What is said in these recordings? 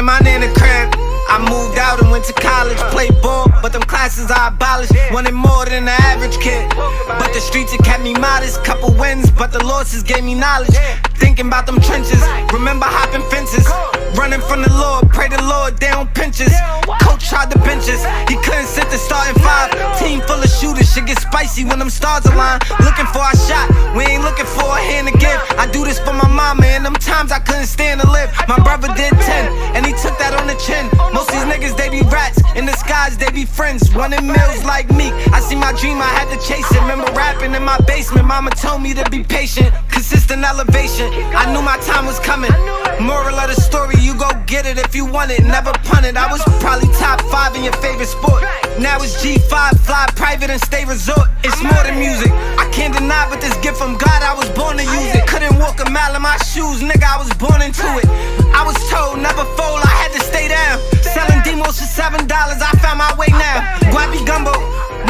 in my nana crib. I moved out and went to college, played ball, but them classes I abolished. Wanted more than the average kid, but the streets had kept me modest. Couple wins, but the losses gave me knowledge. Thinking about them trenches, remember hopping fences, running from the Lord, pray the Lord they don't pinch us. Coach tried to bench us, he couldn't sit the starting five. Team full of shooters, shit get spicy when them stars align. Looking for a shot, we ain't looking for a hand to give. I do this for my mama, and them times I couldn't stand to live. My brother did 10, and he took that on the chin. Most these niggas, they be rats, in disguise, they be friends. Running mills like me, I see my dream, I had to chase it. Remember rapping in my basement, mama told me to be patient. Consistent elevation, I knew my time was coming. Moral of the story, you go get it if you want it, never punt it. I was probably top 5 in your favorite sport. Now it's G5, fly private and stay resort. It's more than music, I can't deny, but this gift from God, I was born to use it. Couldn't walk a mile in my shoes, nigga, I was born into it. I was told never fold, I had to stay down. Selling demos for $7, I found my way now. Guapi gumbo,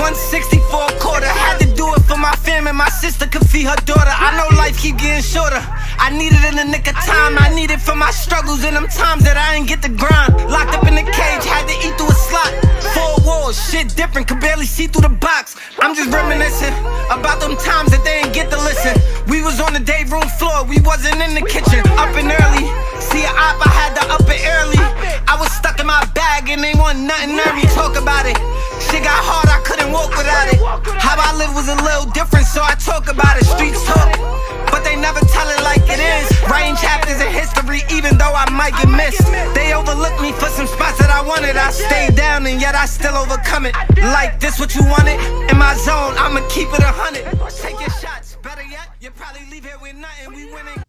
164 a quarter. Had to do it for my fam and my sister could feed her daughter. I know life keep getting shorter, I need it in the nick of time. I need it for my struggles in them times that I ain't get the grind. Locked up in the cage, had to eat through a slot. 4 walls, shit different, could barely see through the box. I'm just reminiscing about them times that they ain't get to listen. We was on the day room floor, we wasn't in the kitchen. Up and early, see a op, I had to up it early. I was stuck in my bag and they want nothing early. Talk about it, shit got hard, I couldn't walk without it. How I live was a little different, so I talk about it. Streets talk, but they never tell it like it is. Writing chapters in history, even though I might get missed. They overlooked me for some spots that I wanted. I stayed down and yet I still overcome it. Like this what you wanted? In my zone, I'ma keep it 100. Take your shots, better yet, you probably leave here with nothing. We winning.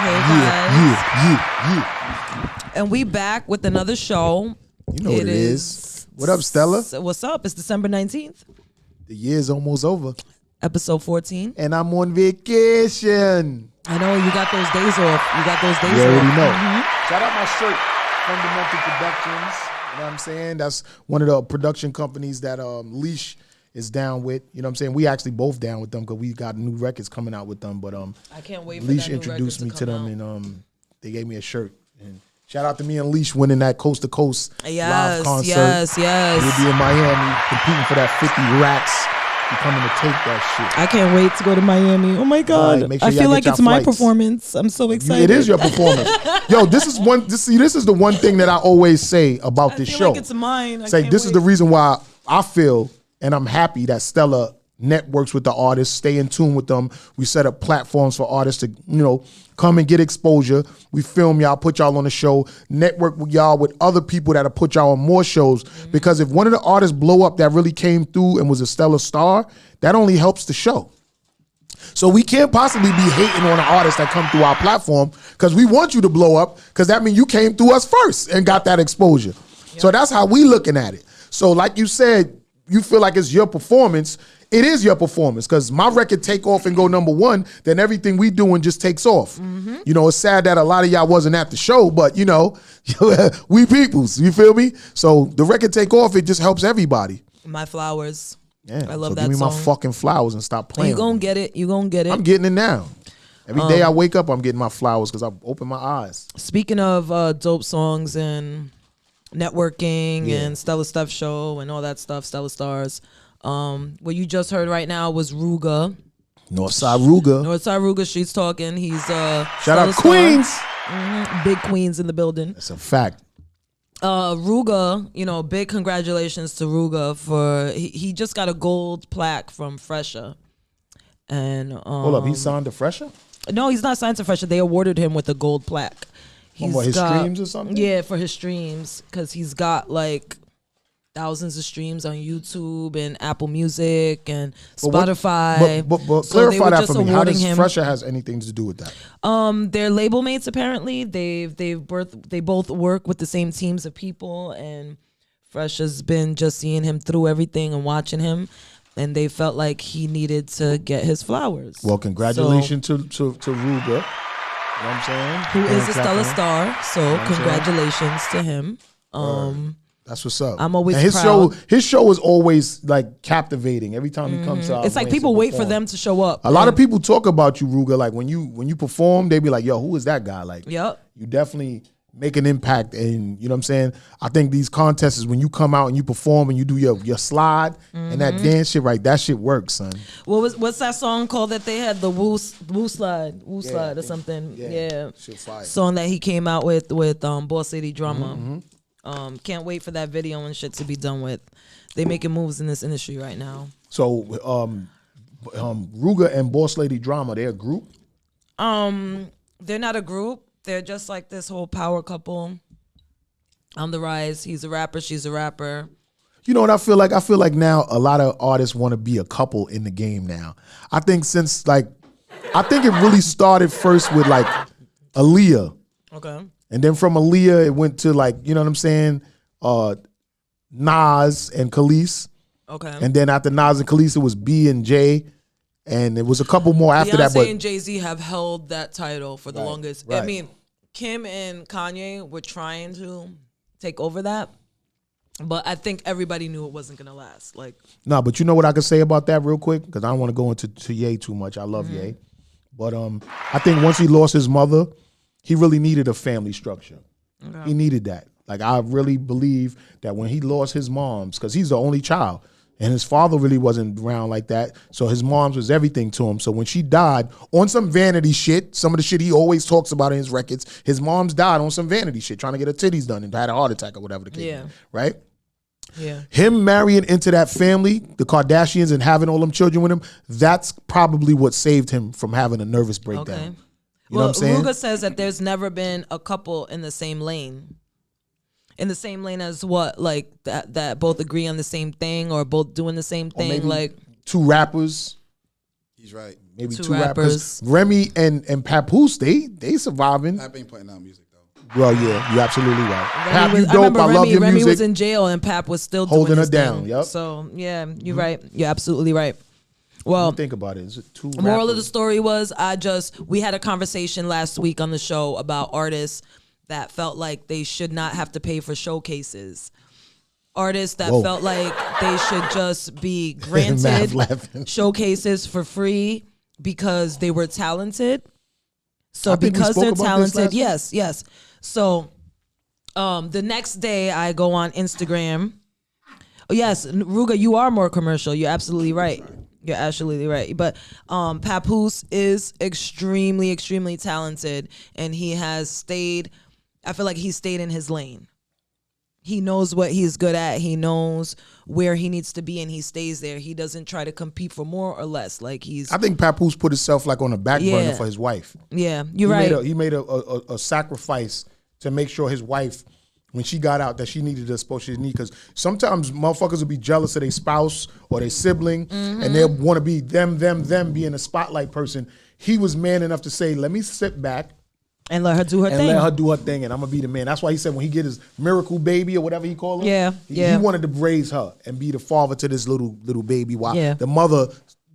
Hey guys. And we back with another show. You know what it is. What up, Stella? What's up? It's December 19th. The year's almost over. Episode 14. And I'm on vacation. I know, you got those days off. You already know. Shout out my shirt, Fundamental Productions. You know what I'm saying? That's one of the production companies that Leash is down with. You know what I'm saying? We actually both down with them because we got new records coming out with them. But I can't wait for Leash that new introduced me to them out. and they gave me a shirt. And shout out to me and Leash winning that coast to coast live concert. Yes. We'll be in Miami competing for that 50 racks. We coming to take that shit. I can't wait to go to Miami. Oh my God. Right, sure I feel like it's my flights. performance. I'm so excited. It is your performance. Yo, this is the one thing that I always say about this show. Like it's mine. This is the reason why I feel and I'm happy that Stella networks with the artists, stay in tune with them. We set up platforms for artists to, come and get exposure. We film y'all, put y'all on the show, network with y'all with other people that'll put y'all on more shows. Mm-hmm. Because if one of the artists blow up that really came through and was a stellar star, that only helps the show. So we can't possibly be hating on an artist that come through our platform because we want you to blow up because that means you came through us first and got that exposure. Yep. So that's how we looking at it. So like you said, you feel like it's your performance. It is your performance because my record take off and go #1, then everything we doing just takes off. Mm-hmm. It's sad that a lot of y'all wasn't at the show, but we peoples, you feel me? So the record take off, it just helps everybody. My flowers. Yeah, I love that give me song. my fucking flowers and stop playing. You gonna get it. I'm getting it now. Every day I wake up, I'm getting my flowers because I open my eyes. Speaking of dope songs and networking and Steph show and all that stuff, Stella Stars. What you just heard right now was Ruga. Northside Ruga. She's talking. He's shout out Queens. Mm-hmm. Big Queens in the building. That's a fact. Ruga, big congratulations to Ruga for he just got a gold plaque from Fresha. And hold up, he signed to Fresha? No, he's not signed to Fresha. They awarded him with a gold plaque. His streams or something? Yeah, for his streams, because he's got like thousands of streams on YouTube and Apple Music and Spotify. But so clarify that for me. How does Fresha has anything to do with that? They're label mates apparently. They both work with the same teams of people, and Fresha's been just seeing him through everything and watching him, and they felt like he needed to get his flowers. Well, congratulations to Ruga. You know what I'm saying? Who is a stellar star. So congratulations to him. That's what's up. I'm always and proud. His show is always like captivating every time he comes out. It's like people wait for them to show up. A lot of people talk about you, Ruger. Like when you perform, they be like, "Yo, who is that guy?" Like, Yep. You definitely make an impact, and you know what I'm saying. I think these contests is when you come out and you perform and you do your slide and that dance shit. Right, that shit works, son. What's that song called that they had, the Woo Slide or something? Yeah. Shit fire. Song that he came out with Boss Lady Drama. Can't wait for that video and shit to be done with. They making moves in this industry right now. So, Ruger and Boss Lady Drama, they're a group? They're not a group. They're just like this whole power couple on the rise. He's a rapper, she's a rapper. You know what I feel like? I feel like now a lot of artists want to be a couple in the game now. I think it really started first with like Aaliyah. Okay. And then from Aaliyah, it went to like, you know what I'm saying? Nas and Khalees. Okay. And then after Nas and Khalees, it was B and J. And it was a couple more after that. Beyonce and Jay-Z have held that title for the longest. Right. I mean, Kim and Kanye were trying to take over that. But I think everybody knew it wasn't going to last. No, but you know what I can say about that real quick? Because I don't want to go into Ye too much. I love Ye. But I think once he lost his mother, he really needed a family structure. Okay. He needed that. Like, I really believe that when he lost his moms, because he's the only child, and his father really wasn't around like that, so his moms was everything to him. So when she died, on some vanity shit, some of the shit he always talks about in his records, his mom's died on some vanity shit, trying to get her titties done and had a heart attack or whatever the case. Right? Yeah. Him marrying into that family, the Kardashians, and having all them children with him, that's probably what saved him from having a nervous breakdown. Okay. You know what I'm saying? Ruger says that there's never been a couple in the same lane. In the same lane as what? Like that both agree on the same thing or both doing the same thing? Maybe like two rappers. He's right. Maybe two rappers. Remy and Papoose, they surviving. Pap ain't putting out music though. Well, yeah, you're absolutely right. Pap, you I dope. I love your Remy music. was in jail and Pap was still holding doing her his down. thing. Yep. So yeah, you're right. You're absolutely right. Well, think about it. Is it two moral rappers? of the story was we had a conversation last week on the show about artists that felt like they should not have to pay for showcases. Artists that felt like they should just be granted showcases for free because they were talented. So because they're talented, yes. So the next day I go on Instagram. Oh, yes, Ruga, you are more commercial. You're absolutely right. You're absolutely right. But Papoose is extremely, extremely talented, and he has stayed. I feel like he stayed in his lane. He knows what he's good at. He knows where he needs to be, and he stays there. He doesn't try to compete for more or less. I think Papoose put himself like on a back burner for his wife. Yeah, you're right. He made a sacrifice to make sure his wife, when she got out, that she needed the support she needed. Because sometimes motherfuckers will be jealous of their spouse or their sibling, and they'll want to be them being a spotlight person. He was man enough to say, let me sit back and let her do her thing. Let her do her thing, and I'm gonna be the man. That's why he said when he get his miracle baby or whatever he called him, he wanted to raise her and be the father to this little baby while the mother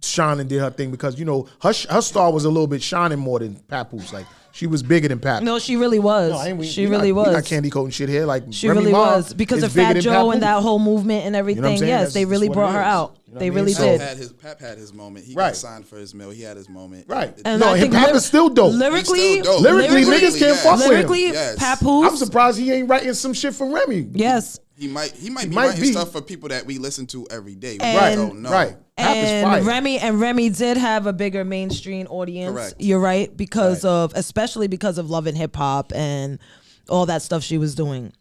shined and did her thing, because her star was a little bit shining more than Papoose. Like, she was bigger than Pap. No, she really was. She really was. We got candy coat and shit here. Like, she Remy really Ma was because of Fat Joe and that whole movement and everything. You know yes, they really brought her out. They really did. Pap had his moment. He got signed for his mill. He had his moment. Right. And I think Pap is still dope. Lyrically, niggas can't fuck with him. Lyrically, Papoose. I'm surprised he ain't writing some shit for Remy. Yes. He might be writing stuff for people that we listen to every day. We don't know. Right. And Remy did have a bigger mainstream audience. Correct. You're right, especially because of Love and Hip Hop and all that stuff she was doing.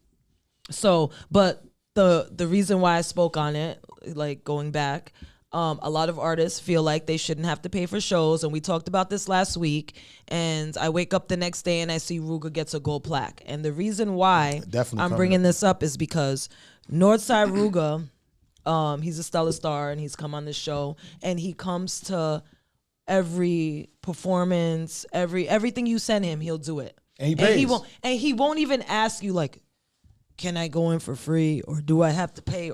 So, but the reason why I spoke on it, like going back, a lot of artists feel like they shouldn't have to pay for shows, and we talked about this last week. And I wake up the next day and I see Ruger gets a gold plaque. And the reason why I'm bringing this up is because Northside Ruger, he's a Stella star, and he's come on this show, and he comes to every performance, everything you send him, he'll do it. And he pays. He won't even ask you like, can I go in for free or do I have to pay?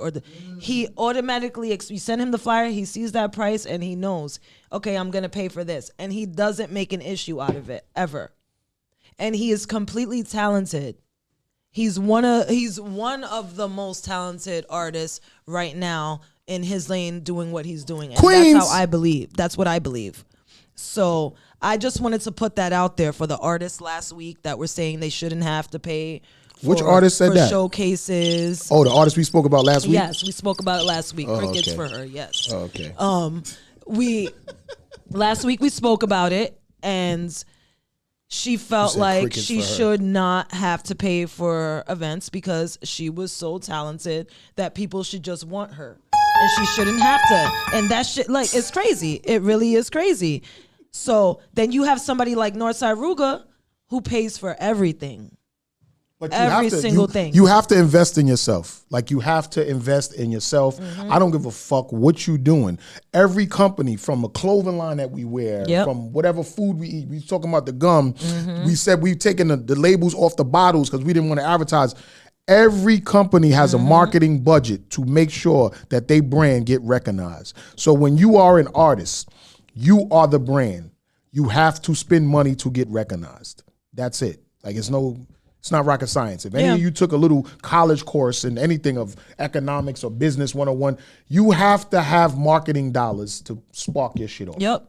He automatically, you send him the flyer, he sees that price and he knows, okay, I'm going to pay for this. And he doesn't make an issue out of it, ever. And he is completely talented. He's one of the most talented artists right now in his lane doing what he's doing. And Queens. That's how I believe. That's what I believe. So I just wanted to put that out there for the artists last week that were saying they shouldn't have to pay Which artist said that? Showcases. Oh, the artist we spoke about last week? Yes, we spoke about it last week. Oh, Crickets okay. for her, yes. Oh, okay. Last week we spoke about it, and she felt like crickets she for her. should not have to pay for events because she was so talented that people should just want her. And she shouldn't have to. And that shit, like, it's crazy. It really is crazy. So then you have somebody like Northside Ruga who pays for everything. But Every single thing. You have to invest in yourself. Like, you have to invest in yourself. I don't give a fuck what you doing. Every company, from a clothing line that we wear, Yep. from whatever food we eat, we was talking about the gum. We said we've taken the labels off the bottles because we didn't want to advertise. Every company has a marketing budget to make sure that they brand get recognized. So when you are an artist, you are the brand. You have to spend money to get recognized. That's it. Like, it's not rocket science. If any of you took a little college course in anything of economics or business 101, you have to have marketing dollars to spark your shit off. Yep.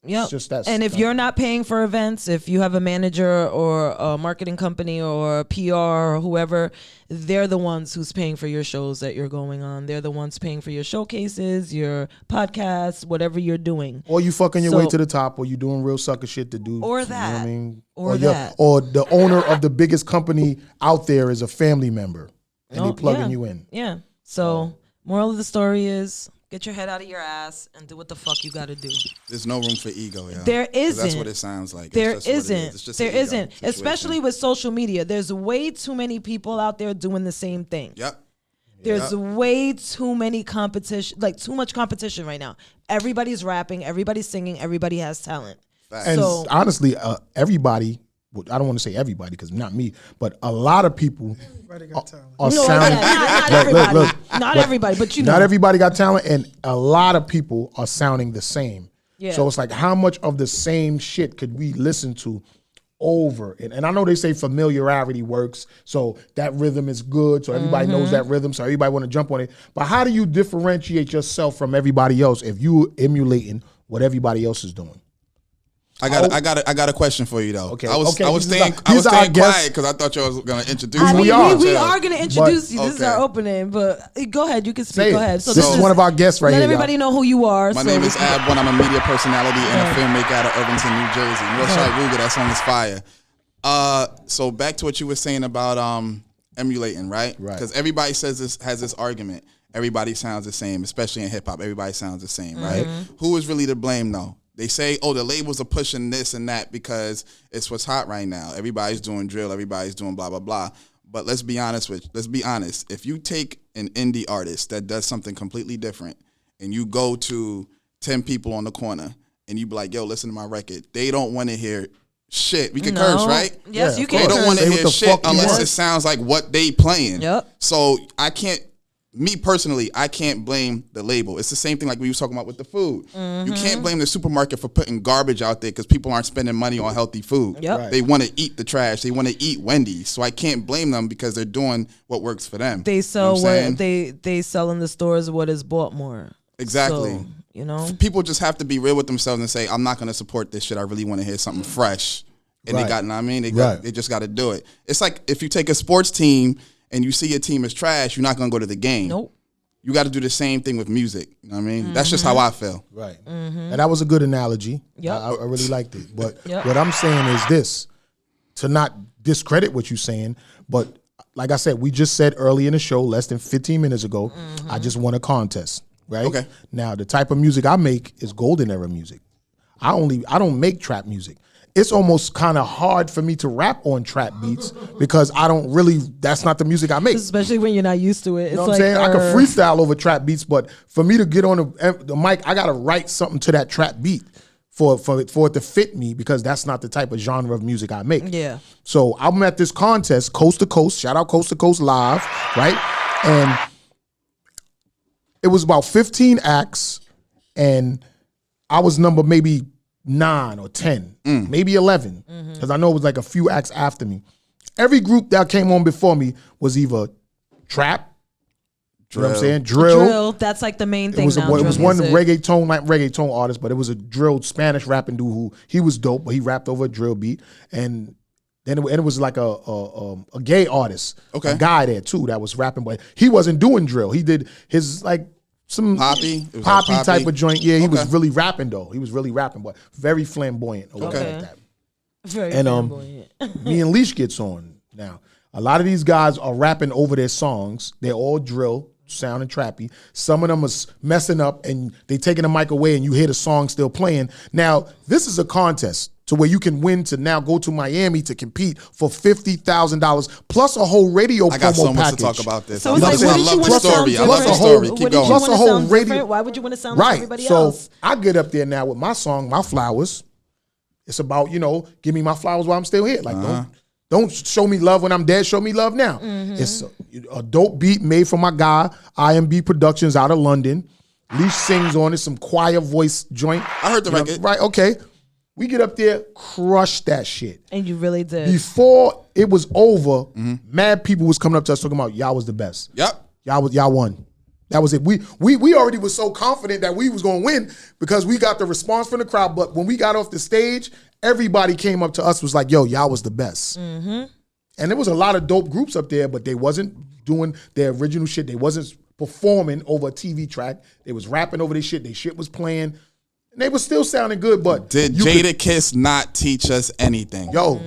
It's just that And if stuff. you're not paying for events, if you have a manager or a marketing company or a PR or whoever, they're the ones who's paying for your shows that you're going on. They're the ones paying for your showcases, your podcasts, whatever you're doing. Or you fucking your way So- to the top, or you doing real sucker shit to do. Or you know that. what I mean? Or you're- that. Or the owner of the biggest company out there is a family member, and they plugging yeah. you in. Yeah. So moral of the story is get your head out of your ass and do what the fuck you got to do. There's no room for ego, yeah. There 'Cause isn't. That's what it sounds like. There It's just what it is. isn't. It's just There an ego isn't. situation. Especially with social media. There's way too many people out there doing the same thing. Yep. There's way too many competition, like too much competition right now. Everybody's rapping, everybody's singing, everybody has talent. And So honestly, everybody, well, I don't want to say everybody because not me, but a lot of people are no, sounding. not Look, everybody, look, not everybody, but you know, Not everybody got talent, and a lot of people are sounding the same. Yeah. So it's like, how much of the same shit could we listen to over? And I know they say familiarity works, so that rhythm is good, so everybody knows that rhythm, so everybody want to jump on it. But how do you differentiate yourself from everybody else if you emulating what everybody else is doing? I got a question for you though. Okay, I was okay, staying these are our quiet guests. because I thought you was gonna introduce I me. mean, we are. we are going to introduce you. This is okay. our opening, but go ahead. You can speak. Say Go it. ahead. This is one of our guests right let here, everybody y'all. know who you are. My so name we is can- Ab. I'm a media personality and a filmmaker out of Irvington, New Jersey. Northside Ruger, that song is fire. So back to what you were saying about emulating, right? Right. Because everybody has this argument. Everybody sounds the same, especially in hip hop. Everybody sounds the same, right? Who is really to blame though? They say, oh, the labels are pushing this and that because it's what's hot right now. Everybody's doing drill. Everybody's doing blah, blah, blah. But let's be honest. If you take an indie artist that does something completely different and you go to 10 people on the corner and you be like, yo, listen to my record, they don't want to hear shit. We can curse, right? Yes, Yeah, you of can. They don't curse. want to Say what hear the shit fuck you unless want. it sounds like what they playing. Yep. So me personally, I can't blame the label. It's the same thing like we was talking about with the food. You can't blame the supermarket for putting garbage out there because people aren't spending money on healthy food. Yep. Right. They want to eat the trash. They want to eat Wendy's. So I can't blame them because they're doing what works for them. They sell You know what I'm what saying? they sell in the stores what is bought more. Exactly. So, you know. People just have to be real with themselves and say, I'm not going to support this shit. I really want to hear something fresh. And Right. they got, you know what I mean? Right. They just got to do it. It's like if you take a sports team and you see your team is trash, you're not going to go to the game. Nope. You got to do the same thing with music. You know what I mean? That's just how I feel. Right. And that was a good analogy. Yep. I really liked it. But Yep. what I'm saying is this, to not discredit what you're saying, but like I said, we just said early in the show, less than 15 minutes ago, I just won a contest, right? Okay. Now, the type of music I make is golden era music. I don't make trap music. It's almost kind of hard for me to rap on trap beats because that's not the music I make. Especially when you're not used to it. It's You know what like, I'm saying? I can freestyle over trap beats, but for me to get on the mic, I gotta write something to that trap beat for it to fit me because that's not the type of genre of music I make. Yeah. So I'm at this contest, Coast to Coast. Shout out Coast to Coast Live, right? And it was about 15 acts, and I was number maybe 9 or 10, maybe 11, because I know it was like a few acts after me. every group that came on before me was either trap, you know what I'm saying, Drill. That's like the main thing now. It was drill one music. reggaeton artist, but it was a drill Spanish rapping dude who he was dope, but he rapped over a drill beat, and then it was like a gay artist, a guy there too that was rapping, but he wasn't doing drill. He did his like some poppy type of joint. Yeah, he was really rapping though. He was really rapping, but very flamboyant. Like that. Very and flamboyant. me and Leash gets on now. A lot of these guys are rapping over their songs. They're all drill, sounding trappy. Some of them are messing up and they taking the mic away and you hear the song still playing. Now, this is a contest to where you can win to now go to Miami to compete for $50,000 plus a whole radio promo package. I got so much to talk about this. So it's like, what did you want to sound different? I love the story. Keep going. Plus a whole radio. Why would you want to sound like everybody else? So I get up there now with my song, My Flowers. It's about, give me my flowers while I'm still here. Like, don't show me love when I'm dead. Show me love now. It's a dope beat made from my guy, IMB Productions out of London. Leash sings on it, some choir voice joint. I heard the record. Right, okay. We get up there, crush that shit. And you really did. Before it was over, mad people was coming up to us talking about y'all was the best. Yep. Y'all won. That was it. We already was so confident that we was going to win because we got the response from the crowd. But when we got off the stage, everybody came up to us was like, yo, y'all was the best. And there was a lot of dope groups up there, but they wasn't doing their original shit. They wasn't performing over a TV track. They was rapping over their shit. Their shit was playing. And they was still sounding good, but did Jadakiss not teach us anything? Yo,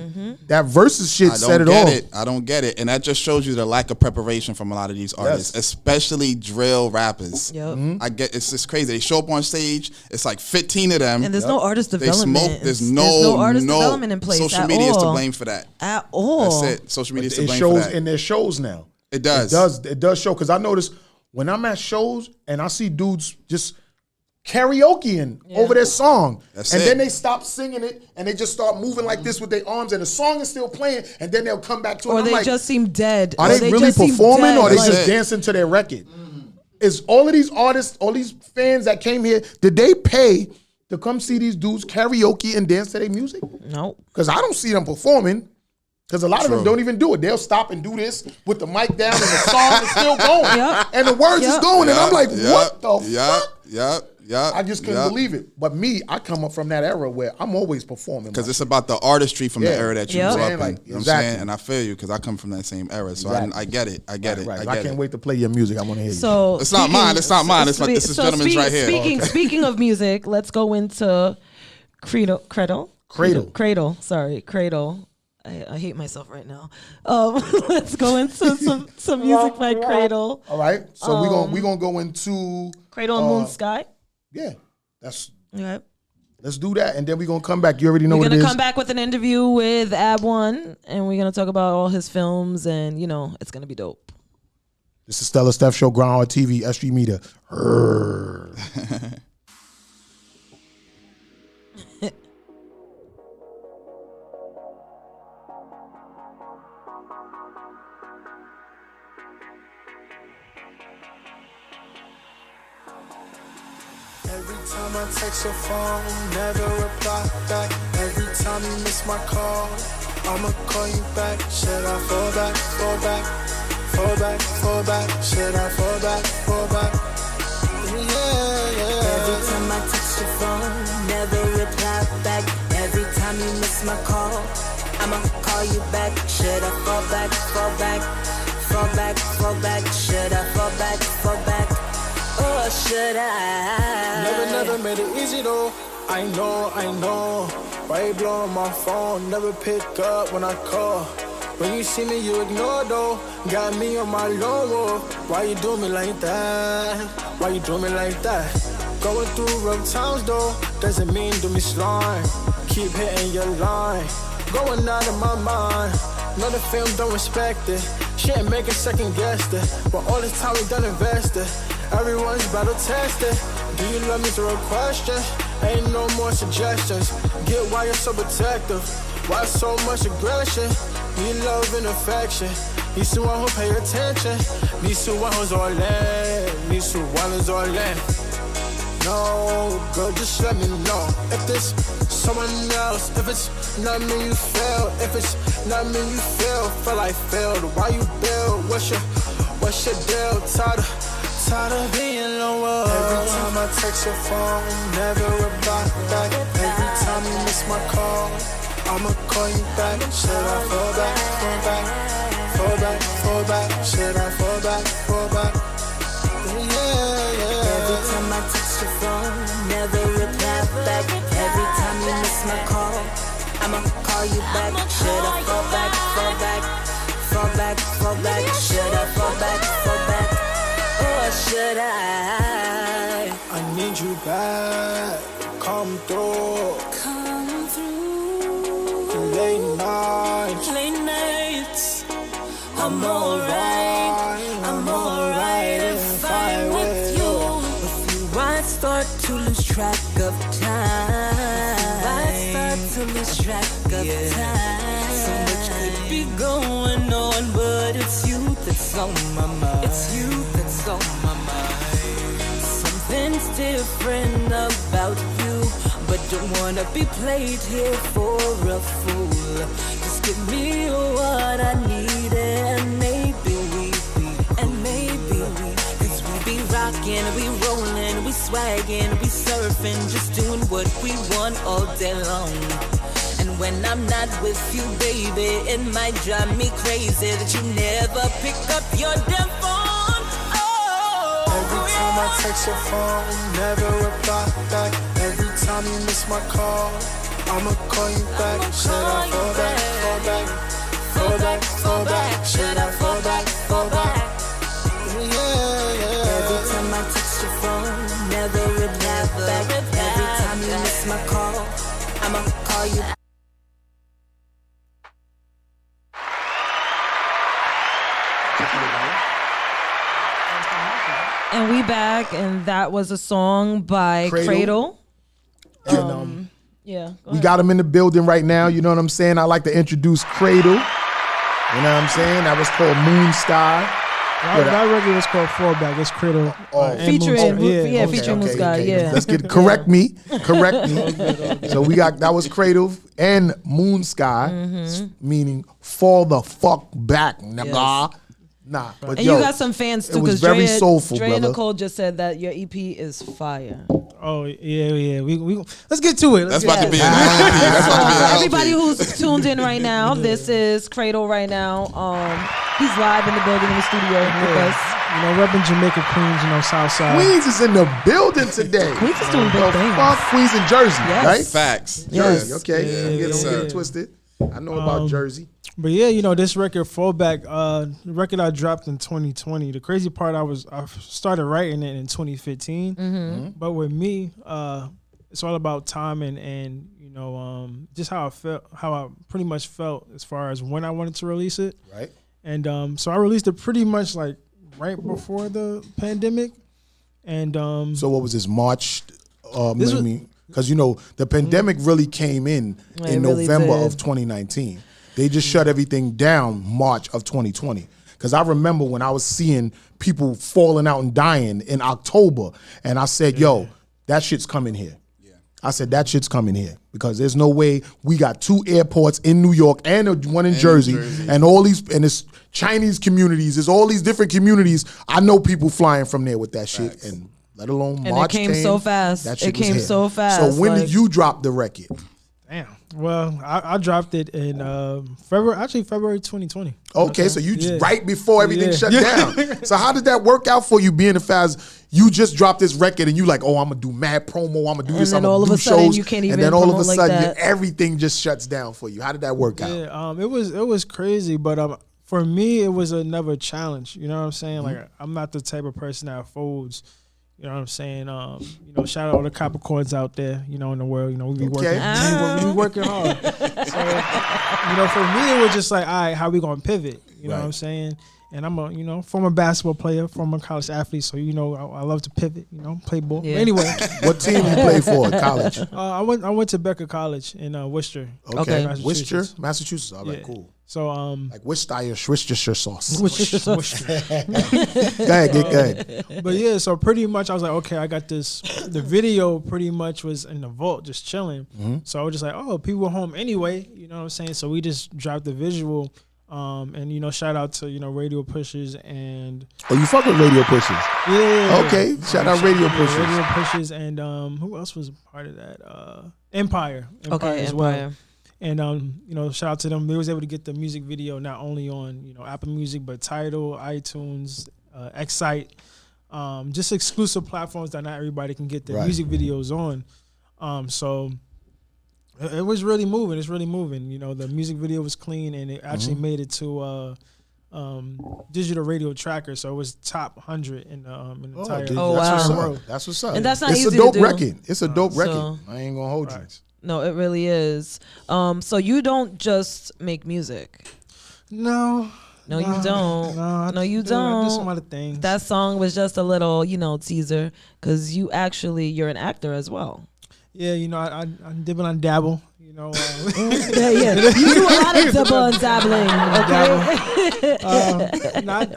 that versus shit set it off. I don't get it. And that just shows you the lack of preparation from a lot of these artists, especially drill rappers. Yep. I get it's just crazy. They show up on stage, it's like 15 of them. And there's no artist development. They smoke, there's no artist development in place. Social media is to blame for that. At all. That's it. Social media is to blame for that. In their shows now. It does. It does show. Because I notice when I'm at shows and I see dudes just karaokeing over their song. Then they stop singing it and they just start moving like this with their arms and the song is still playing and then they'll come back to it. Or I'm they like, just seem dead. Are they really performing or are they just dancing to their record? Is all of these artists, all these fans that came here, did they pay to come see these dudes karaoke and dance to their music? No. Because I don't see them performing. Because a lot of them don't even do it. They'll stop and do this with the mic down and the song is still going. And the words is going. And I'm like, what the fuck? I just couldn't believe it. But me, I come up from that era where I'm always performing. Because it's about the artistry from the era that you grew up in. Like, you know what I'm saying? And I feel you because I come from that same era. So I get it. I get it. I can't wait to play your music. I want to hear you. So it's not mine. It's not mine. It's this gentleman's right here. Speaking of music, let's go into Cradle. Sorry, Cradle. I hate myself right now. Let's go into some music by Cradle. All right. So we're gonna go into Cradle and Moon Sky. Yeah. That's okay. Let's do that, and then we're gonna come back. You already know what it is. We're gonna come back with an interview with Ab1, and we're gonna talk about all his films, and it's gonna be dope. This is Stella Steph Show, Groundhog TV, S.STREET Media. Every time I text your phone, never reply back. Every time you miss my call, I'ma call you back. Should I fall back, fall back, fall back, fall back? Should I fall back, fall back? Yeah. Every time I text your phone, never reply back. Every time you miss my call, I'ma call you back. Should I fall back, fall back, fall back, fall back? Should I fall back, fall back? Or should I? Never made it easy though. I know. Why you blowing my phone? Never pick up when I call. When you see me, you ignore though. Got me on my lone wolf. Why you do me like that? Why you do me like that? Going through rough times though, doesn't mean do me slime. Keep hitting your line. Going out of my mind. Know the film don't respect it. She ain't making second guess it. But all this time we done invested. Everyone's battle tested. Do you love me through a question? Ain't no more suggestions. Get why you're so protective. Why so much aggression? Need love and affection. Need someone who pay attention. Need someone who's all in. Need someone who's all in. No, girl, just let me know if this someone else. If it's not me, you fail. If it's not me, you fail. Feel like failed. Why you build? What's your deal? Tired of being lower. Every time I text your phone, never reply back. Every time you miss my call, I'ma call you back. Should I fall back, fall back, fall back, fall back? Should I fall back, fall back? Yeah. Every time I text your phone, never reply back. Every time you miss my call, I'ma call you back. Should I fall back, fall back, fall back, fall back? Should I fall back, fall back, or should I need you back, come through. come through? Late nights, Late nights, I'm alright. I'm alright if I'm with you. With you, I start to lose track of time. I start to lose track of time. So much could be going on, but it's you that's on my mind. It's you that's on my mind. Something's different about you, but don't wanna be played here for a fool. Just give me what I need, and maybe we cause we be rockin', we rollin', we swaggin', we surfin', just doing what we want all day long. And when I'm not with you, baby, it might drive me crazy that you never pick up your damn phone. every time I text your phone, never reply back. Every time you miss my call, I'ma call you back. Should I fall back, fall back, fall back, fall back? Should I fall back, fall back? Yeah. Every time I text your phone, never reply back. Every time you miss my call, I'ma call you back. And we back, and that was a song by Cradle. And, Yeah, we got him in the building right now. You know what I'm saying? I like to introduce Cradle. You know what I'm saying? That was called Moon Sky. That record was called Fallback. It's Cradle. Oh. featuring featuring Moon Sky. Yeah, Let's get correct me. So we got that was Cradle and Moon Sky, meaning fall the fuck back, nigga. Yes. Nah, but and yo, you got some fans too, it was because very soulful, Dre brother. Nicole just said that your EP is fire. Oh yeah. We let's get to it. That's about to be an LP. That's about to be an LP. Everybody who's tuned in right now, this is Cradle right now. He's live in the building in the studio with us. You know, repping Jamaica, Queens, Southside. Queens is in the building today. Queens is doing big The things. fuck, Queens in Jersey, Yes. right? Facts. Yes. Jersey, okay. Yeah, Don't get sir. it twisted. I know about Jersey. But yeah, this record, Fallback, the record I dropped in 2020. The crazy part, I started writing it in 2015. But with me, it's all about timing and just how I pretty much felt as far as when I wanted to release it. Right. And so I released it pretty much like right before the pandemic. And So what was this, March? This was- Because the pandemic really came in It really November did. of 2019. They just shut everything down March of 2020. Because I remember when I was seeing people falling out and dying in October, and I said, "Yo, that shit's coming here." I said, "That shit's coming here," because there's no way we got 2 airports in New York and one in Jersey, and all these, and it's Chinese communities, there's all these different communities. I know people flying from there with that shit, and let alone And March it came so fast. That shit It was came here. so fast, So when like- did you drop the record? damn. Well, I dropped it in February 2020. Okay, so you Yeah. right before everything Yeah. shut down. So how did that work out for you, being a fast? You just dropped this record and you like, oh, I'm gonna do mad promo, I'm gonna do And this, then I'm gonna all of do a sudden shows, you can't and even then all of a promote like sudden that. everything just shuts down for you. How did that work out? Yeah, it was crazy, but for me it was another challenge. You know what I'm saying? Like I'm not the type of person that folds. You know what I'm saying? Shout out all the Capricorns out there, in the world. We be working, we be working hard. So, for me, it was just like, all right, how we gonna pivot? You know what I'm saying? And I'm a, former basketball player, former college athlete, so I love to pivot, play ball. Yeah. But anyway, What team you play for at college? I went to Becker College in Worcester. Okay. Massachusetts. Worcester, Massachusetts. All right, Yeah. cool. So Like Worcestershire sauce. Worcestershire. Go ahead. But yeah, so pretty much I was like, okay, I got this. The video pretty much was in the vault, just chilling. So I was just like, oh, people were home anyway. You know what I'm saying? So we just dropped the visual. And shout out to Radio Pushers and Oh, you fuck with Radio Pushers? yeah. Okay, shout out Radio Pushers. Radio Pushers and who else was a part of that? Empire Okay, as well. Empire. And shout out to them. They was able to get the music video not only on Apple Music but Tidal, iTunes, Excite, just exclusive platforms that not everybody can get their music videos on. So it was really moving. It's really moving. The music video was clean and it actually made it to digital radio tracker. So it was top 100 in the entire wow. That's what's up. And that's not it's easy a dope to do. record. It's a dope record. So- I ain't gonna hold you. No, it really is. So you don't just make music. No, you don't. No, you I do don't. some other things. That song was just a little, teaser, because you're an actor as well. Yeah, I dibble and dabble. Yeah. You do a lot of dibble and dabbling. Okay.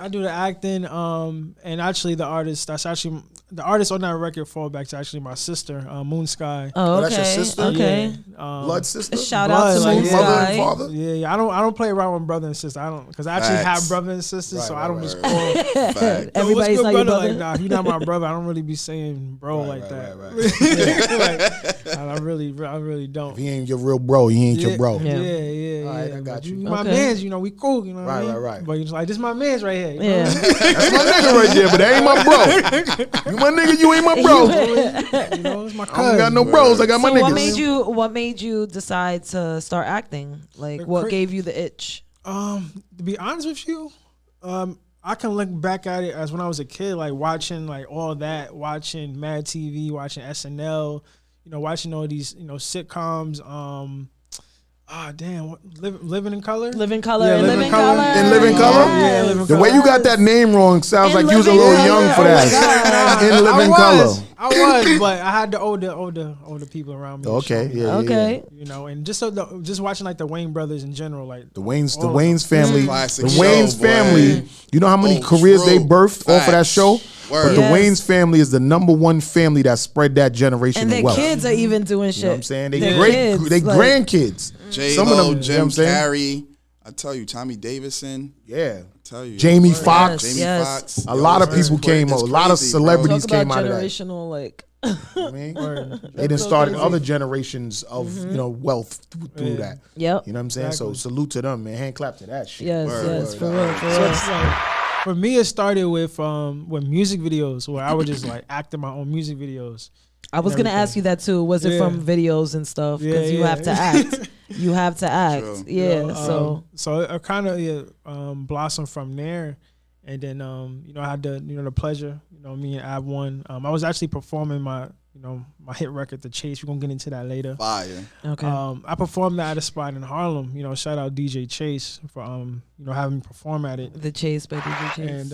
I do the acting. And actually, the artist on that record, Fallback, to actually my sister, Moon Sky. Oh, okay. That's your sister? Okay. Yeah. Blood sister? Shout out to Blood, Moon like, Mother Sky. and father? Yeah. I don't play around with brother and sister. I don't, because I actually have brother and sisters, so I don't just call. Fact. Everybody's what's not good, your brother? brother. Like, nah, if you're not my brother, I don't really be saying bro like that. Like, I really don't. If he ain't your real bro, he ain't your bro. Yeah. All right, I got you. My Okay. mans, we cool, what I mean? Right. But it's like, this my mans right here. Yeah. That's my nigga right there, but that ain't my bro. You my nigga, you ain't my bro. It's my I cousin. don't got no bros, I got my So niggas. what made you decide to start acting? Like, what gave you the itch? To be honest with you, I can look back at it as when I was a kid, like watching like all that, watching Mad TV, watching SNL, watching all these sitcoms. Living in Color. Living Color. Yeah, and Living Living Color. Color. In Living Color? Yeah, Living The way you got that name wrong sounds In like you was a Living little Color. young for that. In Living Color. I was, but I had the older people around me. Okay, yeah. Okay. And just watching like the Wayne brothers in general, like The Wayne's family. Classic The show, Wayne's boy. family. You know how many Oh, careers they true. birthed off of that Facts. show? Word. But the Yes. Wayne's family is the #1 family that spread that generation And of their wealth. kids are even doing shit. You know what I'm saying? They Their great, kids, they like- grandkids. Some of J-Lo, them, Jim you know what I'm saying? Carrey. I tell you, Tommy Davidson. Yeah. I tell you. Jamie Foxx. Jamie Yes. Foxx. A lot of people came It's out. A lot of crazy, bro. celebrities Talk came about out of that. generational, like. I mean, they done started other generations of wealth through that. Yep. You know what I'm saying? So salute to them, man. Hand clap to that shit. Yes, for real. So it's like, for me, it started with music videos where I would just like acting my own music videos. I was gonna ask you that too. Was it from videos and stuff? Because you have to act. You have to act. True. Yeah. So it kind of blossomed from there, and then I had the pleasure, me and Ab One. I was actually performing my hit record, The Chase. We're gonna get into that later. Fire. Okay. I performed at a spot in Harlem. Shout out DJ Chase for having me perform at it. The Chase by DJ Chase.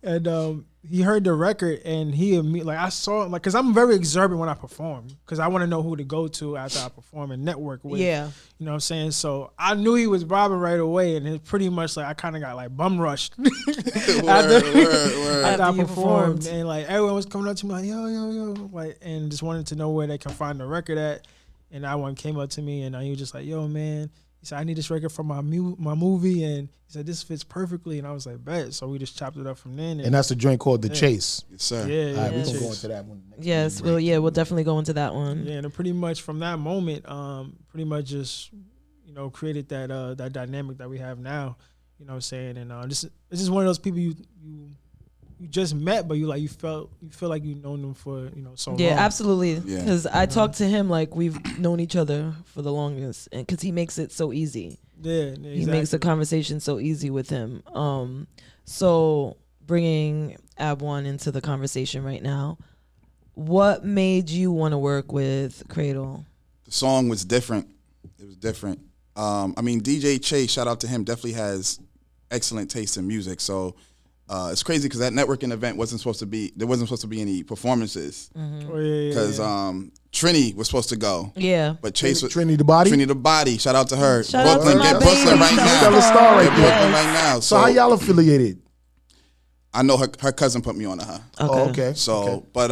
And he heard the record and he like I saw like because I'm very observant when I perform because I want to know who to go to after I perform and network with. Yeah. You know what I'm saying? So I knew he was bobbing right away, and it's pretty much like I kind of got like bum rushed Word. after I After you performed, performed. and like everyone was coming up to me like yo, like, and just wanted to know where they can find the record at. And that one came up to me, and he was just like, yo, man. He said, I need this record for my movie, and he said, this fits perfectly. And I was like, bet. So we just chopped it up from then. And that's the joint called The Chase. Yes, sir. Yeah, All right, we're Chase. going to go into that one. next Yes. week. We'll definitely go into that one. Yeah, and pretty much from that moment, pretty much just, created that dynamic that we have now. You know what I'm saying? And it's just one of those people you just met, but you feel like you've known them for so long. Yeah, absolutely. Yeah. Because I talked to him like we've known each other for the longest, and because he makes it so easy. Yeah, exactly. He makes the conversation so easy with him. So bringing Ab One into the conversation right now, what made you want to work with Cradle? The song was different. It was different. DJ Chase, shout out to him, definitely has excellent taste in music. So it's crazy because that networking event wasn't supposed to be. There wasn't supposed to be any performances Oh, yeah, because Trini was supposed to go. Yeah. But Chase was Trini the Body. Trini the Body. Shout out to her. Shout out Brooklyn, to my get Brooklyn baby, right now. Stella Star right Get there. Brooklyn right now. So how y'all affiliated? I know her cousin put me on to her. Okay. Oh, okay. So, okay. but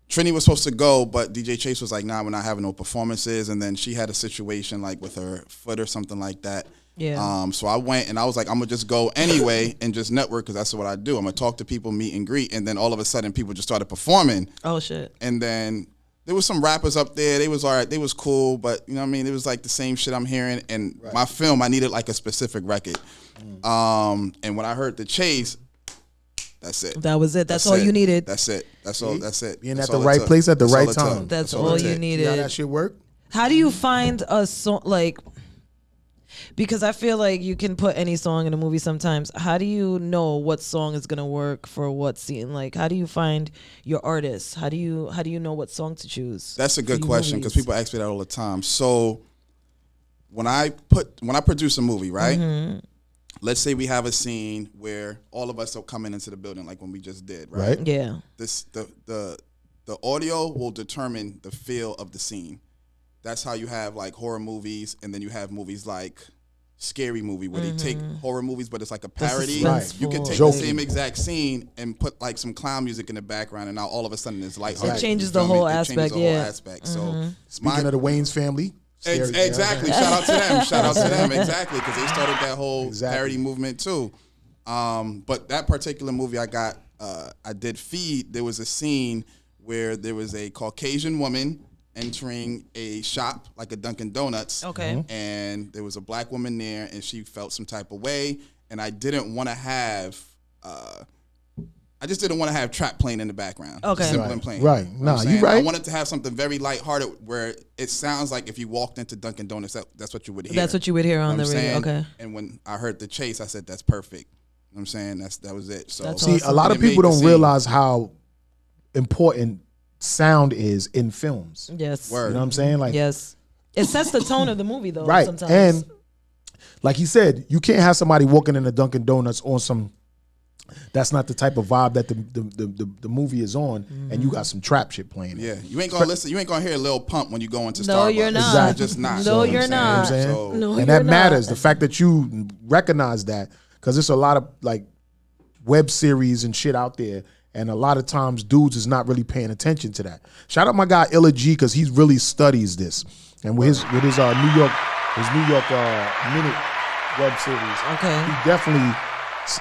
Trini was supposed to go, but DJ Chase was like, "Nah, we're not having no performances." And then she had a situation like with her foot or something like that. Yeah. So I went and I was like, I'm gonna just go anyway and just network because that's what I do. I'm gonna talk to people, meet and greet, and then all of a sudden people just started performing. Oh shit. And then there was some rappers up there. They was all right. They was cool, but you know what I mean. It was like the same shit I'm hearing. And my film, I needed like a specific record. And when I heard the Chase, that's it. That was it. That's all it. you needed. That's it. That's all. That's it. Being That's at the all it right took. place at the That's right all it took. time. That's all all it you took. needed. See how that shit work? How do you find a song like? Because I feel like you can put any song in a movie sometimes. How do you know what song is gonna work for what scene? Like, how do you find your artists? How do you know what song to choose? That's a good for your question because movies? people ask me that all the time. So when I produce a movie, right? Mm-hmm. Let's say we have a scene where all of us are coming into the building, like when we just did, right? Yeah. The audio will determine the feel of the scene. That's how you have like horror movies, and then you have movies like Scary Movie where they take horror movies, but it's like a parody. Right. You can take Joking. the same exact scene and put like some clown music in the background, and now all of a sudden it's like It changes the whole aspect. Yeah. So Speaking of the Wayne's family. scary- exactly. Shout out to them. Shout out to them. Exactly, because they started that whole Exactly. parody movement too. But that particular movie I did feed. There was a scene where there was a Caucasian woman entering a shop like a Dunkin' Donuts. Okay. And there was a black woman there, and she felt some type of way, and I didn't want to have. I just didn't want to have trap playing in the background. Okay. Simple and plain. Right. You know what I'm Nah, saying? you right. I wanted to have something very lighthearted where it sounds like if you walked into Dunkin' Donuts, that's what you would hear. That's what you would hear on You know the what I'm radio. saying? Okay. And when I heard the Chase, I said, that's perfect. You know what I'm saying? That was it. So That's See, awesome. a lot of And it people made the don't scene. realize how important sound is in films. Yes. Word. You know what I'm saying? Like, Yes. It sets the tone of the movie though. right. Sometimes. And like he said, you can't have somebody walking in a Dunkin' Donuts on some. That's not the type of vibe that the movie is on, and you got some trap shit playing. yeah, you ain't gonna listen. You ain't gonna hear Lil Pump when you go into No, Starbucks. you're not. Exactly. You're just not. No, You know what I'm you're saying? not. You know what I'm saying? So, No, and you're that not. matters. The fact that you recognize that, because there's a lot of like web series and shit out there, and a lot of times dudes is not really paying attention to that. Shout out my guy Illa G, because he really studies this, and with his New York Minute web series, Okay. he definitely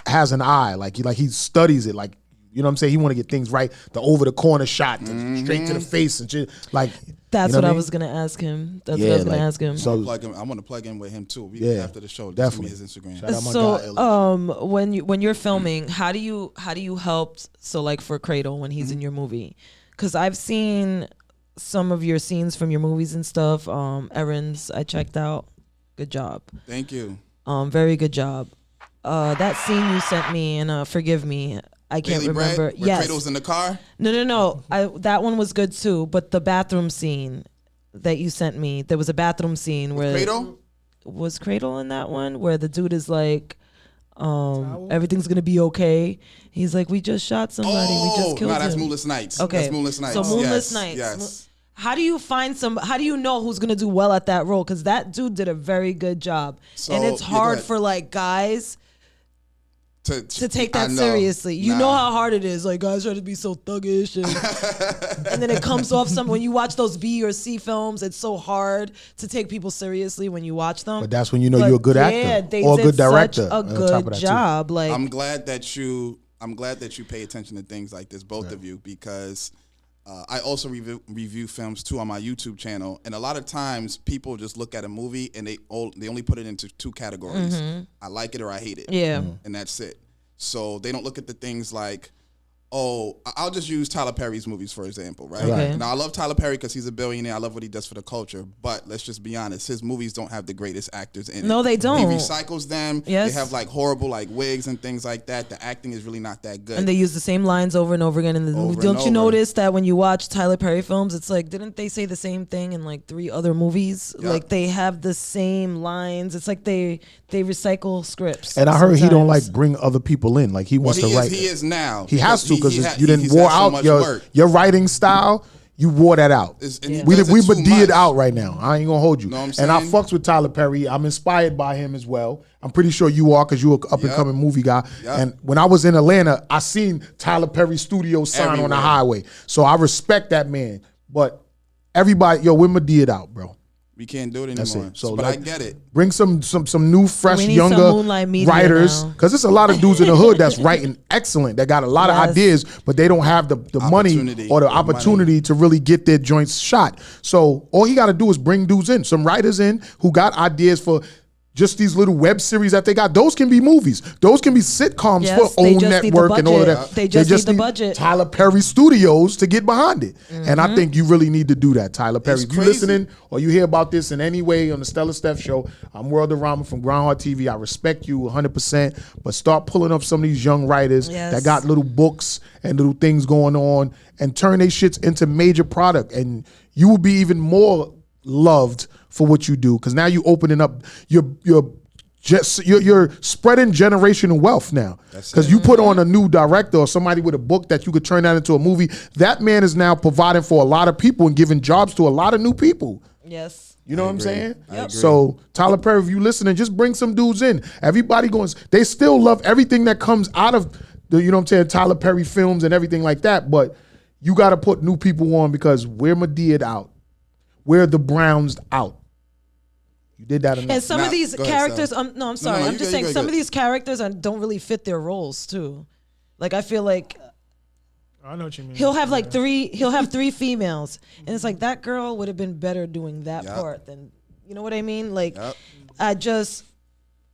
has an eye. Like he studies it. Like, you know what I'm saying? He want to get things right. The over the corner shot, the straight to the face and shit. Like, That's you know what I mean? was gonna ask him. That's what Yeah, I was gonna like, ask him. so- I want to plug in with him too. Yeah, After the show, definitely. Just give me his Instagram. Shout out my guy, Illa G. when you're filming, how do you help? So like for Cradle when he's in your movie, because I've seen some of your scenes from your movies and stuff. Errands I checked out. Good job. Thank you. Very good job. That scene you sent me and Forgive Me. I can't Daily Bread, remember. where Yes. Cradle's in the car. No. That one was good too. But the bathroom scene that you sent me, there was a bathroom scene where Cradle. was Cradle in that one where the dude is like, everything's gonna be okay. He's like, we just shot somebody. We just killed him. that's Moonless Nights. Okay, That's Moonless Nights. So Moonless Yes, Nights. Yes. How do you find how do you know who's gonna do well at that role? Because that dude did a very good job, So, and it's yeah, hard go ahead. for like guys to take I that know. seriously. You know Nah. how hard it is. Like guys try to be so thuggish, and then it comes off some. When you watch those B or C films, it's so hard to take people seriously when you watch them. But that's when you know But you're a good yeah, actor they or a did good director. Such a on top of good that, too. job. Like I'm glad that you pay attention to things like this, both of you, because I also review films too on my YouTube channel, and a lot of times people just look at a movie and they only put it into two categories: I like it or I hate it, yeah. and that's it. So they don't look at the things like, I'll just use Tyler Perry's movies for example, right? Okay. Now I love Tyler Perry because he's a billionaire. I love what he does for the culture. But let's just be honest, his movies don't have the greatest actors in it. No, they don't. He recycles them. Yes. They have like horrible like wigs and things like that. The acting is really not that good. And they use the same lines over and over again in the movie. Don't you notice that when you watch Tyler Perry films, it's like, didn't they say the same thing in like 3 other movies? Yep. Like they have the same lines. It's like they recycle scripts. And I heard he don't sometimes. like bring other people in. Like he wants to write. He is now. He has to because you didn't he's wore had so out much your work. writing style. You wore that out. And he We does it too Madea much. out right now. I ain't gonna hold you. Know what I'm And I saying? fucks with Tyler Perry. I'm inspired by him as well. I'm pretty sure you are because you're an up and coming movie guy. Yep. And when I was in Atlanta, I seen Tyler Perry Studios sign on the Everywhere. highway. So I respect that man. But everybody, we're Madea out, bro. We can't do it That's anymore. it. So but like, I get it. Bring some new, fresh, We need some younger Moonlight Media writers. now. Because there's a lot of dudes in the hood that's writing excellent. That got a lot of Yes. ideas, but they don't have the money Opportunity. or the The opportunity to really get their joints shot. So all he got to do is bring dudes in, some writers in who got ideas for just these little web series that they got. Those can be movies. Those can be sitcoms Yes, for they OWN just need the Network and all of budget. that. They just need the budget. Tyler Perry Studios to get behind it. And I think you really need to do that, Tyler Perry. It's If you crazy. listening or you hear about this in any way on the Stella Steph show, I'm World of Rama from Groundhog TV. I respect you 100%, but start pulling up some of these young writers Yes. that got little books and little things going on and turn their shits into major product. And you will be even more loved for what you do because now you opening up you're spreading generational wealth now because you put on a new director or somebody with a book that you could turn that into a movie. That man is now providing for a lot of people and giving jobs to a lot of new people. Yes. You know what I'm saying? Yep. So Tyler Perry, if you listening, just bring some dudes in. Everybody going, they still love everything that comes out of the, you know what I'm saying, Tyler Perry films and everything like that. But you got to put new people on because we're Madea out. We're the Browns out. You did that enough. And some Nah, of these go ahead, characters, Sal. no, I'm sorry. no, I'm you just good, saying you good, some good. of these characters don't really fit their roles too. Like I feel like I know what you mean. he'll have like three females, and it's like that girl would have been better doing that Yep. part than, you know what I mean? Like Yep.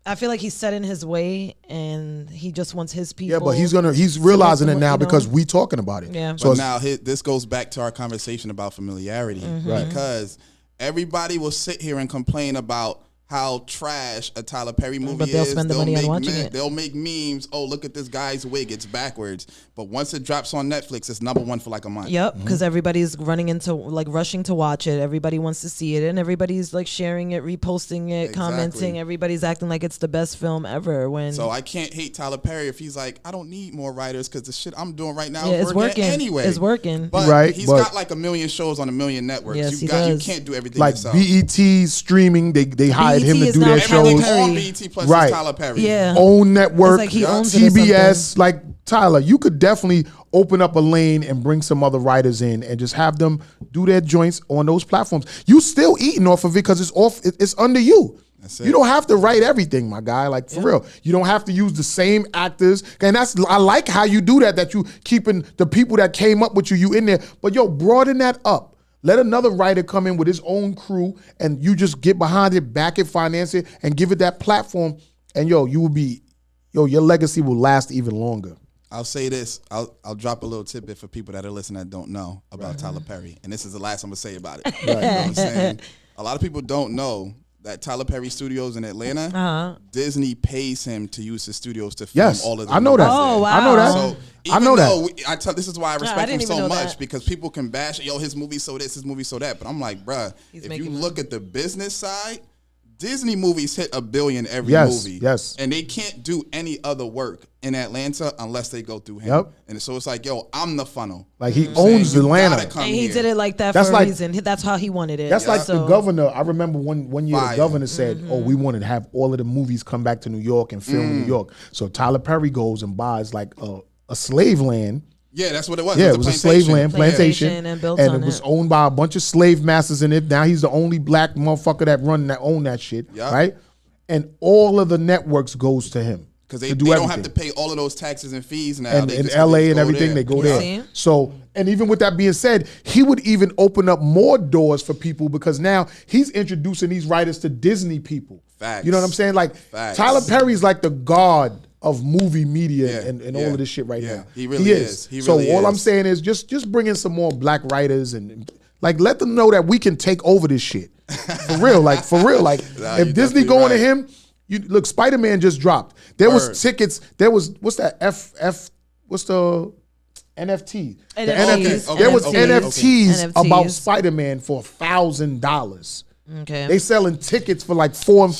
I feel like he's set in his way, and he just wants his people. Yeah, but he's realizing it now you know? because we talking about it. Yeah. So But it's- now this goes back to our conversation about familiarity, Mm-hmm. because everybody will sit here and complain about how trash a Tyler Perry movie But they'll is. spend the money on watching it. They'll make memes. Oh, look at this guy's wig; it's backwards. But once it drops on Netflix, it's #1 for like a month. Yep, because everybody's rushing to watch it. Everybody wants to see it, and everybody's like sharing it, reposting it, Exactly. commenting. Everybody's acting like it's the best film ever. When So I can't hate Tyler Perry if he's like, I don't need more writers because the shit I'm doing right now yeah, is it's working working anyway. It's working. But Right, he's but- got like a million shows on a million networks. Yes, he You does. can't do everything like yourself. BET streaming, they hired him to is do now their Tyler shows. Perry. on BET Plus Right. is Tyler Perry. Yeah. Own network, It's like he owns it or TBS. Like Tyler, you could definitely open up a lane and bring some other writers in and just have them do their joints on those platforms. You still eating off of it because it's under you. That's it. You don't have to write everything, my guy. Like for real, you don't have to use the same actors. And I like how you do that. That you keeping the people that came up with you in there. But yo, broaden that up. Let another writer come in with his own crew, and you just get behind it, back it, finance it, and give it that platform. And yo, your legacy will last even longer. I'll say this. I'll drop a little tidbit for people that are listening that don't know about Tyler Perry. And this is the last I'm going to say about it. You know what I'm saying? A lot of people don't know that Tyler Perry Studios in Atlanta, Disney pays him to use his studios to film Yes, all of the I know that. movies Oh, there. wow. I know that. So I even know though that. this is why I I respect him didn't even so know much, that. because people can bash, his movie so this, his movie so that. But I'm like, bruh, if you making look at the business side, Disney movies hit $1 billion every Yes, movie. yes. And they can't do any other work in Atlanta unless they go through him. Yep. And so it's like, yo, I'm the funnel. Like he You know what I'm owns saying? You Atlanta. gotta come and he here. did it like that That's for a like- reason. That's how he wanted it. That's like the So- governor. I remember one year the Fire. governor said, "Oh, we want to have all of the movies come back to New York and film in New York." So Tyler Perry goes and buys like a slave land. Yeah, that's what it was. Yeah, It it was a plantation. slave land plantation, Plantation and built and on it was it. owned by a bunch of slave masters in it. Now he's the only black motherfucker that own that shit, Yup. right? And all of the networks goes to him Because they to do don't have everything. to pay all of those taxes and fees now. And They in just- LA they and go everything, there. they go Yeah. there. See? So, and even with that being said, he would even open up more doors for people because now he's introducing these writers to Disney people. Facts. You know what I'm saying? Like Facts. Tyler Perry's like the god of movie media Yeah, and all of this shit right now. He really is. He so really all I'm is. saying is just bring in some more black writers and like let them know that we can take over this shit. For real. Like Nah, if you Disney definitely going to right. him, you look, Spider-Man just dropped. There Word. was tickets, there was what's that what's the NFT? The NFTs. NFT. There was NFTs. NFTs about NFTs. Spider-Man for $1,000. Okay. They selling tickets for like $400 and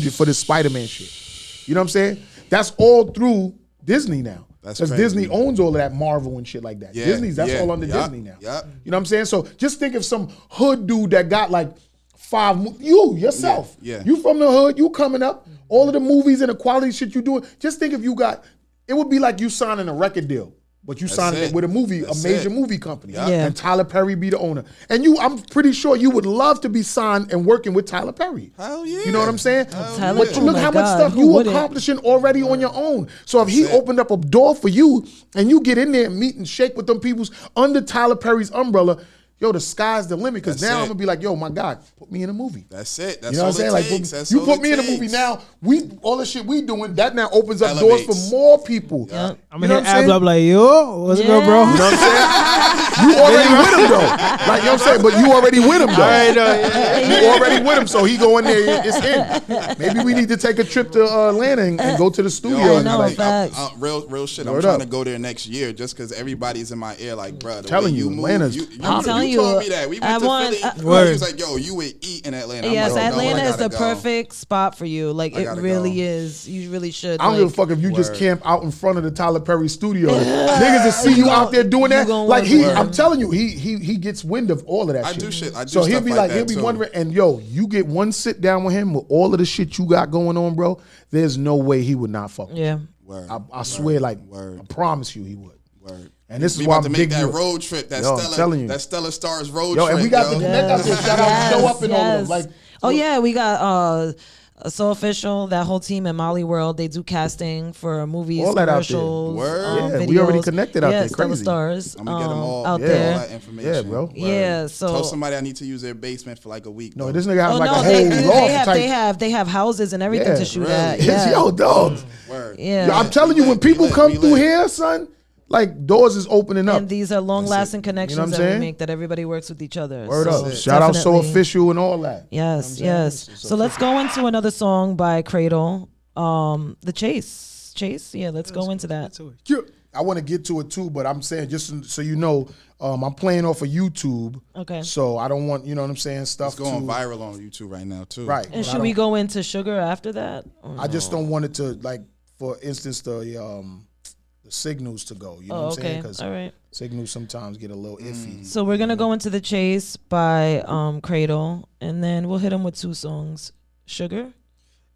$500 for this Spider-Man shit. You know what I'm saying? That's all through Disney now. That's Because crazy. Disney owns all of that Marvel and shit like that. Yeah, That's yeah, all under yup, Disney now. yup. You know what I'm saying? So just think of some hood dude that got like 5 you yourself. Yeah, yeah. You from the hood, you coming up, all of the movies and the quality shit you doing. Just think if you got, it would be like you signing a record deal. But you signing it it. with a movie, That's a major it. movie company. Yeah. And Tyler Perry be the owner. And I'm pretty sure you would love to be signed and working with Tyler Perry. Hell yeah. You know what I'm saying? Tyler- But oh look my how much God, stuff who you wouldn't? accomplishing already on your own. So if he it. opened up a door for you and you get in there and meet and shake with them peoples under Tyler Perry's umbrella, yo, the sky's the limit. Because That's now it. I'm going to be like, yo, my God, put me in a movie. That's it. That's You know all what I'm saying? it Like, takes. That's you all put it me in a takes. movie now. All the shit we doing, that now opens up doors Elevates. for more people. Yep. I'm You know gonna what hit I'm Ab saying? up like, yo, what's good, bro? Yeah. You know what I'm saying? You already with him though. Like, you know what I'm saying? But you already with him though. I know, yeah. You already with him, so he go in there, it's in. Maybe we need to take a trip to Atlanta and go to the studio. Yo, and know, like, facts. real shit. I'm Word trying up. to go there next year just because everybody's in my ear like, bro. Telling you, Atlanta's I'm telling you told you, me that. We I went to want- Philly. Word. He was like, yo, you would eat in Atlanta. I'm Yes, like, no, Atlanta I is the gotta go. perfect spot for you. Like I it gotta really go. is. You really should. I don't give a like- fuck if you just Word. camp out in front of the Tyler Perry studio. Niggas to see you out there doing you that. gonna Like want to. I'm telling you, he gets wind of all of that I shit. do shit. I do So he'll stuff be like like, that, he'll be too. wondering, and yo, you get one sit down with him with all of the shit you got going on, bro. There's no way he would not fuck with you. Yeah. Word. I swear, like, Word. I promise you he would. Word. And this we is why about I'm to make digging that you. road trip. That Yo, I'm telling you. That Stella Stars road Yo, trip. and we got yo. the connect out there. Shout out Show Up and all of them. Like, Oh yeah, we got So Official, that whole team at Molly World. They do casting for movies, All that out there. commercials, Word. Yeah, videos. we already connected out yeah, there. Stella Crazy. Stars. I'm gonna get them all out yeah. all there. that information. Yeah, bro. Yeah, so Tell somebody I need to use their basement for like a week. no, bro. this nigga has Oh like no, a they, whole they loft have type. they have houses and everything Yeah, to shoot really. at. Yes, Yeah. yo, dog. Word. Yeah. Yo, I'm telling you, We when lit, we people lit, come we through lit. here, son, like doors is opening up. And these are long-lasting connections what I'm that we saying? make that everybody works with each other. Word so up. Shout out So definitely- Official and all that. Yes, You know what I'm yes. saying? So let's go into another song by Cradle. The Chase. Chase? Yeah, let's go into that. I want to get to it too, but I'm saying just so you know, I'm playing off of YouTube. Okay. So I don't want, you know what I'm saying, stuff It's going to, viral on YouTube right now too. Right. And but I should we don't- go into Sugar after that? Or I just no? don't want it to, like, for instance, the signals to go. You know Oh, what I'm saying? okay. Because All right. signals sometimes get a little iffy. So we're gonna go into The Chase by Cradle, and then we'll hit him with 2 songs. Sugar.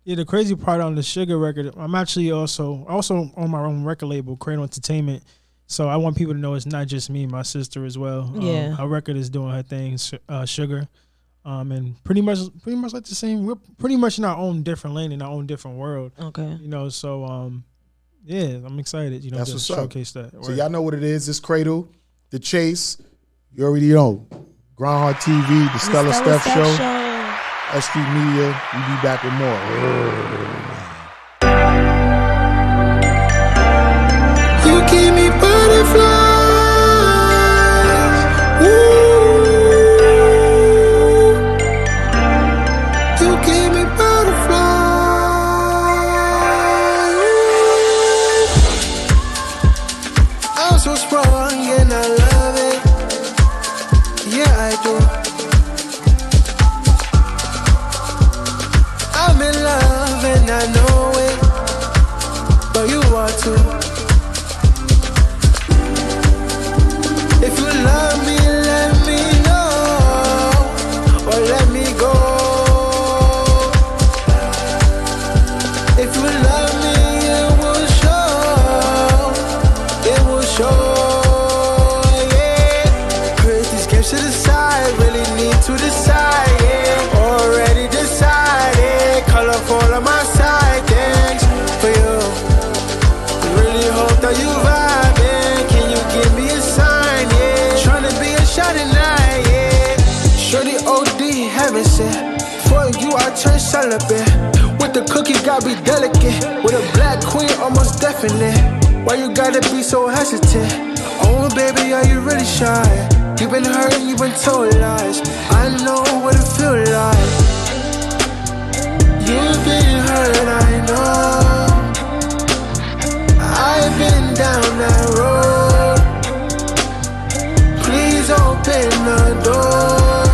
Yeah, the crazy part on the Sugar record, I'm actually also on my own record label, Cradle Entertainment. So I want people to know it's not just me, my sister as well. Yeah. Her record is doing her thing, Sugar. And pretty much like the same. We're pretty much in our own different lane, in our own different world. Okay. You know, so yeah, I'm excited. You know, That's to what's up. showcase that. So y'all know what it is. It's Cradle, The Chase. You already know. Grindhard TV, The Stella Steph Show. S.STREET Media. We be back with more. You give me butterflies. Ooh. You give me butterflies. I'm so strong and I love it. Yeah, I do. I'm in love and I know it. But you are too. If you love me, let me know, or let me go. If you love me, it will show, yeah. Put these games to the side, really need to decide, yeah. Already decided, colorful on my side, thanks for you. Really hope that you vibing, can you give me a sign, yeah. Tryna be a shot tonight, yeah. Shorty OD, heaven sent. For you, I turn celibate. With the cookies, gotta be delicate. With a black queen, almost definite. Why you gotta be so hesitant? Oh, baby, are you really shy? You been hurt, you been told lies. I know what it feel like. You've been hurt, I know. I've been down that road. Please open the door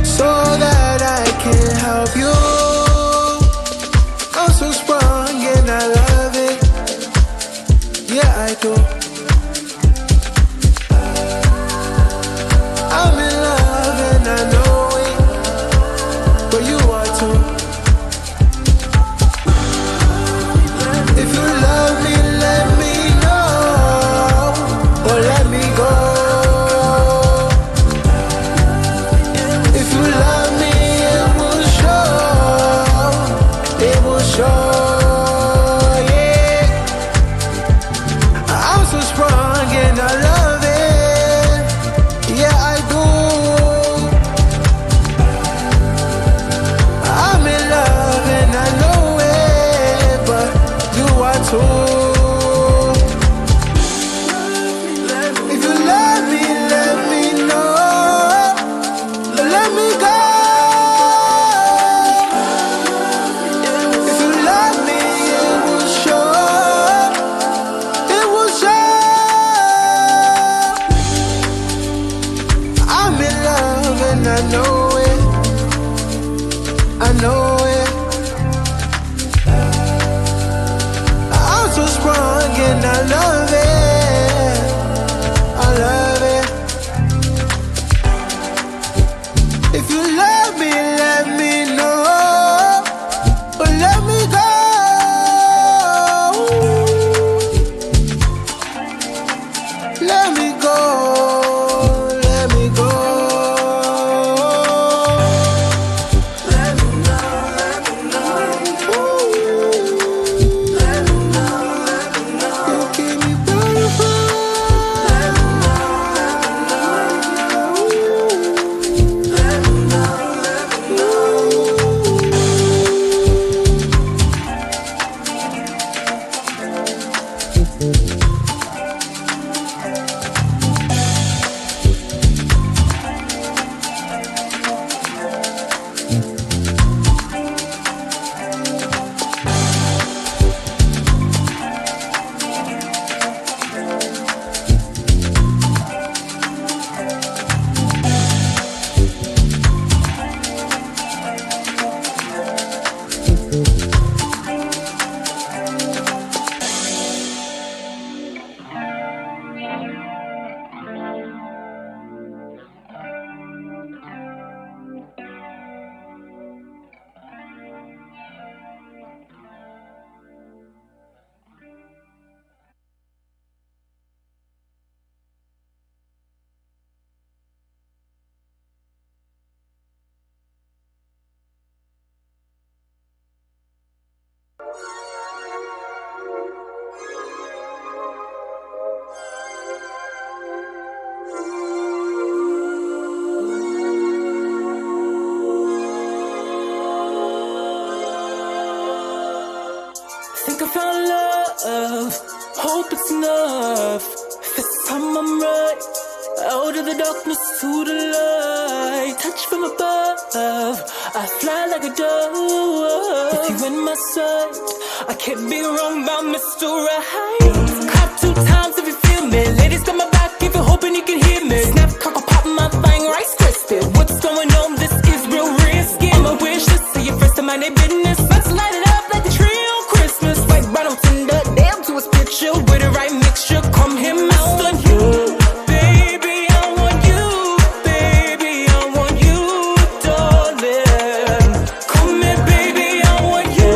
so that I can help you. I'm so strong and I love it. Yeah, I do. I'm in love and I know it, but you are too. If you love me, let me know, or let me go. If you love me, it will show. It will show, yeah. I'm so strong and I love it. Yeah, I do. I'm in love and I know it, but you are too. If you love me, let me know. Let me go. If you love me, it will show. It will show. I'm in love and I know it. I know it. I'm so strong and I love it. I love it. If you love me, let me know. But let me go. Let me go. Let me go. Let me know. Let me know. Ooh. Let me know. Let me know. You keep me beautiful. Let me know. Let me know. Let me Think I found love, hope it's enough. This time I'm right, out of the darkness to the light. Touch from above, I fly like a dove. With you in my sight, I can't be wrong about Mr. Right. Clap 2 times if you feel me. Ladies got my back if you're hoping you can hear me. Snap, crackle, pop my thing, Rice Krispie. What's going on? This is real risky. I'm a wish list, so you're first to mind their business. Let's light it up like the tree on Christmas. Right, right on Tinder, damn to his picture. With the right mixture, come him out on you. Baby, I want you. Baby, I want you, darling. Come here, baby, I want you.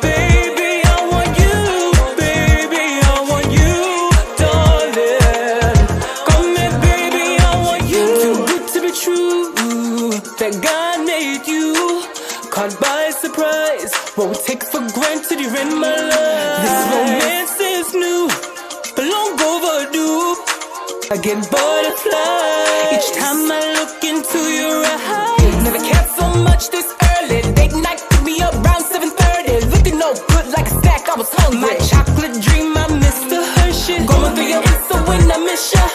Baby, I want you. Baby, I want you, darling. Come here, baby, I want you. Too good to be true, that God made you. Caught by surprise, what we take for granted, you're in my life. This romance is new, but long overdue. I get butterflies each time I look into your eyes. Never cared so much this early. Date night, pick me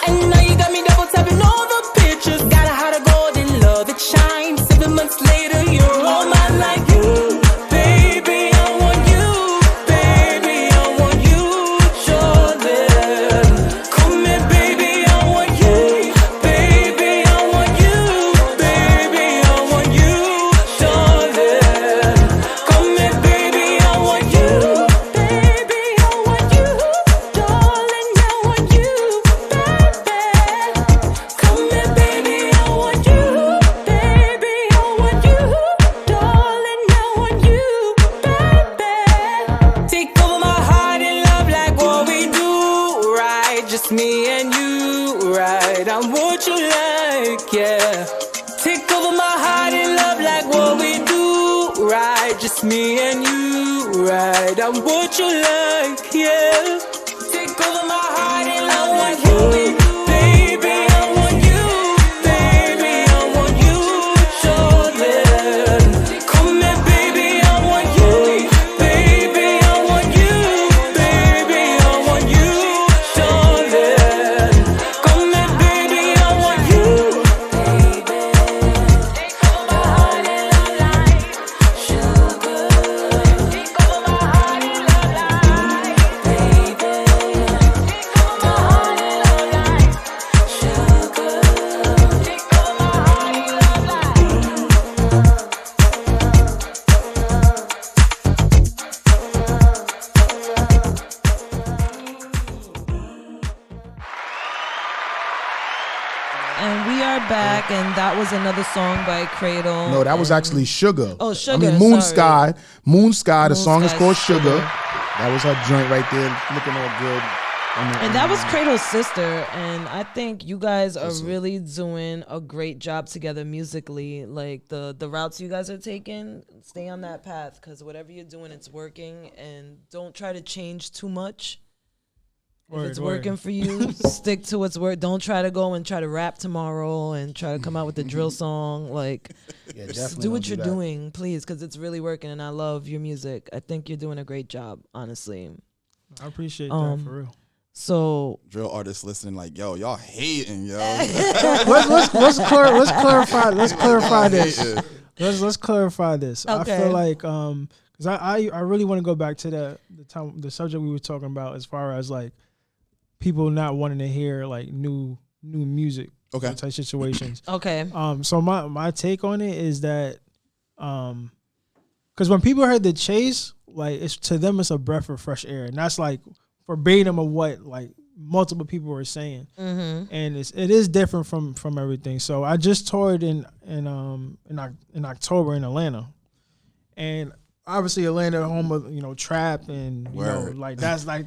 And now you got me double tapping all the pictures. Got a heart of gold and love that shines. 7 months later, you're all mine like you. Baby, I want you. Baby, I want you, darling. Come here, baby, I want you. Baby, I want you. Baby, I want you, darling. Come here, baby, I want you. Baby, I want you, darling. I want you, baby. Come here, baby, I want you. Baby, I want you, darling. I want you, baby. Take over my heart and love like what we do, right? Just me and you, right? I'm what you like, yeah. Take over my heart and love like what we do, right? Just me and you, right? I'm what you like, yeah. Take over my heart and love like what we do, baby. I want you, baby. I want you, darling. Come here, baby. I want you, baby. I want you, baby. I want you, darling. Come here, baby. I want you, baby. Take over my heart and love like sugar. Take over my heart and love like baby. Take over my heart and love like sugar. Take over my heart and love like. And we are back, and that was another song by Cradle. No, that was actually Sugar. Oh, Sugar, I mean, Moon sorry. Sky. Moon Sky. The Moon song is Sky, called Sugar. Sugar. That was her joint right there, looking all good. And that was Cradle's sister, and I think you guys are really doing a great job together musically. Like the routes you guys are taking, stay on that path, because whatever you're doing, it's working, and don't try to change too much. If it's working for you, stick to what's work. Don't try to go and try to rap tomorrow and try to come out with a drill song. Like, Yeah, just definitely do what don't you're do that. doing, please, because it's really working, and I love your music. I think you're doing a great job, honestly. I appreciate that for real. So Drill artists listening like, yo, y'all hating, yo. Let's clarify. Let's clarify this. Hating. Let's clarify this. Okay. I feel like because I really want to go back to the subject we were talking about as far as like people not wanting to hear like new music. Okay. Type situations. okay, So my take on it is that because when people heard the Chase, like it's to them it's a breath of fresh air, and that's like verbatim of what like multiple people were saying, and it is different from everything. So I just toured in October in Atlanta, and obviously Atlanta, home of trap, and Word. like that's like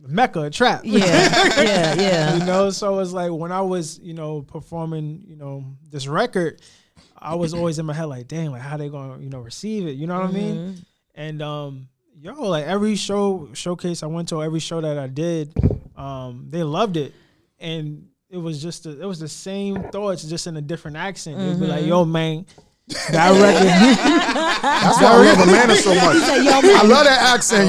the Mecca of trap. yeah. So it's like when I was performing this record, I was always in my head like, dang, like how they gonna receive it? You know what I mean? And like every showcase I went to, every show that I did, they loved it, and it was the same thoughts, just in a different accent. They'd be like, yo, man, that record. That's why I love Atlanta so much. I love that accent,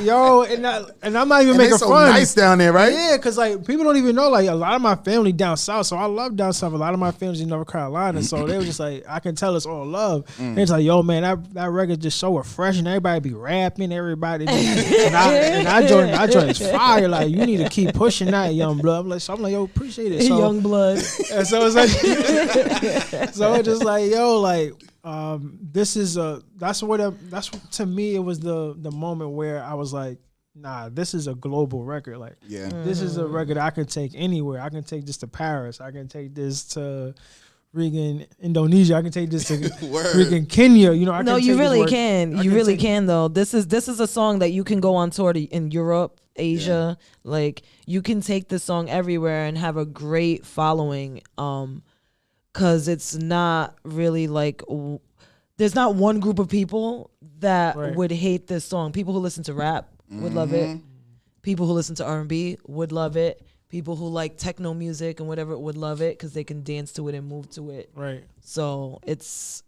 yo. And I'm not even making so fun. nice down there, right? Yeah, because like people don't even know, like a lot of my family down south, so I love down south. A lot of my family's in North Carolina, so they were just like, I can tell it's all love. And it's like, yo, man, that record just so refreshing. Everybody be rapping, everybody, and I joined fire. Like, you need to keep pushing that, young blood. I'm like, yo, appreciate it. So, Young blood. and so it's like, so it's just like, yo, like, this is that's to me, it was the moment where I was like, nah, this is a global record. Like, Yeah. this is a record I can take anywhere. I can take this to Paris. I can take this to freaking Indonesia. I can take this to freaking Kenya. No, you really can. You really can, though. This is a song that you can go on tour in Europe, Asia. Yeah. Like, you can take this song everywhere and have a great following. Because it's not really like, there's not one group of people that would hate this song. People who listen to rap would love it. People who listen to R&B would love it. People who like techno music and whatever would love it because they can dance to it and move to it. Right. So it's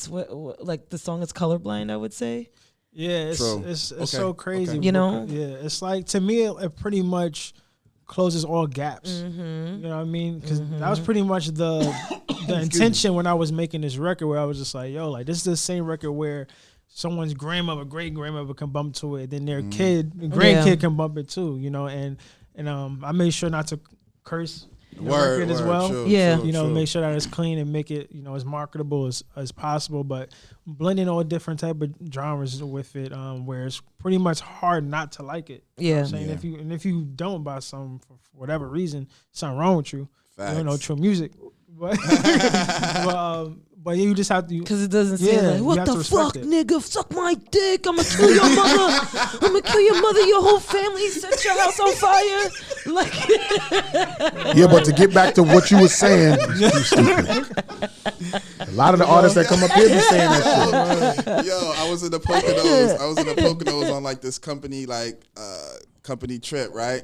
what like the song is colorblind, I would say. Yeah, it's True. it's Okay. so crazy. Okay. You know? Yeah, it's like, to me, it pretty much closes all gaps. You know what I mean? Because that was pretty much the intention when I was making this record, where I was just like, yo, like this is the same record where someone's grandmother, great grandmother can bump to it, then their grandkid can bump it too, you know, and I made sure not to curse the record as well. True, you know, make sure that it's clean and make it, you know, as marketable as possible, but blending all different type of genres with it, where it's pretty much hard not to like it. You know what I'm saying? If you don't buy some for whatever reason, something wrong with you. Facts. You don't know true music. But but you just have to, because it doesn't say like, what the fuck, nigga, suck my dick, I'ma kill your mother, I'ma kill your mother, your whole family, set your house on fire. Like, yeah, but to get back to what you were saying, you stupid. A lot of the artists that come up here be saying that shit. Yo, I was in the Poconos on like this company trip, right?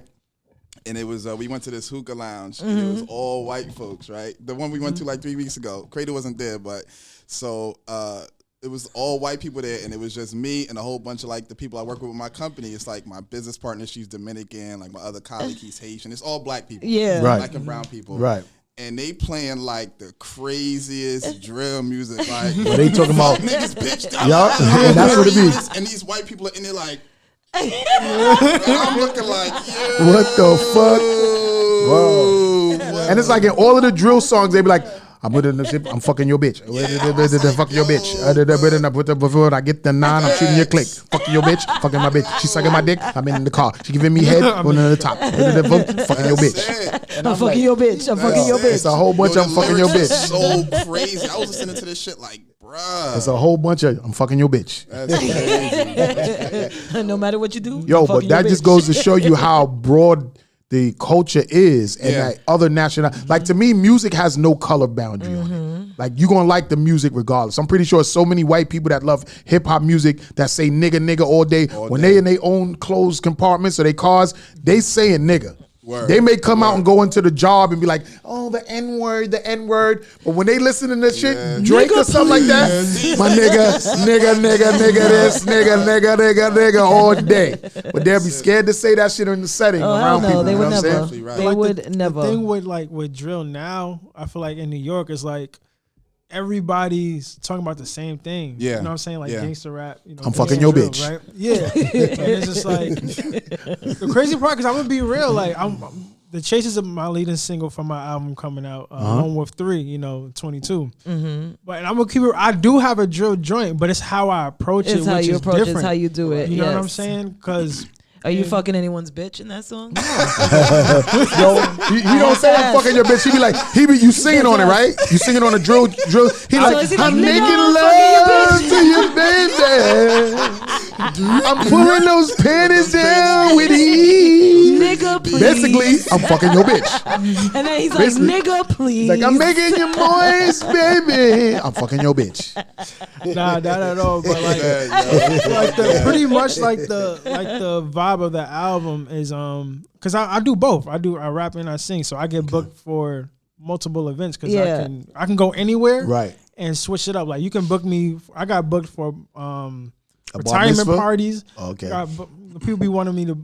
And it was we went to this hookah lounge, and it was all white folks, right? The one we went to like 3 weeks ago. Crater wasn't there, but so it was all white people there, and it was just me and a whole bunch of like the people I work with my company. It's like my business partner, she's Dominican, like my other colleague, he's Haitian. It's all black people, black and brown people, right? And they playing like the craziest drill music, like they talking about niggas, bitch, and that's what it is. And these white people are in there like. And I'm looking like, yeah. What the fuck? Whoa. And it's like in all of the drill songs, they be like, I'm putting the ship, I'm fucking your bitch. Fucking your bitch. Before I get the 9, I'm shooting your click. Fucking your bitch, fucking my bitch. She sucking my dick, I'm in the car. She giving me head, going to the top. Fucking your bitch. I'm fucking your bitch. I'm fucking your bitch. It's a whole bunch of I'm fucking your bitch. So crazy. I was listening to this shit like, bruh. It's a whole bunch of I'm fucking your bitch. That's crazy. No matter what you do. Yo, but that just goes to show you how broad the culture is, and that other national, like to me, music has no color boundary on it. Like you gonna like the music regardless. I'm pretty sure so many white people that love hip hop music that say nigga all day. When they in their own closed compartments or their cars, they saying nigga. Word. They may come out and go into the job and be like, oh, the N-word. But when they listen to this shit, Drake nigga, or something like that, my nigga this, nigga all day. But they'll be scared to say that shit in the setting around people. They would never. Right. They would never. The thing with drill now, I feel like in New York, it's like everybody's talking about the same thing. Yeah. You know what I'm saying? Like gangster rap. You know, I'm fucking your bitch. Right? Yeah. And it's just like, the crazy part, because I'm going to be real, like, The Chase is my leading single from my album coming out, along with 3, 22. But and I'm going to keep it, I do have a drill joint, but it's how I approach it, It's how which you is approach different. It's how you do it. You know what I'm saying? Because... Are you fucking anyone's bitch in that song? Yo, he don't say I'm fucking your bitch. He be like, you singing on it, right? You singing on a drill. He like, I'm making love to you, baby. I'm pulling those panties down with ease. Nigga, please. Basically, I'm fucking your bitch. And then he's like, nigga, please. Like, I'm making you moist, baby. I'm fucking your bitch. Nah, not at all. But like pretty much like the vibe of the album is because I do both. I rap and I sing, so I get booked for multiple events because I can go anywhere, right, and switch it up. Like you can book me. I got booked for retirement parties. Okay. People be wanting me to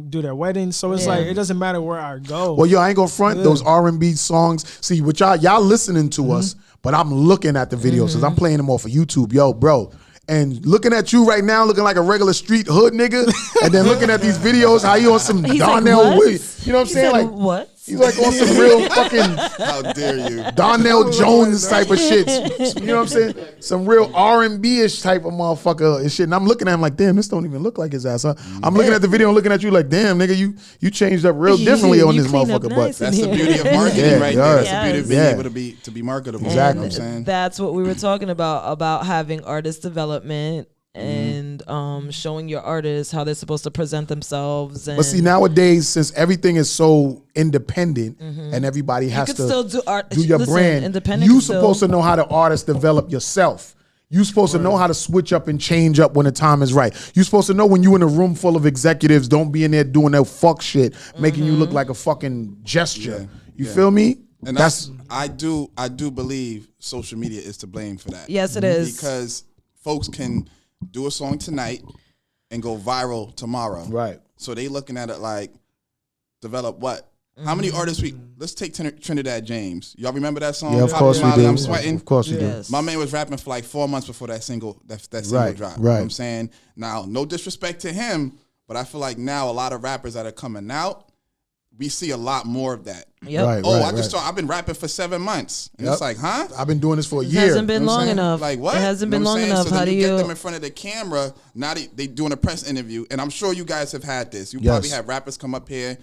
do their weddings, so it's like it doesn't matter where I go. Well, yo, I ain't gonna front those R&B songs. See, what y'all listening to us, but I'm looking at the videos because I'm playing them off of YouTube. Yo, bro. And looking at you right now, looking like a regular street hood nigga, and then looking at these videos, how you on some Darnell Williams. You know what I'm saying? Like what? He's like on some real fucking how dare you Darnell Jones type of shit. You know what I'm saying? Some real R&B-ish type of motherfucker and shit. And I'm looking at him like, damn, this don't even look like his ass. Huh? I'm looking at the video and looking at you like, damn, nigga, you changed up real differently on this motherfucker. Nice, but that's the beauty of marketing right there. That's the beauty of being able to be marketable. Exactly. You know what I'm saying? That's what we were talking about having artist development and showing your artists how they're supposed to present themselves. And but see, nowadays, since everything is so independent and everybody has to still do your brand, you supposed to know how to artist develop yourself. You supposed to know how to switch up and change up when the time is right. You supposed to know when you in a room full of executives, don't be in there doing that fuck shit, making you look like a fucking gesture. You feel me? And I do believe social media is to blame for that. Yes, it is. Because folks can do a song tonight and go viral tomorrow. Right. So they looking at it like develop what? How many artists let's take Trinidad James. Y'all remember that song? Yeah, of course we Molly, do. I'm Sweating. Of course we do. Yes. My man was rapping for like 4 months before that single dropped. You know Right. what I'm saying? Now, no disrespect to him, but I feel like now a lot of rappers that are coming out, we see a lot more of that. Yep. Right. I've been rapping for 7 months. And it's like, huh? I've been doing this for a It year. hasn't been You know what long I'm saying? enough. Like what? It hasn't You been know what long I'm saying? enough. So How then do you you? get them in front of the camera? Now they doing a press interview, and I'm sure you guys have had this. You Yes. probably have rappers come up here.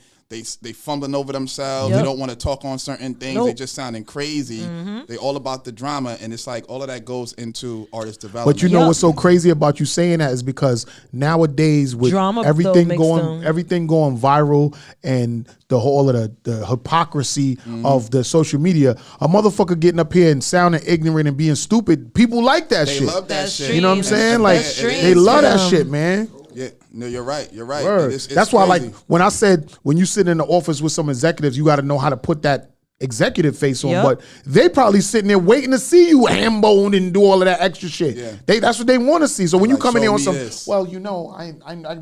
They fumbling over themselves. Yep. They don't want to talk on certain things. Nope. They just sounding crazy. They all about the drama, and it's like all of that goes into artist development. But you know Yep. what's so crazy about you saying that is because nowadays with Drama, though, everything makes going viral and the whole of the hypocrisy of the social media, a motherfucker getting up here and sounding ignorant and being stupid, people like that they shit. love that That's shit. You know what I'm streams. saying? That's Like streams they love for that them. shit, man. Yeah, no, you're right. You're right. Word. It's That's why, crazy. like, when I said when you sit in the office with some executives, you got to know how to put that executive face on. Yep. But they probably sitting there waiting to see you ham-boned and do all of that extra shit. Yeah. That's what they want to see. So when you Like, come in show there on me some, this. well, you know, I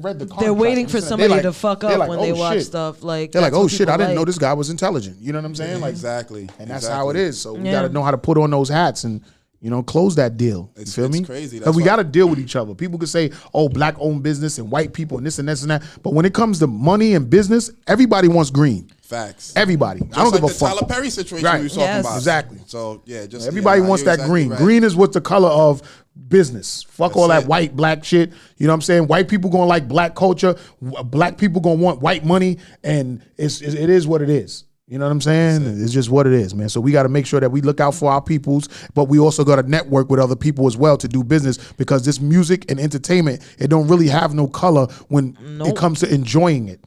read the contract. They're waiting for They somebody like- to fuck they're up like, when oh, they watch shit. stuff. Like They're like, that's oh what shit, I people didn't know like. this guy was intelligent. You know what I'm saying? Like, exactly. and that's how it is. So we Yeah. got to know how to put on those hats and, you know, close that deal. You feel it's me? crazy. Because That's we why- got to deal with each other. People can say, oh, black owned business and white people and this and this and that. But when it comes to money and business, everybody wants green. Facts. Everybody. Just I don't like give a the fuck. Tyler Perry situation Right. we was talking Yes. about. Exactly. So yeah, just Everybody yeah, wants you're that exactly green. right. Green is what the color of business. Fuck all That's that it. white, black shit. You know what I'm saying? White people gonna like black culture. Black people gonna want white money, and it is what it is. You know what I'm saying? It's just what it is, man. So we got to make sure that we look out for our peoples, but we also got to network with other people as well to do business because this music and entertainment, it don't really have no color when it comes to enjoying it.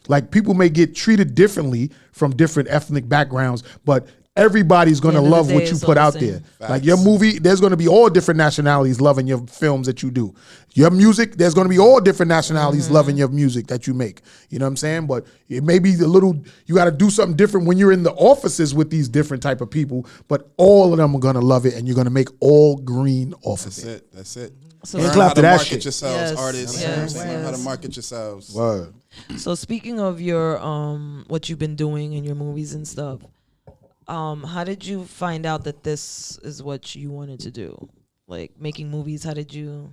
Like people may get treated differently from different ethnic backgrounds, but everybody's gonna End of the love day, what you it's put all out the there. same. Like your movie, there's gonna be all different nationalities loving your films that you do. Your music, there's gonna be all different nationalities loving your music that you make. You know what I'm saying? But it may be a little, you gotta do something different when you're in the offices with these different type of people, but all of them are gonna love it and you're gonna make all green off That's of it. it. That's it. So Learn clap how to to that market shit. yourselves, Yes, artists. yes, Learn how to yes. market yourselves. Word. So speaking of your what you've been doing in your movies and stuff, how did you find out that this is what you wanted to do? Like making movies, how did you?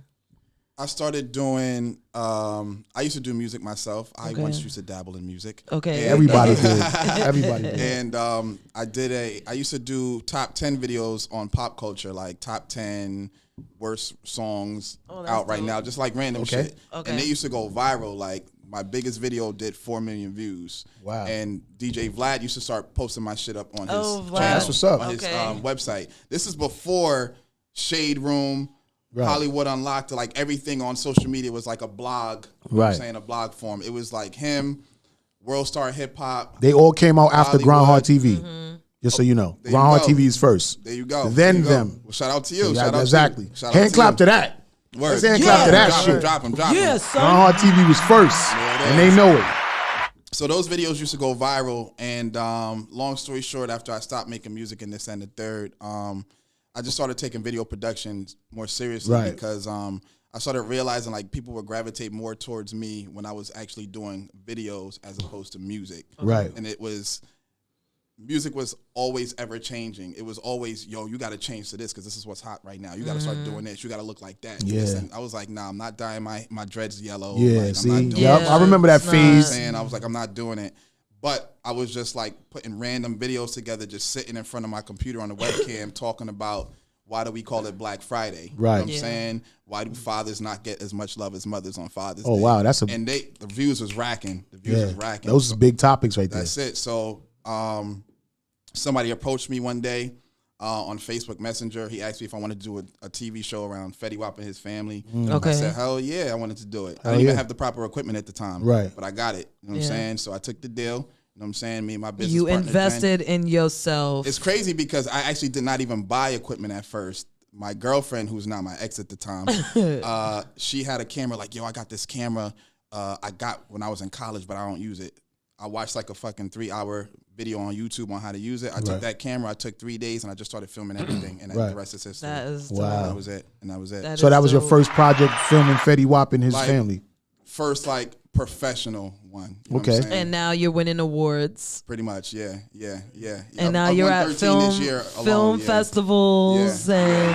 I started doing. I used to do music myself. I Okay. once used to dabble in music. Okay. And, Everybody did. Everybody did. And I used to do top 10 videos on pop culture, like top 10 worst songs that's out right dope. now, just like random Okay. shit. Okay. And they used to go viral. Like my biggest video did 4 million views. Wow. And DJ Vlad used to start posting my shit up on his Oh, wow. channel, That's what's up. on his Okay. website. This is before Shade Room, Right. Hollywood Unlocked, like everything on social media was like a blog. You know what Right. I'm saying, a blog form. It was like him, World Star Hip Hop. They all came out after Hollywood. Groundhog TV. Just so you know. There you Groundhog go. TV is first. There you go. Then There you go. them. Well, shout out to you. Yeah, Shout out exactly. To you. Shout out Hand clap you. to that. Word. Let's hand clap to that drop shit. Him, drop him. Drop him. Yeah, son. Groundhog TV was first, Yeah, it and they is. know it. So those videos used to go viral, and long story short, after I stopped making music and this and the third, I just started taking video production more seriously Right. because I started realizing like people would gravitate more towards me when I was actually doing videos as opposed to music. Right. And music was always ever changing. It was always, yo, you got to change to this because this is what's hot right now. You got to start doing this. You got to look like that. Yeah. And I was like, nah, I'm not dyeing my dreads yellow. Yeah, Like, see? I'm not doing Yep, that I remember that it's phase. not. and I was like, I'm not doing it. But I was just like putting random videos together, just sitting in front of my computer on the webcam talking about why do we call it Black Friday? Right. You know what I'm Yeah. saying? Why do fathers not get as much love as mothers on Father's Oh, Day? wow, that's a- And the views was racking. The views Yeah, was racking. those are big topics right there. That's it. So somebody approached me one day on Facebook Messenger. He asked me if I wanted to do a TV show around Fetty Wap and his family. Okay. I said, hell yeah, I wanted to do it. I Hell didn't even yeah. have the proper equipment at the time. Right. But I got it. You know what Yeah. I'm saying? So I took the deal. You know what I'm saying? Me and my business You partner, Jen. invested in yourself. It's crazy because I actually did not even buy equipment at first. My girlfriend, who's not my ex at the time, she had a camera like, yo, I got this camera I got when I was in college, but I don't use it. I watched like a fucking 3-hour video on YouTube on how to use it. I took that camera. I took 3 days and I just started filming everything. And Right. the rest is history. That is Wow. dope. That was it. And that was it. That So is that was your dope. first project filming Fetty Wap and his Like, family. first like professional one. You know Okay. what I'm saying? And now you're winning awards. Pretty much, yeah. And now I've you're won at 13 film this year alone, yeah. festivals and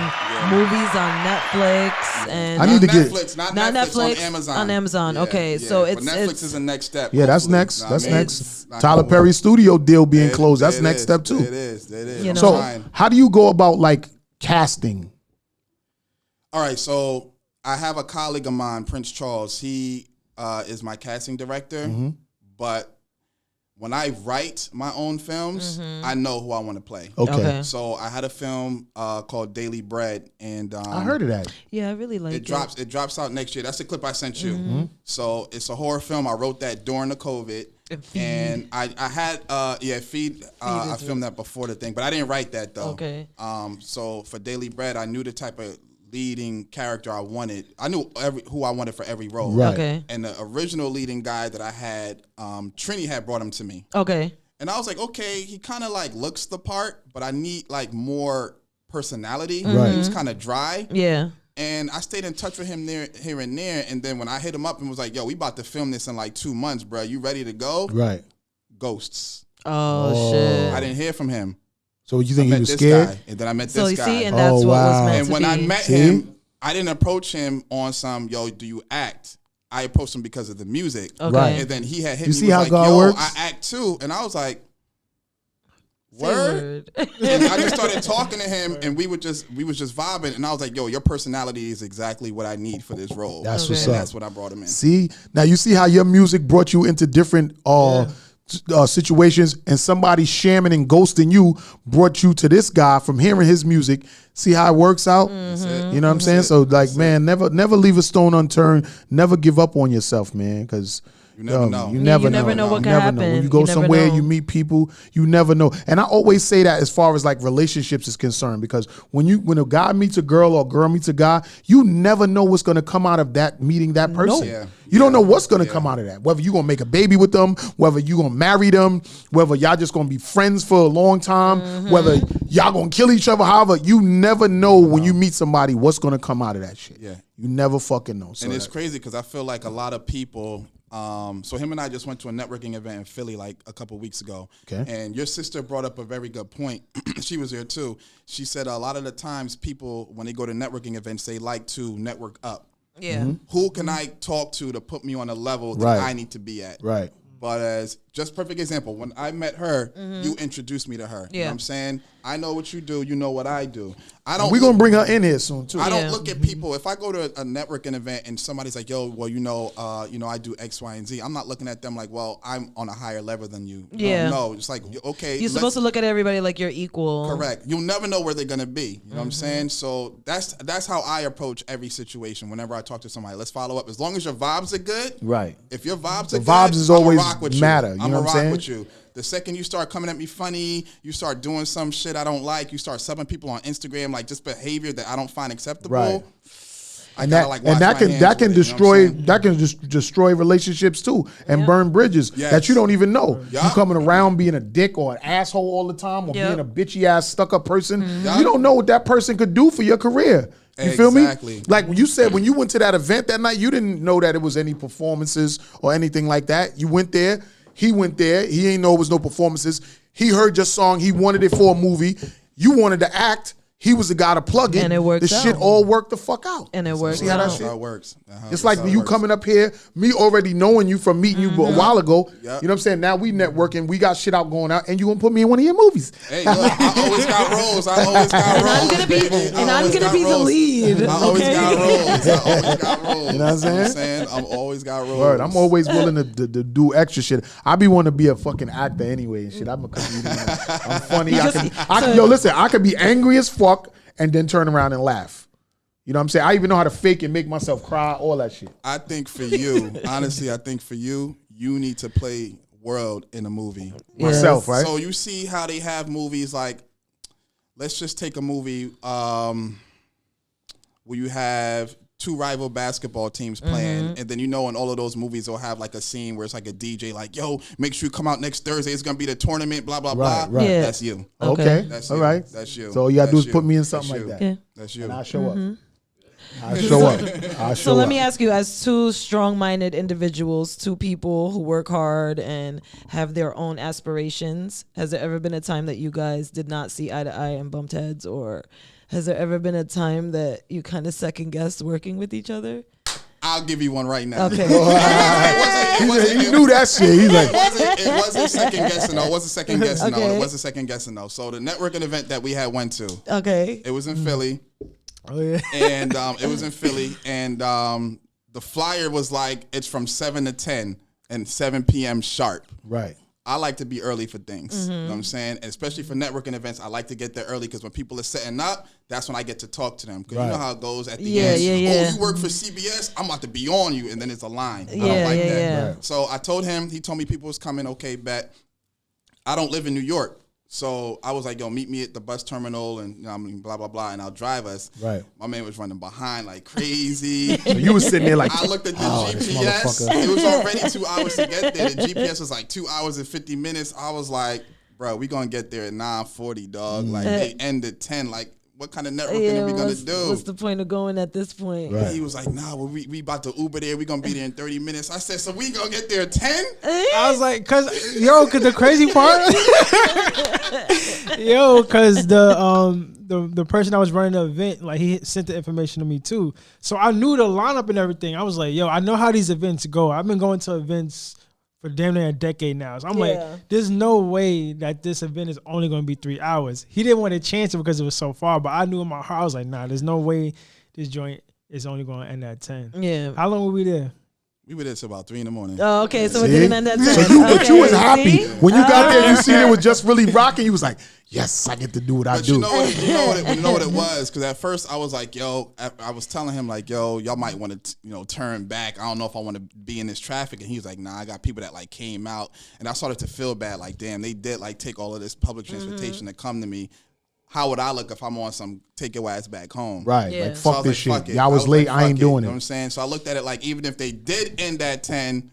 movies on Netflix and I need to get Netflix, not not Netflix, Netflix, on Amazon. Yeah, okay, yeah. so But it's Netflix is the next step. Yeah, that's hopefully. next. Nah, That's I mean, next. it's not Tyler gonna Perry work. studio deal being closed. That's It next is, step too. It is. You I'm know. So trying. how do you go about like casting? All right, so I have a colleague of mine, Prince Charles. He is my casting director, but when I write my own films, I know who I want to play. Okay. So I had a film called Daily Bread, and I heard of that. yeah, I really like it. It drops out next year. That's the clip I sent you. So it's a horror film. I wrote that during the COVID. And I had Feed. I filmed that before the thing, but I didn't write that though. Okay. So for Daily Bread, I knew the type of leading character I wanted. I knew who I wanted for every role. Right. Okay. And the original leading guy that I had, Trini had brought him to me. Okay. And I was like, okay, he kind of like looks the part, but I need like more personality. Right. He was kind of dry. Yeah. And I stayed in touch with him here and there. And then when I hit him up and was like, yo, we about to film this in like 2 months, bro. You ready to go? Right. Ghosts. Oh, shit. I didn't hear from him. So you think I he met was this scared? guy, and then I met So this you guy. see, and that's Oh, what was wow. meant And to when be. I met See? him, I didn't approach him on some, yo, do you act? I approached him because of the music. Okay. Right. And then he had hit You me see was how like, God yo, works? I act too. And I was like, Say word? And I just started talking to him, and we was just vibing. And I was like, yo, your personality is exactly what I need for this role. That's Okay. what's And up. that's what I brought him in. See, now you see how your music brought you into different situations, and somebody shamming and ghosting you brought you to this guy from hearing his music. See how it works out? You know what I'm saying? So like, man, never leave a stone unturned. Never give up on yourself, man, because You never know. You never know what You can never happen. When you You go never somewhere, know. you meet people, you never know. And I always say that as far as like relationships is concerned, because when a guy meets a girl or a girl meets a guy, you never know what's gonna come out of that meeting that person. Yeah. You don't know what's gonna come out of that. Whether you're gonna make a baby with them, whether you're gonna marry them, whether y'all just gonna be friends for a long time, whether y'all gonna kill each other, however, you never know when you meet somebody what's gonna come out of that shit. Yeah. You never fucking know. So And it's crazy because I feel like a lot of people. So him and I just went to a networking event in Philly like a couple weeks ago. Okay. And your sister brought up a very good point. She was there too. She said a lot of the times people, when they go to networking events, they like to network up. Yeah. Who can I talk to put me on a level that Right. I need to be at? right. But as just perfect example, when I met her, you introduced me to her. You know Yeah. what I'm saying? I know what you do. You know what I do. I don't. We're gonna bring her in here soon too. I Yeah. don't look at people. If I go to a networking event and somebody's like, "Yo, well, I do X, Y, and Z," I'm not looking at them like, "Well, I'm on a higher level than you." Yeah. No, it's like, okay, You're supposed to look at everybody like you're equal. correct. You'll never know where they're gonna be. You know what I'm saying? So that's how I approach every situation. Whenever I talk to somebody, let's follow up. As long as your vibes are good, Right. if your vibes The are vibes good, is I'ma always rock with matter, You. you know I'ma what I'm rock saying? with you. The second you start coming at me funny, you start doing some shit I don't like, you start subbing people on Instagram, like just behavior that I don't find acceptable. Right. I And gotta, that like, and wash that my can hands that can with it, you know what I'm destroy saying? destroy relationships too, and burn bridges Yes. that you don't even know. Yeah. You coming around being a dick or an asshole all the time, or Yep. being a bitchy ass stuck up person. Yeah. You don't know what that person could do for your career. You feel me? Exactly. Like when you said when you went to that event that night, you didn't know that it was any performances or anything like that. You went there. He went there. He ain't know it was no performances. He heard your song. He wanted it for a movie. You wanted to act. He was the guy to plug it. And it worked The shit out. all worked the fuck out. And it worked See how that out. That's shit? how it works. It's like you coming up here, me already knowing you from meeting you a while ago. Yep. You know what I'm saying? Now we networking, we got shit out going out, and you gonna put me in one of your movies. Hey, look, I always got roles. I always got roles. I'm gonna be- baby. I and I'm always gonna got be the roles. lead, I always okay? got roles. I always got roles. You know what I'm saying? I'm always got roles. Word, I'm always willing to do extra shit. I be wanting to be a fucking actor anyway and shit. I'm a comedian. I'm funny. I could be angry as fuck and then turn around and laugh. You know what I'm saying? I even know how to fake and make myself cry, all that shit. I think for you, honestly, you need to play World in a movie. Myself, right? So you see how they have movies like, let's just take a movie where you have two rival basketball teams playing, and then in all of those movies they'll have like a scene where it's like a DJ like, yo, make sure you come out next Thursday, it's gonna be the tournament, blah blah blah. Right. Yeah. That's you. Okay. That's all you. right. That's you. So all you gotta do That's is put you. me in something That's like you. that. Yeah. That's you. And I'll show up. I show up. I show So let up. me ask you, as two strong-minded individuals, two people who work hard and have their own aspirations, has there ever been a time that you guys did not see eye to eye and bumped heads, or has there ever been a time that you kind of second-guessed working with each other? I'll give you one right now. Okay. He knew that shit. He's like, It wasn't second guessing though. It wasn't second guessing though. Okay. It wasn't second guessing though. So the networking event that we had went to, Okay. it was in Philly, Oh yeah. and it was in Philly, and the flyer was like it's from 7 to 10 and 7 p.m. sharp. right. I like to be early for things. You know what I'm saying? And especially for networking events, I like to get there early because when people are setting up, that's when I get to talk to them. Because you know how it goes at the end. Yeah. Oh, you work for CBS? I'm about to be on you. And then it's a line. I Yeah, don't like that. yeah. Right. So I told him, he told me people was coming. Okay, bet. I don't live in New York. So I was like, yo, meet me at the bus terminal and I mean, blah, blah, blah, and I'll drive us. Right. My man was running behind like crazy. So you was sitting there like, I looked at the this GPS. motherfucker. It was already 2 hours to get there. The GPS was like 2 hours and 50 minutes. I was like, bro, we gonna get there at 9:40, dog. Like they end at 10. Like, what kind of networking are we gonna do? What's the point of going at this point? Right. He was like, nah, well, we about to Uber there. We gonna be there in 30 minutes. I said, so we gonna get there at 10? I was like, cause the crazy part, cause the person that was running the event, like he sent the information to me too. So I knew the lineup and everything. I was like, yo, I know how these events go. I've been going to events for damn near a decade now. So I'm like, there's no way that this event is only going to be 3 hours. He didn't want to chance it because it was so far, but I knew in my heart, I was like, nah, there's no way this joint is only going to end at 10. Yeah. How long were we there? We were there till about 3 in the morning. Oh, okay. So it See? didn't end at 10. But you was happy. See? When you got there, you seen it was just really rocking. You was like, yes, I get to do what I But do. you know what it was? Because at first I was like, yo, I was telling him like, yo, y'all might want to, turn back. I don't know if I want to be in this traffic. And he was like, nah, I got people that like came out. And I started to feel bad. Like, damn, they did like take all of this public transportation to come to me. How would I look if I'm on some take your ass back home? Right. Yeah. Like, So I fuck was this like, shit. fuck it. Y'all was late. like, I ain't fuck doing You know what it. I'm saying? So I looked at it like, even if they did end at 10,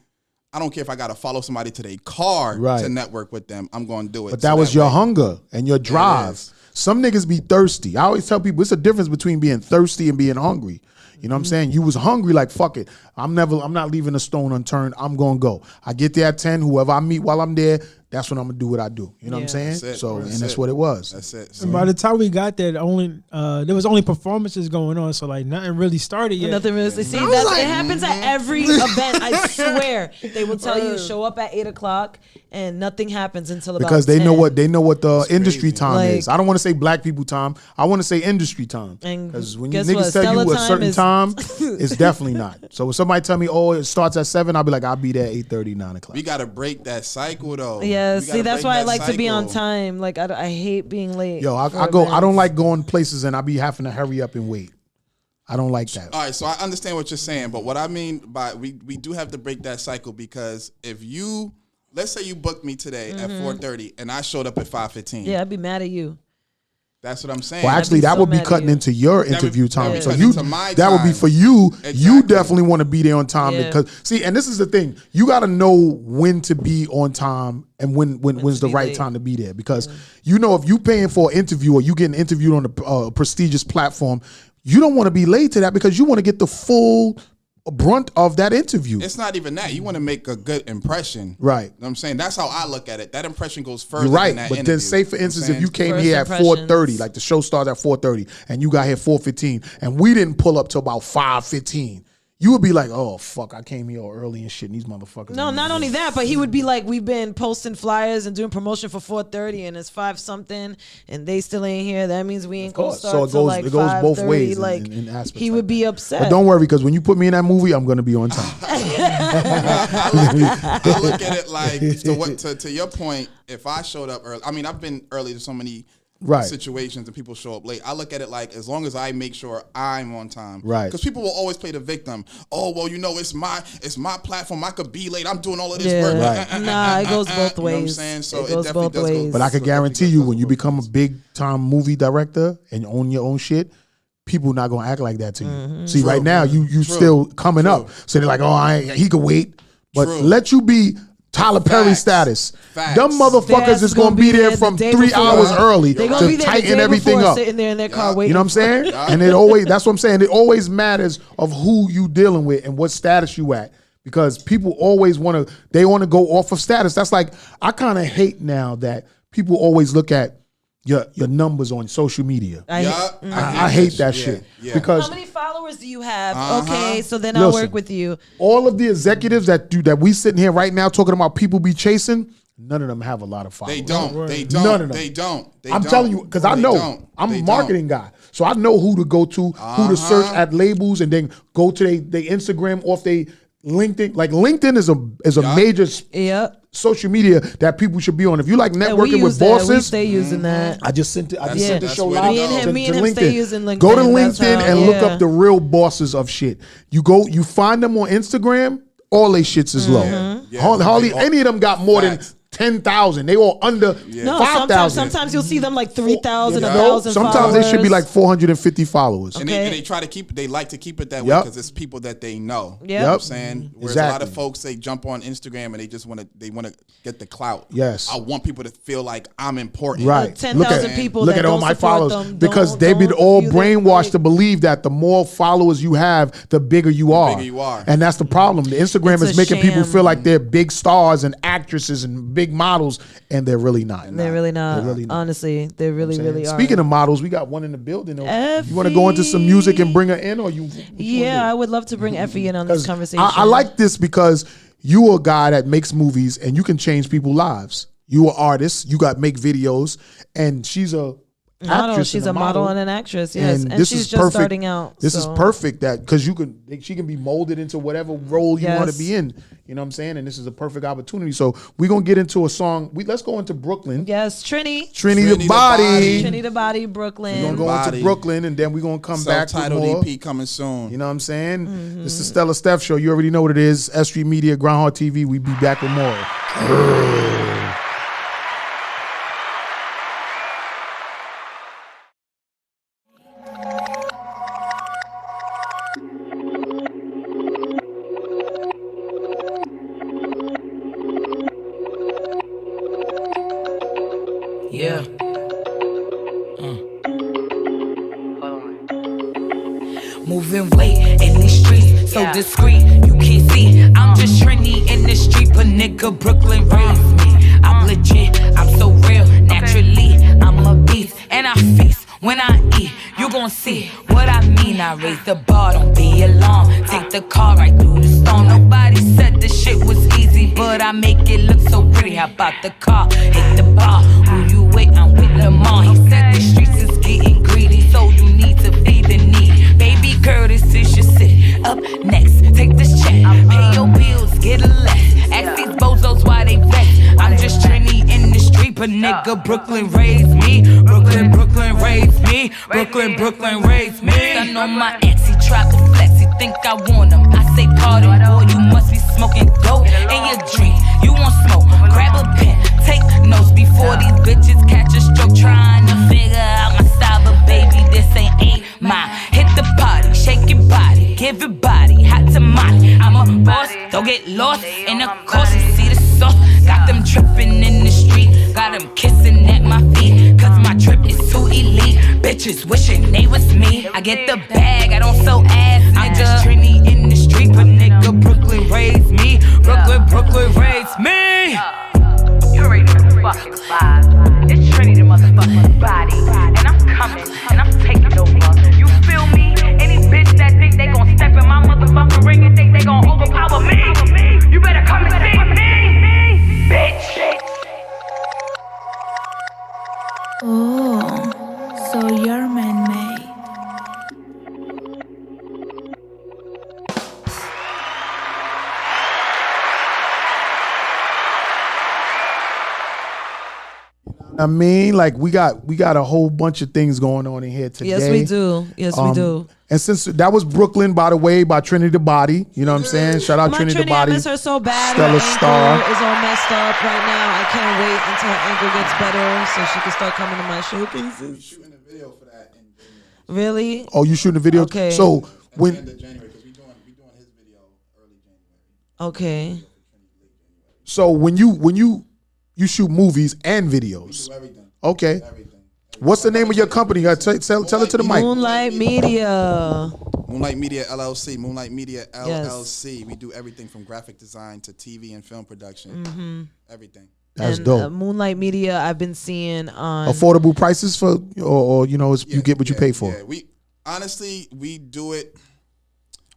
I don't care if I got to follow somebody to their car Right. to network with them. I'm going to do it. But that was your way- hunger and your drive. is. Some niggas be thirsty. I always tell people it's a difference between being thirsty and being hungry. You know what I'm saying? You was hungry, like, fuck it. I'm not leaving a stone unturned. I'm gonna go. I get there at 10, whoever I meet while I'm there, that's when I'm gonna do what I do. You know what I'm saying? That's it. So That's that's it. what it was. That's it. So And by the time we got there, there was only performances going on, so like nothing really started yet. Nothing really. See, it happens at every event. I swear they will tell you show up at 8 o'clock and nothing happens until about Because they 10. know what the industry crazy. time Like- is. I don't want to say black people time. I want to say industry time. And Because when you guess niggas what? tell you Stella a time certain is- time, it's definitely not. So when somebody tell me, oh, it starts at 7, I'll be like, I'll be there at 8:30, 9 o'clock. we got to break that cycle though. Yeah, We see, gotta that's break why I that like to be on cycle. time. Like I hate being late. Yo, I for go. I don't events. like going places and I be having to hurry up and wait. I don't like that. All right, so I understand what you're saying, but what I mean by we do have to break that cycle because if you, let's say you booked me today at 4:30 and I showed up at 5:15. Yeah, I'd be mad at you. That's what I'm saying. Well, actually, be that so would be mad at cutting you. into your That would- interview that time. would be So cutting you, into my that would be time. for you. You Exactly. definitely want to be there on time Yeah. because see, and this is the thing. You got to know when to be on time and when's the be right late. time to be there because you know if you paying for an interview or you getting interviewed on a prestigious platform, you don't want to be late to that because you want to get the full brunt of that interview. It's not even that. You want to make a good impression. Right. You know what I'm saying? That's how I look at it. That impression goes further You're right, than that but interview. then say for You know what I'm instance, if saying? you came First here at impressions. 4:30, like the show starts at 4:30, and you got here 4:15, and we didn't pull up till about 5:15, you would be like, "Oh fuck, I came here early and shit." And these motherfuckers. No, ain't not even only here." that, but he would be like, we've been posting flyers and doing promotion for 4:30, and it's 5 something, and they still ain't here. That means we ain't gonna course. start So it till goes- like it goes both 5:30. ways in- Like in aspects he like would be that. upset. But don't worry, because when you put me in that movie, I'm gonna be on time. I look at it like to your point. If I showed up early, I mean, I've been early to so many Right. situations and people show up late. I look at it like as long as I make sure I'm on time, Right. Because people will always play the victim. Oh well, it's my platform. I could be late. I'm doing all of this Yeah. work. Right. Nah, it goes both You know what I'm ways. saying? So It it goes definitely both does go- ways. But I could So guarantee definitely you, goes when you both ways. become a big time movie director and own your own shit, people not gonna act like that to you. Mm-hmm. See, right now you still coming up, so they're like, "Oh, he could wait." But True. let you be Tyler Perry Facts. status. Facts. Them motherfuckers That's is gonna gonna be be there there from the day 3 before. hours early They're gonna be to there the tighten day everything before, up. sitting there in their car waiting. You know what I'm saying? And it always, that's what I'm saying. It always matters of who you dealing with and what status you at. Because people always want to go off of status. That's like, I kind of hate now that people always look at your numbers on social media. I hate that shit. Yeah. Because How many followers do you have? Okay, so then Listen. I'll work with you. all of the executives that we sitting here right now talking about people be chasing, none of them have a lot of followers. They don't. They don't. None of them. They don't. I'm telling you, because I know I'm a marketing guy, so I know who to go to, who to search at labels, and then go to they Instagram off they LinkedIn. Like LinkedIn is a major Yep. social media that people should be on. If you like And we networking use with that. We bosses, stay using that. I just sent it. I just That's sent the it. show That's live where to go. Me to and him LinkedIn. stay using LinkedIn. Go to That's LinkedIn how- and look yeah. up the real bosses of shit. You find them on Instagram. All they shits is low. Yeah. Hardly They all- any of them got more Facts. than 10,000. They all under No, 5,000. sometimes you'll see them like 3,000, You know, 1,000 sometimes they should be followers. like 450 followers. And Okay. they try to keep. They like to keep it that way Yep. because it's people that they know. Yep. You know what I'm saying? Whereas a lot Exactly. of folks, they jump on Instagram and they just want to get the clout. Yes. I want people to feel like I'm important. Right. 10,000 people Look that at all don't my support followers them, because don't- they've been don't all view them, brainwashed like- to believe that the more followers you have, the bigger you are. bigger you are. And that's the problem. The Instagram It's is a making people sham. feel like they're big stars and actresses and big models, and they're really not. They're really not. They're really not. Honestly, they really, really are. Speaking of models, we got one in the building. You Effie. want to go into some music and bring her in, or you? Yeah, I would love to bring Effie in on this 'Cause conversation. I like this because you a guy that makes movies and you can change people's lives. You an artist. You got make videos, and she's a model. actress. She's and a model and an actress. Yes, and this she's is just perfect. starting out. This is so. perfect that because she can be molded into whatever role you want to Yes. be in. You know what I'm saying? And this is a perfect opportunity. So we're gonna get into a song. Let's go into Brooklyn. Yes, Trini. Trini the the body. Body. Trini the Body, We're Brooklyn. gonna go Body. into Brooklyn, and then we're gonna come back with Self-titled more. EP coming soon. You know what I'm saying? This is Stella Steph Show. You already know what it is. S.STREET Media, Groundhog TV. We be back with more. Yeah. Moving weight in these streets, so discreet, you can't see. I'm just trendy in the street, but nigga, Brooklyn raised me. I'm legit, I'm so real, naturally. I'm a beast, and I feast when I eat. You gon' see what I mean. I raise the bar, don't be alarmed. Take the car right through the storm. Nobody said this shit was easy, but I make it look so pretty. How about the car? Hit the bar. Who you with? I'm with Lamar. He said the streets is getting greedy, so you need to feed the need. Baby girl, this is your sit. Up next, take this check. Pay your bills, get a less. Ask these bozos why they vex. I'm just trendy in the street, but nigga, Brooklyn raised me. Brooklyn raised me. Brooklyn raised me. I know my ex, he tried to flex. He think I want him. I say pardon, boy, you must be smoking dope in your dream. You want smoke? Grab a pen, take notes before these bitches catch a stroke. Trying to figure out my style, but baby, this ain't mine. Hit the party, shake your body, give it body, hot tamale. I'm a boss, don't get lost in the course. You see the sauce, got them tripping in the street, got them kissing at my feet, cause my trip is too elite. Bitches wishing they was me. I get the bag, I don't sell ass, nigga. I'm just trendy in the street, but nigga, Brooklyn raised me. Brooklyn raised me. You already know the fucking vibe. It's Trini the motherfucking body. And I'm coming, and I'm taking over. You feel me? Any bitch that think they gon' step in my motherfucking ring and think they gon' overpower me, you better come and see me, bitch. Oh, so you're man-made. I mean, like we got a whole bunch of things going on in here today. Yes, we do. Yes, we do. And since that was Brooklyn, by the way, by Trinity the Body, you know what I'm saying? Shout out My Trinity the Trini, Body. I miss her so bad. Stella Her Star. ankle is all messed up right now. I can't wait until her ankle gets better so she can start coming to my showcases. Shooting a video for that in January. Really? Oh, you shooting a video? Okay. So At the end when of January, because we doing his video early January. Okay. So when you shoot movies and videos. We do everything. Okay. Everything. What's the name of your company? Tell it to the mic. Moonlight Media. Moonlight Media LLC. Moonlight Media Yes. LLC. We do everything from graphic design to TV and film production. Everything. That's And, dope. Moonlight Media, I've been seeing on. Affordable prices for, or you know, you get what you pay for. Yeah. We honestly we do it.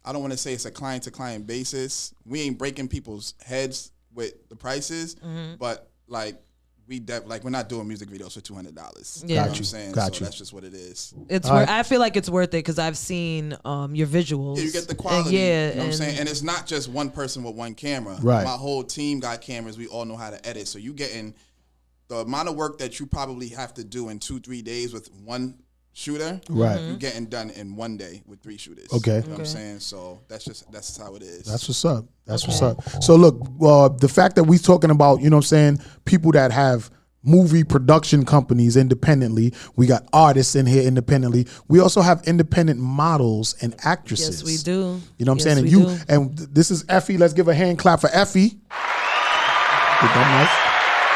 I don't want to say it's a client to client basis. We ain't breaking people's heads with the prices, but like. We're not doing music videos for $200. Yeah. You know what I'm saying? Got So you. that's just what it is. It's All right. I feel like it's worth it because I've seen your visuals. Yeah, you get the And quality. yeah, You know what I'm and- saying? And it's not just one person with one camera. Right. My whole team got cameras. We all know how to edit. So you getting the amount of work that you probably have to do in 2-3 days with one shooter. Right. You getting done in one day with 3 shooters. Okay. You know what I'm saying? So that's how it is. That's what's up. That's what's up. So look, the fact that we talking about, you know what I'm saying, people that have movie production companies independently. We got artists in here independently. We also have independent models and actresses. Yes, we do. You know what I'm Yes, saying? And we you do. and this is Effie. Let's give a hand clap for Effie. Get that mic.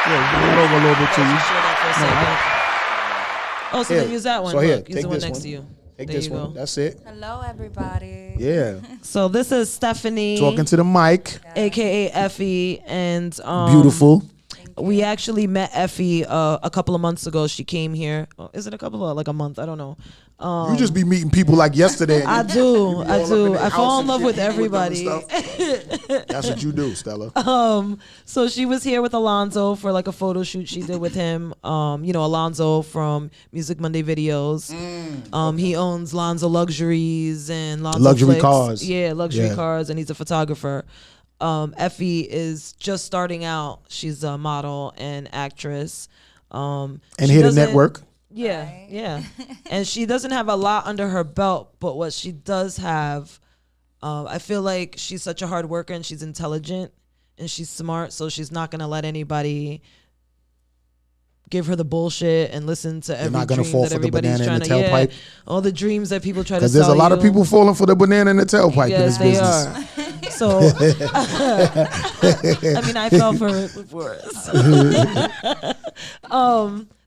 Yeah, bring it over a little bit to you. Share that for a second. Oh, so Here. then use that one. So here, Look, use take the one this next one. to you. Take There this you one. go. That's it. Hello, everybody. Yeah. So this is Stephanie, Talking to the mic. aka Effie, and Beautiful. We actually met Effie a couple of months ago. She came here. Oh, is it a couple of like a month? I don't know. You just be meeting people like yesterday. and I you- do. you be I all up do. in their I house fall in and love shit, with eating them everybody. and stuff. That's what you do, Stella. So she was here with Alonzo for like a photo shoot she did with him. You know, Alonzo from Music Monday Videos. He owns Lonzo Luxuries and Lonzo Luxury Flicks. cars. Yeah, luxury Yeah. cars, and he's a photographer. Effie is just starting out. She's a model and actress. And she here to doesn't- network. Yeah, Right. yeah. And she doesn't have a lot under her belt, but what she does have, I feel like she's such a hard worker and she's intelligent and she's smart, so she's not gonna let anybody give her the bullshit and listen to every not gonna dream fall that for the everybody's banana in trying the to tailpipe? all the dreams that people try to Because sell there's a lot of you. people falling for the banana in the tailpipe in Yes, this they business. are. So, I mean, I fell for it before.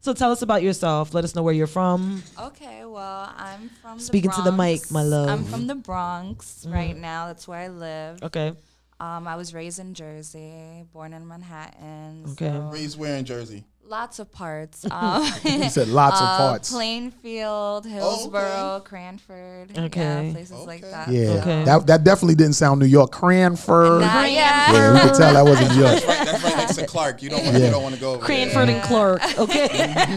So tell us about yourself. Let us know where you're from. Okay, well, I'm from Speaking the to the Bronx. mic, my love. I'm from the Bronx right now. That's where I live. Okay. I was raised in Jersey, born in Manhattan. Okay. So Raised where in Jersey? lots of parts. He said lots of parts. Plainfield, Hillsborough, Cranford. Okay. Yeah, places like that. Yeah, Okay. that definitely didn't sound New York. Cranford. Nah, yeah. Yeah, we could tell that wasn't New York. That's right next to Clark. You don't want to go over Cranford there. and Clark. Okay. Yeah, you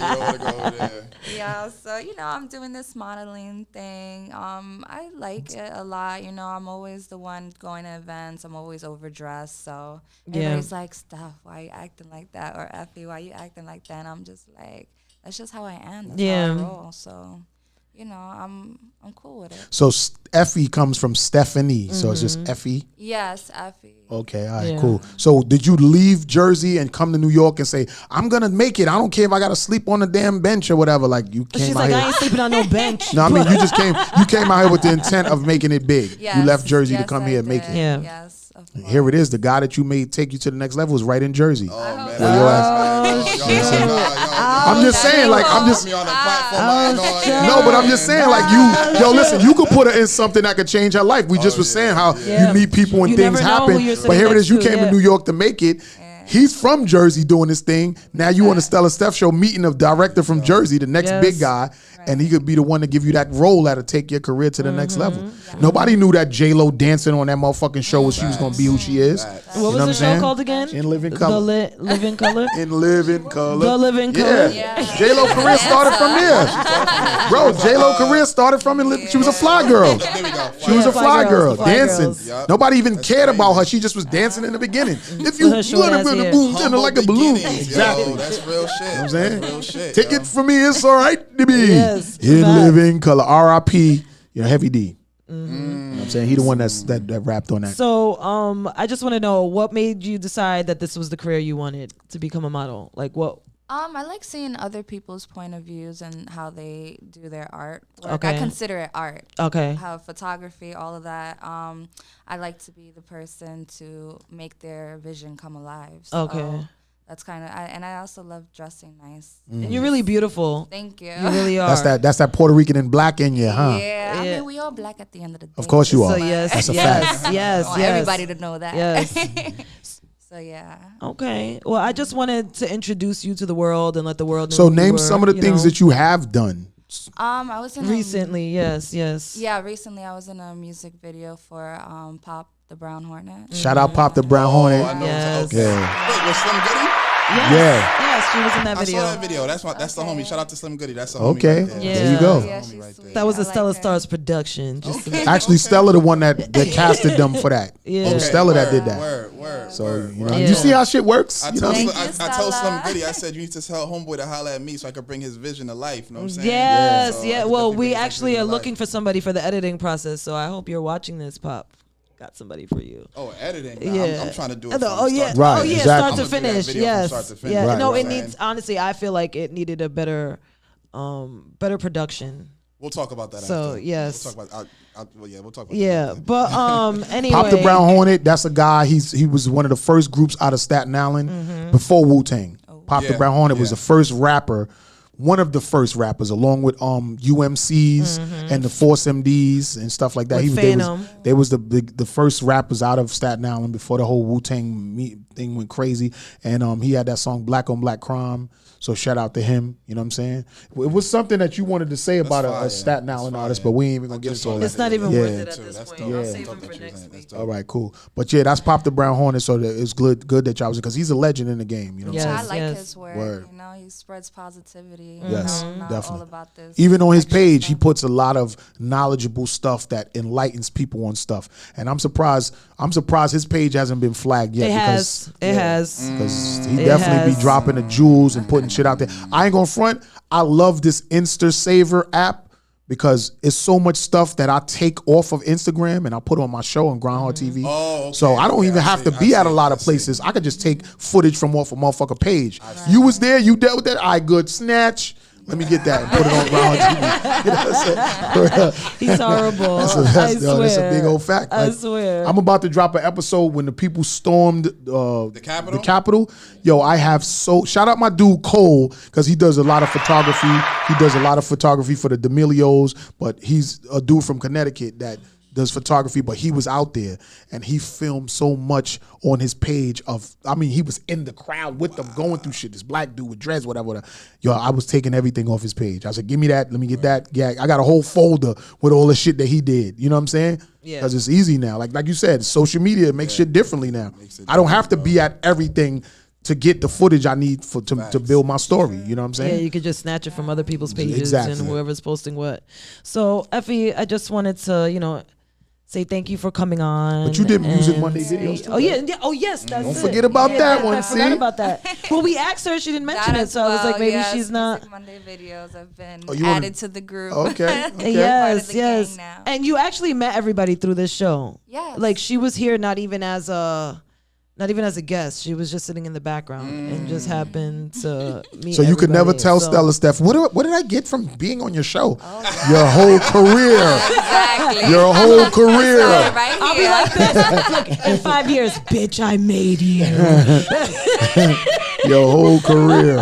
don't want to go over there. Yeah, so I'm doing this modeling thing. I like it a lot. I'm always the one going to events. I'm always overdressed. So Yeah. everybody's like, "Steph, why you acting like that?" Or "Effie, why you acting like that?" And I'm just like, that's just how I am. That's Yeah. how I roll. So, I'm cool with it. So Effie comes from Stephanie. So it's just Effie. Yes, Effie. Okay, all right, Yeah. cool. So did you leave Jersey and come to New York and say, I'm gonna make it. I don't care if I gotta sleep on the damn bench or whatever. Like you came She's out like, here. I ain't sleeping on no bench. No, I mean you came out here with the intent of making it big. Yes, You left Jersey to yes, come I here and make did. it. Yeah. Yes, of course. Here it is. The guy that you made take you to the next level is right in Jersey. Oh, man. Where your ass- I'm just saying, like, I'm just Put me on the platform. no, but I'm just saying, like, listen, you could put her in something that could change her life. We just was saying how Yeah. you meet people and You things never know who happen. you're But sitting here it is, you next to, came yeah. to New York to make it. He's from Jersey doing this thing. Now you on the Stella Steph show meeting a director from Jersey, the next Yes. big guy, and he could be the one to give you that role that'll take your career to the next level. Nobody knew that J-Lo dancing on that motherfucking show was she was gonna be who she is. What You know was what the I'm show saying? called again? In Living Color. Live in Color. In Living Color. The Living Yeah. Color. Yeah. J-Lo career started from there. Bro, J-Lo career started from she was a fly girl. There we go. She was a Fly fly girls, girl, the fly dancing. girls. Yup. Nobody even That's cared about crazy. her. She just was dancing in the beginning. If you With her short wanna ass put the hair. boom tender like a balloon. Beginnings, Exactly. Yo, that's real shit. You know what I'm saying? That's real shit. Ticket for me, it's all right to be. Yes, In facts. Living Color. R.I.P. Heavy D. You know what I'm saying? He the one that rapped on that. So, I just want to know what made you decide that this was the career you wanted to become a model. Like, what I like seeing other people's point of views and how they do their art. Okay. I consider it art. Okay. How photography, all of that. I like to be the person to make their vision come alive. So Okay. that's kind of, and I also love dressing nice. And you're really beautiful. Thank you. You really are. That's that Puerto Rican and black in you, huh? Yeah, I Yeah. mean, we all black at the end of the day. Of course you are. So yes, That's a yes, fact. yes, I want yes. everybody to know that. Yes. So yeah. Okay. Well, I just wanted to introduce you to the world and let the world know. So who you name were, some of the things that you have done. I was in recently. Yes, yes. Yeah, recently I was in a music video for Pop the Brown Hornet. Shout out Pop the Brown Hornet. I know. Yes. Okay. Yeah. Wait, was Slim Goody? Yes. Yeah. Yes, she was in that I video. saw that video. That's the homie. Shout out to Slim Goody. That's the homie. Okay. Right there. Yeah. There you go. Yeah, Homie she's right there. sweet. That was I a Stella like her. Stars production. Just Actually, Stella the one that casted them for that. Yeah. It was Stella that did that. Word. So word, you know, word. you see how shit works. I You told, know? Thank Slim, you, I told Slim Stella. Goody, I said, you need to tell homeboy to holler at me so I could bring his vision to life. You know what I'm saying? Yes, So yeah. I could Well, definitely we bring his actually vision are to looking life. for somebody for the editing process. So I hope you're watching this, Pop. Got somebody for you. Oh, editing. Nah, Yeah. I'm trying to do it. Oh, From yeah. start Right, Oh yeah. exactly. Start I'm to gonna do that finish. video from Yes. start to finish. Yeah. Right, No, right. it needs. Honestly, I feel like it needed a better production. We'll talk about that. So, after. yes. We'll talk about. We'll talk about. Yeah, that. but anyway. Pop the Brown Hornet. That's a guy. He was one of the first groups out of Staten Island Mm-hmm. before Wu-Tang. Pop the Yeah, Brown Hornet was yeah. the first rapper. One of the first rappers, along with UMCs and the Force MDs and stuff like that. Mm-hmm. With Phantom. They was the first rappers out of Staten Island before the whole Wu-Tang thing went crazy. And he had that song Black on Black Crime. So shout out to him. You know what I'm saying? It was something that you wanted to say about fire. a Staten That's Island fire. artist, but we ain't even gonna get Just into all saw that. It's not even Yeah. worth it at Too. this That's point. dope. I'll Yeah. save Dope him that for you was next saying. That's week. dope. All right, cool. But yeah, that's Pop the Brown Hornet. So it's good that y'all was, because he's a legend in the game. You know what I'm Yeah, saying? I like yes. his work. Word. You know, he spreads positivity. Yes, you know, not definitely. all about this. Even on his extra page, he stuff. puts a lot of knowledgeable stuff that enlightens people on stuff. And I'm surprised his page hasn't been flagged yet. It has. It has. Because he It definitely has. be dropping the jewels and putting shit out there. I ain't gonna front. I love this Insta Saver app because it's so much stuff that I take off of Instagram and I put on my show on Groundhog TV. Oh, okay. So I don't Okay, even I have see, to I be at a see, lot I of see. places. I could just take footage from off a motherfucker page. You was there, you dealt with that. All right, good. Snatch. Let me get that and put it on Groundhog TV. You know what I'm saying? He's horrible. I That's swear. a big old fact. I Like, swear. I'm about to drop an episode when the people stormed the Capitol? The Capitol. Yo, I have shout out my dude Cole because he does a lot of photography. He does a lot of photography for the D'Amelios, but he's a dude from Connecticut that does photography, but he was out there and he filmed so much on his page he was in the crowd with them going through shit. This black dude with dreads, whatever. Yo, I was taking everything off his page. I said, give me that. Let me get that. Yeah, I got a whole folder with all the shit that he did. You know what I'm saying? Yeah. Because it's easy now. Like you said, social media makes shit differently now. I don't have to be at everything to get the footage I need to build my story. You know what I'm saying? Yeah, you could just snatch it from other people's pages Exactly. and whoever's posting what. So, Effie, I just wanted to, say thank you for coming on. But you did Music and Monday say- videos too, Oh yeah, yeah. Oh yes, that's Don't it. forget about Yeah, that yeah, one, I forgot see? about that. Well, we asked her, she didn't mention That it, as so I was like, well, maybe yes, she's not. Music Monday videos have been Oh, you wanna- added to the group. Okay. Okay. Yes, Part of the yes. gang now. And you actually met everybody through this show. Yes. Like she was here not even as a guest. She was just sitting in the background and just happened to meet. So you could never everybody. tell So- Stella, Steph, what did I get from being on your show? Your whole career. Exactly. Your whole career. Right I'll be here. like this. Look, in 5 years, bitch, I made you. Your whole career.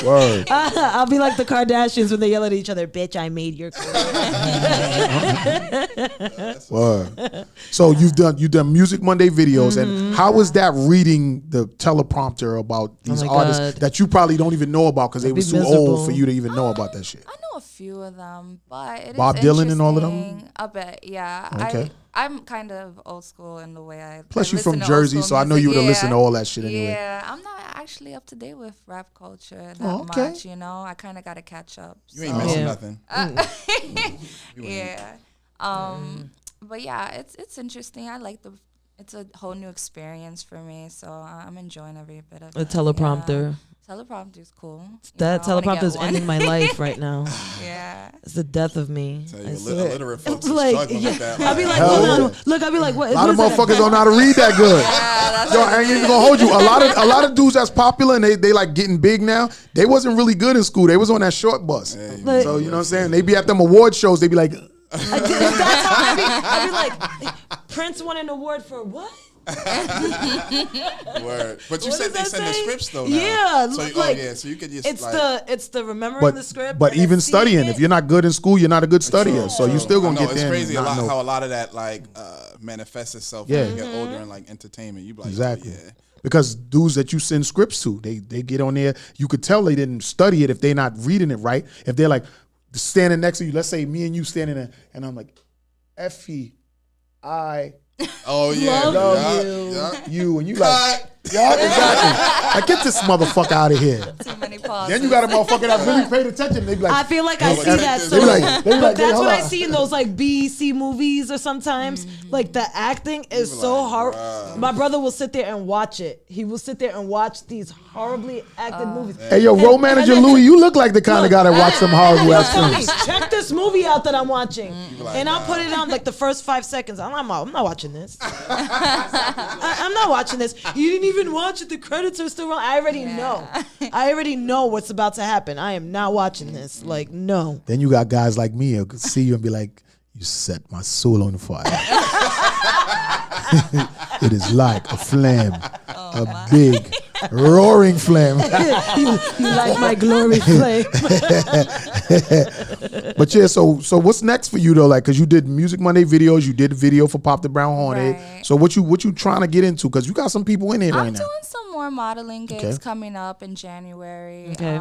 Word. I'll be like the Kardashians when they yell at each other, bitch, I made your career. Word. So you've done Music Monday videos, and how was that reading the teleprompter about these my artists God. that you probably don't even know about because they I'd was be too miserable. old for you to even know about that shit? I know a few of them, but it is Bob Dylan and all of them? interesting. I bet, yeah. Okay. I'm kind of old school in the way I. Plus I you from listen to old Jersey, school so I know music. you would have Yeah. listened to all that shit anyway. Yeah, I'm not actually up to date with rap culture that okay. much. I kind of got to catch up. You ain't so. missing Yeah. nothing. Yeah. But yeah, it's interesting. I like it's a whole new experience for me, so I'm enjoying every bit of A it. teleprompter. Yeah. Teleprompter's cool. That I wanna teleprompter get is one. ending my life right now. Yeah. It's the death of me. Tell I you, swear. illiterate folks are Like, struggling with that. I'll be like, Hell hold yeah. on. Look, I'll be like, what? A lot of what is motherfuckers that? don't know how to read that good. that's Yo, I ain't even gonna hold you. A lot of dudes that's popular and they like getting big now. They wasn't really good in school. They was on that short bus. Like- So you know what I'm saying? They be at them award shows. They be like, That's how I be like, Prince won an award for what? Word. But you What said does they that send the say? scripts though. Now. Yeah, So like, so you could just It's like, the remembering the script. but and even then seeing studying, it. if you're not good in school, you're not a good studier. So you still gonna I know, get it's there. crazy and a not lot know. how a lot of that like manifests itself Yeah. when you get older in like entertainment. You be like, Exactly. oh, yeah. Because dudes that you send scripts to, they get on there. You could tell they didn't study it if they're not reading it right. If they're like standing next to you, let's say me and you standing there, and I'm like, Effie, I Oh yeah, Love yeah, you. yeah. you, and you like, yeah, exactly. Like, get this motherfucker out of here. Too many pauses. Then you got a motherfucker that really paid attention. They be like, I feel like I see that's- that they so be like- they be but like, that's hold what I on. see in those like B, C movies or sometimes. Like the acting is so like, hard. bruh. My brother will sit there and watch it. He will sit there and watch these horribly acted movies. hey, yo, road manager Louis, you look like the kind of guy that watch some horrible ass Tell me, films. check this movie out that I'm watching, like, and I'll put it on like the first 5 seconds. I'm not watching this. I'm not watching this. You didn't even watch it. The credits are still wrong. I already know. I already know what's about to happen. I am not watching this. Like, no. Then you got guys like me who could see you and be like, you set my soul on fire. It is like a flame, a big roaring flame. you like my glory flame. But yeah, so what's next for you though? Like, cause you did Music Monday videos, you did a video for Pop the Brown Hornet. Right. So what you trying to get into? Cause you got some people in here I'm right now. doing some more modeling gigs Okay. coming up in January. Okay.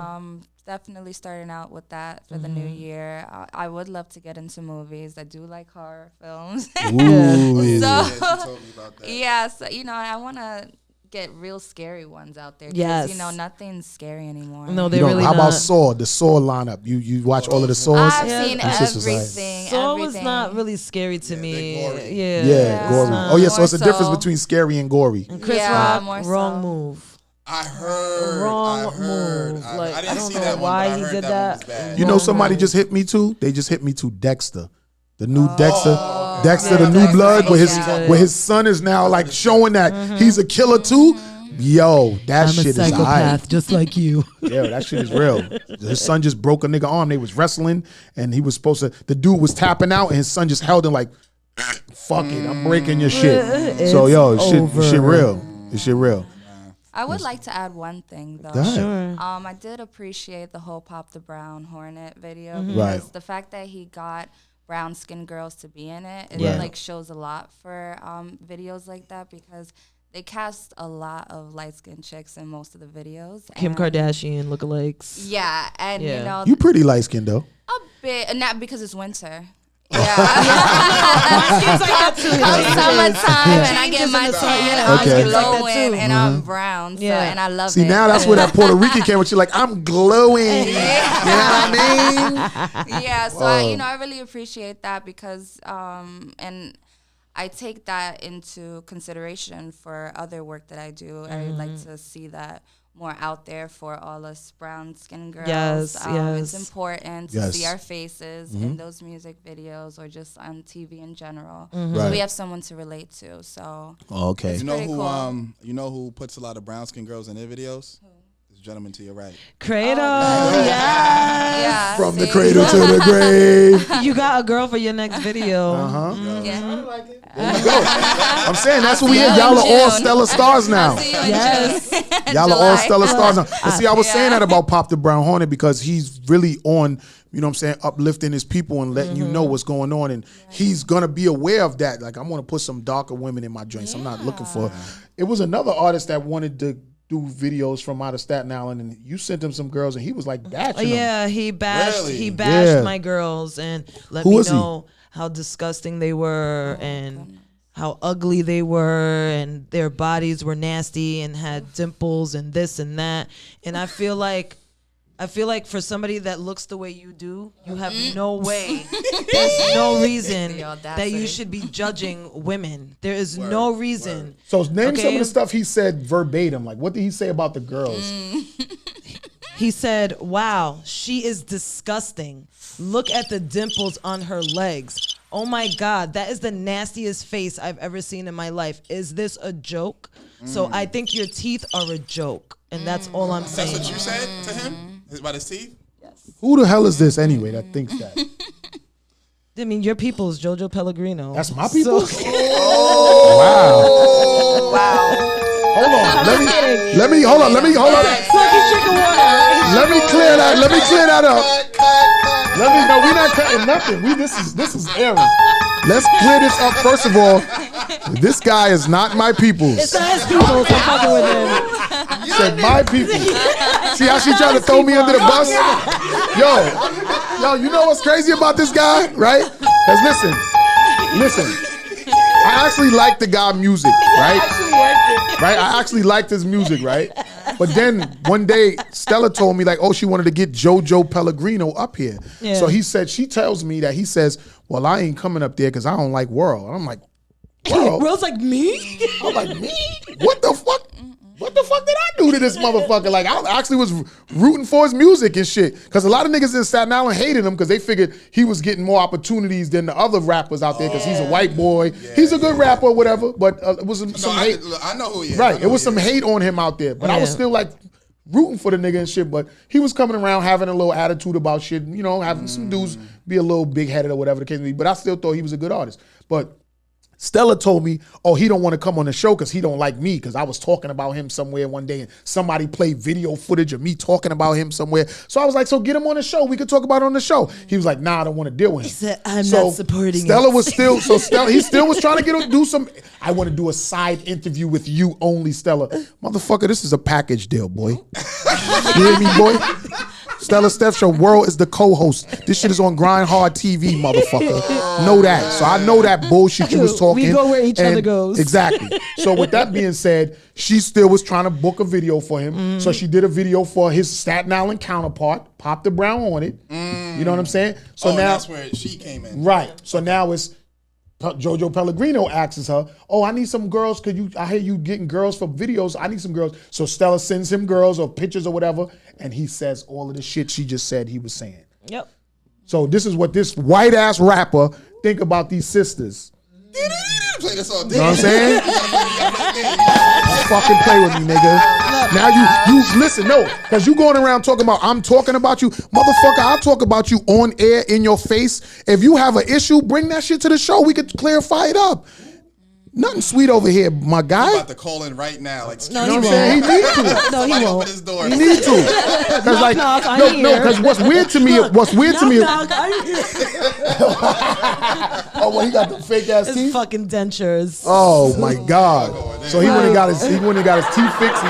Definitely starting out with that for the new year. I would love to get into movies. I do like horror films. Ooh, yeah. So, Yeah, she told me about that. yeah, so, I want to get real scary ones out there. 'Cause, Yes. nothing's scary anymore. No, You they know, really how not. about Saw? The Saw lineup. You watch all of the Saws? I've Yeah, seen This is like- everything. Saw was everything. not really scary to me. they're gory. Yeah. Yeah, gory. Yeah. Oh yeah, so More it's a difference so. between scary and gory. And Chris Yeah, Rock, more wrong so. move. I heard. Wrong I heard. move. I, Like, I I didn't don't see know that one, why but I he heard did that. that. One was bad. You know, Wrong somebody move. just hit me too. They just hit me to Dexter, the new Dexter, Oh. Dexter, Yeah, the new Dexter. blood, where his Yeah. where his son is now like showing that he's a killer too. Yo, that I'm shit a is aight. psychopath, just like you. Yeah, that shit is real. His son just broke a nigga arm. They was wrestling, and he was supposed to. The dude was tapping out, and his son just held him like, "Fuck it, I'm breaking your shit." So yo, It's shit over. real. This shit real. I would like to add one thing though. Go ahead. I did appreciate the whole Pop the Brown Hornet video Right. because the fact that he got brown skinned girls to be in it, Yeah. like shows a lot for videos like that because they cast a lot of light skinned chicks in most of the videos. Kim and- Kardashian lookalikes. Yeah, and Yeah. You pretty light skinned though. a bit, and not because it's winter. My skin's like that too. Come summertime and I get Changes my in the sun, tan, yeah, I'm my skin's like that glowing, too. and I'm brown, so, Yeah. and I love See, it. now that's where that Puerto Rican came with you like, I'm glowing. You know what I mean? Yeah, so Whoa. I really appreciate that because and I take that into consideration for other work that I do. I would like to see that more out there for all us brown skinned girls. Yes, It's yes. important to Yes. see our faces in those music videos or just on TV in general. So Right. we have someone to relate to. So Oh, okay. You know pretty who? cool. You know who puts a lot of brown skinned girls in their videos? This gentleman to your right. Cradle, yeah. yeah, From the see? cradle to the grave. You got a girl for your next video. Yeah. I'm saying that's what we see are. you Y'all in are all June. stellar stars now. See you in Yes. June. Y'all are all July. stellar stars now. But see, I was saying Yeah. that about Pop the Brown Hornet because he's really on, you know what I'm saying, uplifting his people and letting you know what's going on. And he's going to be aware of that. Like, I'm going to put some darker women in my joints. I'm not looking for. It was another artist that wanted to do videos from out of Staten Island, and you sent him some girls, and he was like dashing them. Yeah, he bashed Really? he bashed Yeah. my girls and let Who me was he? know how disgusting they were and how ugly they were and their bodies were nasty and had dimples and this and that. And I feel like for somebody that looks the way you do, you have no way. There's no reason The that you audacity. should be judging women. There is no reason. So name some Okay. of the stuff he said verbatim. Like, what did he say about the girls? He said, wow, she is disgusting. Look at the dimples on her legs. Oh my God, that is the nastiest face I've ever seen in my life. Is this a joke? So I think your teeth are a joke. And that's all I'm saying. That's what you said to him? About his teeth? Yes. Who the hell is this anyway that thinks that? I mean, your people's Jojo Pellegrino. That's my people? Oh. Wow. Hold on. Let me hold on. Let me clear that up. No, we're not cutting nothing. This is Aaron. Let's clear this up. First of all, this guy is not my people's. It's not his people's. I'm fucking with him. He said my people. See how she trying to throw me under the bus? Yo, you know what's crazy about this guy, right? Because listen. I actually like the guy music, right? I actually liked his music, right? But then one day, Stella told me like, oh, she wanted to get JoJo Pellegrino up here. Yeah. So she tells me that he says, well, I ain't coming up there because I don't like World. And I'm like, World? World's like me? I'm like, me? What the fuck? What the fuck did I do to this motherfucker? Like, I actually was rooting for his music and shit. Because a lot of niggas in Staten Island hated him because they figured he was getting more opportunities than the other rappers out there because he's a white boy. Yeah, he's a good rapper or whatever, but it was some hate. I know who he is. Right, it was some hate on him out there. But I was still like rooting for the nigga and shit. But he was coming around having a little attitude about shit, you know, having some dudes be a little big-headed or whatever the case may be. But I still thought he was a good artist. But Stella told me, oh, he don't want to come on the show because he don't like me because I was talking about him somewhere one day and somebody played video footage of me talking about him somewhere. So I was like, so get him on the show. We could talk about it on the show. He was like, nah, I don't want to deal with him. He said, I'm not supporting Stella was still, he still was trying to do some, I want to do a side interview with you only, Stella. Motherfucker, this is a package deal, boy. You hear me, boy? Stella Steph Show World is the co-host. This shit is on Grind Hard TV, motherfucker. Know that. So I know that bullshit you was talking. We go where each other goes. Exactly. So with that being said, she still was trying to book a video for him. So she did a video for his Staten Island counterpart, Pop the Brown on it. You know what I'm saying? So now that's where she came in. Right. So now it's JoJo Pellegrino asks her, oh, I need some girls. I hear you getting girls for videos. I need some girls. So Stella sends him girls or pictures or whatever. And he says all of the shit she just said he was saying. Yep. So this is what this white ass rapper think about these sisters. Play this all day. You know what I'm saying? Fucking play with me, nigga. Now you listen, no, because you going around talking about I'm talking about you. Motherfucker, I'll talk about you on air in your face. If you have an issue, bring that shit to the show. We could clarify it up. Nothing sweet over here, my guy. I'm about to call in right now. Like, no, you know what I'm saying? He needs to. No, he won't. Open his door. He needs to. Because like, no, because what's weird to me, oh, well, he got the fake ass teeth. Fucking dentures. Oh my God! So he went and got his teeth fixed.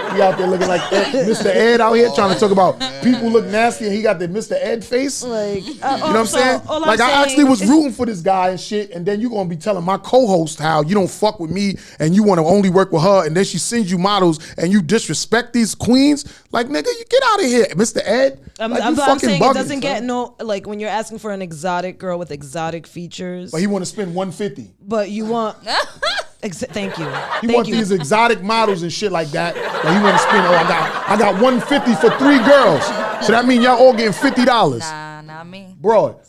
He out there looking like Mr. Ed out here trying to talk about people look nasty, and he got the Mr. Ed face. Like, you know what I'm saying? Like I actually was rooting for this guy and shit, and then you gonna be telling my co-host how you don't fuck with me and you want to only work with her, and then she sends you models and you disrespect these queens. Like nigga, you get out of here, Mr. Ed. I'm saying it doesn't get no like when you're asking for an exotic girl with exotic features. But he want to spend $150. But you want. Thank you. He want these exotic models and shit like that. But he want to spend. I got $150 for 3 girls. So that mean y'all all getting $50. Nah, not me. Bro.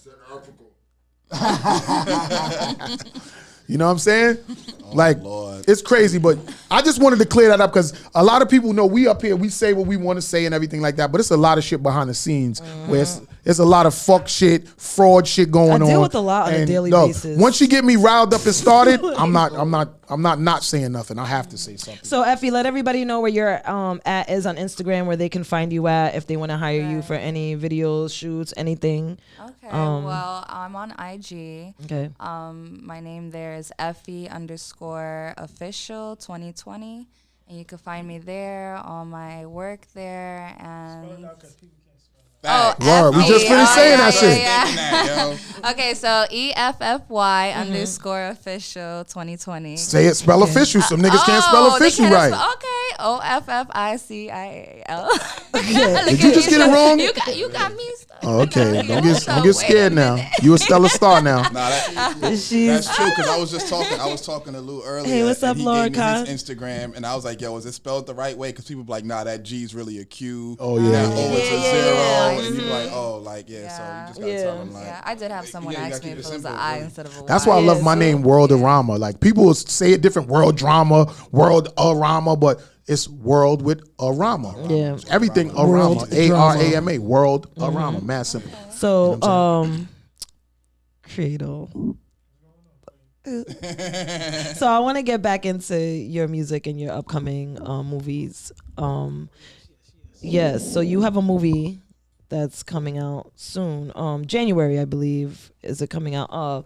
You know what I'm saying? Like, Lord. It's crazy, but I just wanted to clear that up because a lot of people know we up here, we say what we want to say and everything like that, but it's a lot of shit behind the scenes where it's a lot of fuck shit, fraud shit going on. I deal with a lot on a daily basis. Once you get me riled up and started, I'm not saying nothing. I have to say something. So Effie, let everybody know where your at is on Instagram, where they can find you at if they want to hire you for any videos, shoots, anything. Okay. Well, I'm on IG. Okay. My name there is Effie_official 2020, and you can find me there, all my work there, and Word. We just finished saying that shit. Yeah. Okay, so EFFY_official 2020. Say it, spell official. Some niggas can't spell official right. Okay, OFFICIAL. Did you just get it wrong? You got me stuck. Oh, okay. Don't get scared now. You a Stella Star now. Nah, that's true. Because I was talking to Lou earlier. Hey, what's up, and he Laura gave me Khan? his Instagram, and I was like, "Yo, is it spelled the right way?" Because people be like, "Nah, that G's really a Q. Oh, yeah. That O is a zero." Yeah. And you be like, "Oh, like So you just gotta tell them like. Yeah, I did have someone you ask gotta me keep if it it was an simple, I really. instead of a Y. That's why I love my name, World-orama. Like people will say it different, World Drama, World-orama, but it's World with Arama. Yeah. Everything World Arama, ARAMA, World-orama. Mad simple. So, Cradle. So I want to get back into your music and your upcoming movies. Yes, so you have a movie that's coming out soon. January, I believe, is it coming out?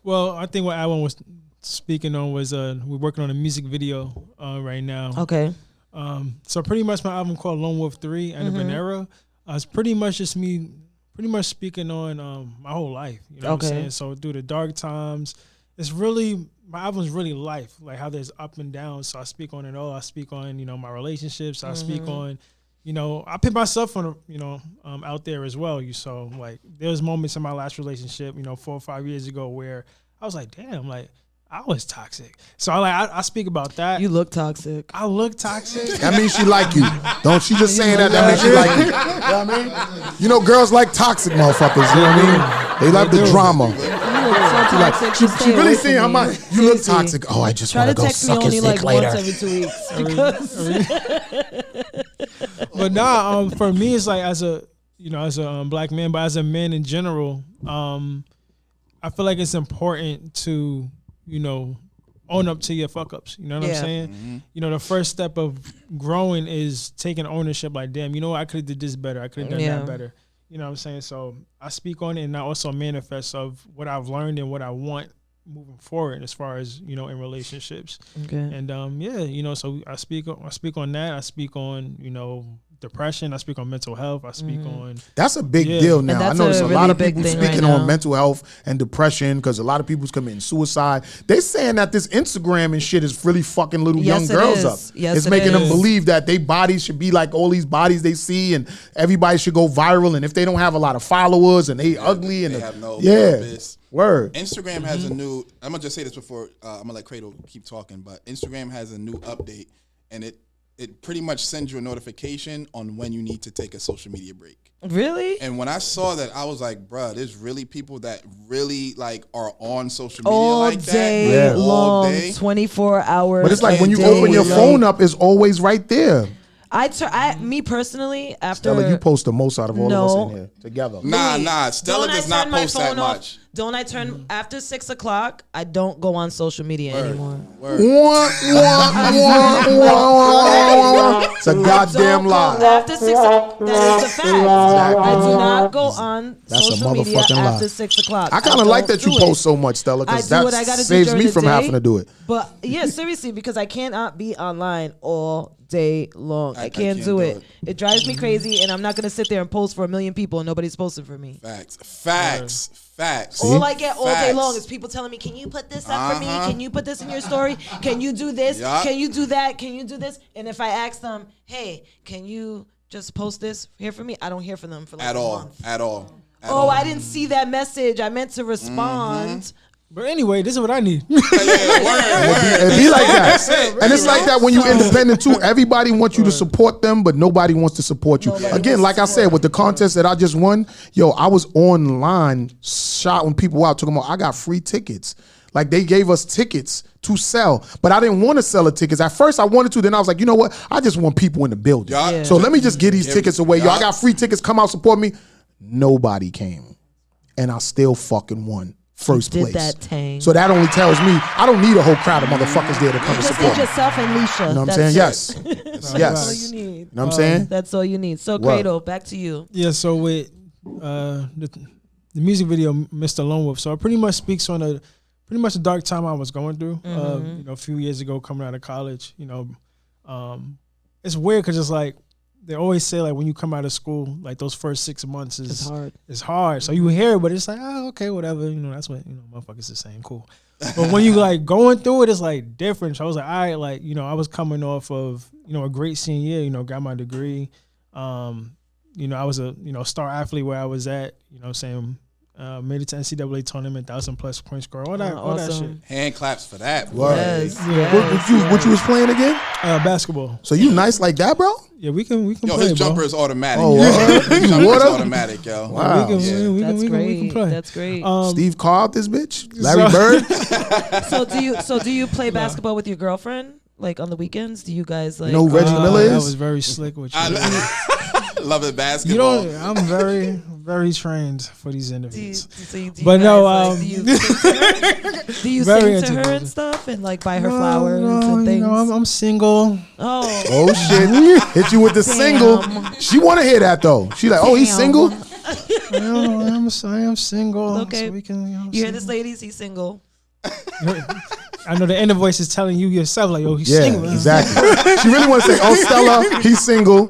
Well, I think what Alan was speaking on was we're working on a music video right now. Okay. So pretty much my album called Lone Wolf 3 End of an Era. It's pretty much just me speaking on my whole life. You know what I'm saying? So through the dark times, it's really, my album's really life, like how there's up and down. So I speak on it all. I speak on, my relationships. I speak on, I put myself on, out there as well. So like there's moments in my last relationship, 4 or 5 years ago where I was like, damn, like I was toxic. So I speak about that. You look toxic. I look toxic. That means she like you. Don't she just saying that means she like you. You know what I mean? Girls like toxic motherfuckers. You know what I mean? They like the drama. She really saying how much you look toxic. Oh, I just want to go suck his dick later. Once every 2 weeks. But nah, for me, it's like as a black man, but as a man in general, I feel like it's important to own up to your fuck ups. You know what I'm saying? Mm-hmm. The first step of growing is taking ownership. Like, damn, I could have did this better. I could have done that better. You know what I'm saying? So I speak on it, and I also manifest of what I've learned and what I want moving forward as far as in relationships. Okay. And so I speak on that. I speak on depression. I speak on mental health. I speak on. That's a big deal now. I notice a lot of people speaking on mental health and depression because a lot of people's committing suicide. They saying that this Instagram and shit is really fucking little young girls up. Yes, it's making them believe that their bodies should be like all these bodies they see, and everybody should go viral. And if they don't have a lot of followers and they ugly and they have no purpose. Word. Instagram has a new. I'm gonna just say this before I'm gonna let Cradle keep talking, but Instagram has a new update, and it pretty much sends you a notification on when you need to take a social media break. Really? And when I saw that, I was like, bruh, there's really people that really like are on social media all like day that. long, All day. 24 hours. But it's like when you open your phone up, it's always right there. Me personally, after Stella, you post the most out of all of us in here together. Nah. Stella does not post that much. Don't I turn after 6 o'clock? I don't go on social media anymore. It's a goddamn lie. After 6 o'clock, that is a fact. I do not go on social media after 6 o'clock. I kind of like that you post so much, Stella, because that saves me from having to do it. But yeah, seriously, because I cannot be online all day long. I can't do it. It drives me crazy, and I'm not gonna sit there and post for a million people and nobody's posting for me. Facts. All I get all day long is people telling me, "Can you put this up for me? Can you put this in your story? Can you do this? Can you do that? Can you do this?" And if I ask them, "Hey, can you just post this here for me?" I don't hear from them for like a month. At all. I didn't see that message. I meant to respond. But anyway, this is what I need. It be like that. And it's like that when you independent too. Everybody wants you to support them, but nobody wants to support you. Again, like I said, with the contest that I just won, I was online shouting people out, talking about I got free tickets. Like they gave us tickets to sell, but I didn't want to sell the tickets. At first I wanted to, then I was like, you know what? I just want people in the building. So let me just give these tickets away. I got free tickets, come out, support me. Nobody came. And I still fucking won. First place. So that only tells me I don't need a whole crowd of motherfuckers there to come and support me. Yourself and Leisha. You know what I'm saying? Yes. That's all you need. You know what I'm saying? That's all you need. So Cradle, back to you. Yeah, so with the music video, Mr. Lone Wolf, so it pretty much speaks on the dark time I was going through. A few years ago, coming out of college. It's weird because it's like they always say like when you come out of school, like those first 6 months is hard. It's hard. So you hear it, but it's like, okay, whatever. That's what motherfuckers are saying. Cool. But when you like going through it, it's like different. So I was like, all right, like, you know, I was coming off of, you know, a great senior year, you know, got my degree. You know, I was a, you know, star athlete where I was at, you know what I'm saying? Made it to NCAA tournament, 1,000+ point score, all that shit. Hand claps for that. Yes, What you was playing again? Basketball. So you nice like that, bro? Yeah, we can Yo, play, his bro. jumper is automatic. Oh, His jumper is water? automatic, yo. Wow. We That's can great. play. That's great. Steve Carr, this bitch, Larry Bird. So do you play basketball with your girlfriend? Like on the weekends? Do you guys like? You know who Reggie Miller That is? was very slick with you. Love it, You basketball. know, I'm very, very trained for these interviews. Do you But guys, no, like, do you sing to her? Do you Very sing to her intimate. and stuff and like buy her flowers No, and you things? know, I'm single. Oh, Oh shit! Hit you with the single. She want to hear that though. She like, oh, he's Damn. single. I am single. Okay. So we can, you hear this, ladies? He's single. I know the inner voice is telling you yourself, like, oh, he's Yeah, single. exactly. She really want to say, oh, Stella, he's single.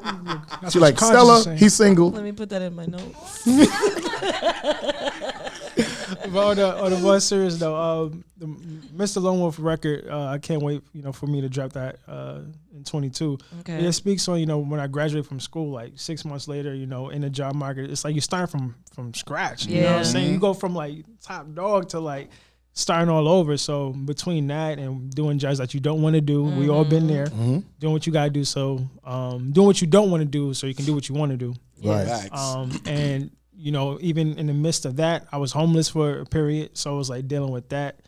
She like, conscious is Stella, saying. he's single. Let me put that in my notes. But on the more serious though, the Mr. Lone Wolf record, I can't wait, you know, for me to drop that in 22. Okay. It speaks on, you know, when I graduated from school, like 6 months later, you know, in the job market, it's like you start from scratch. You know what I'm saying? You go from like top dog to like starting all over. So between that and doing jobs that you don't want to do, we all been there. Doing what you gotta do. So doing what you don't want to do, so you can do what you want to do. Right. Facts. And you know, even in the midst of that, I was homeless for a period, so I was like dealing with that.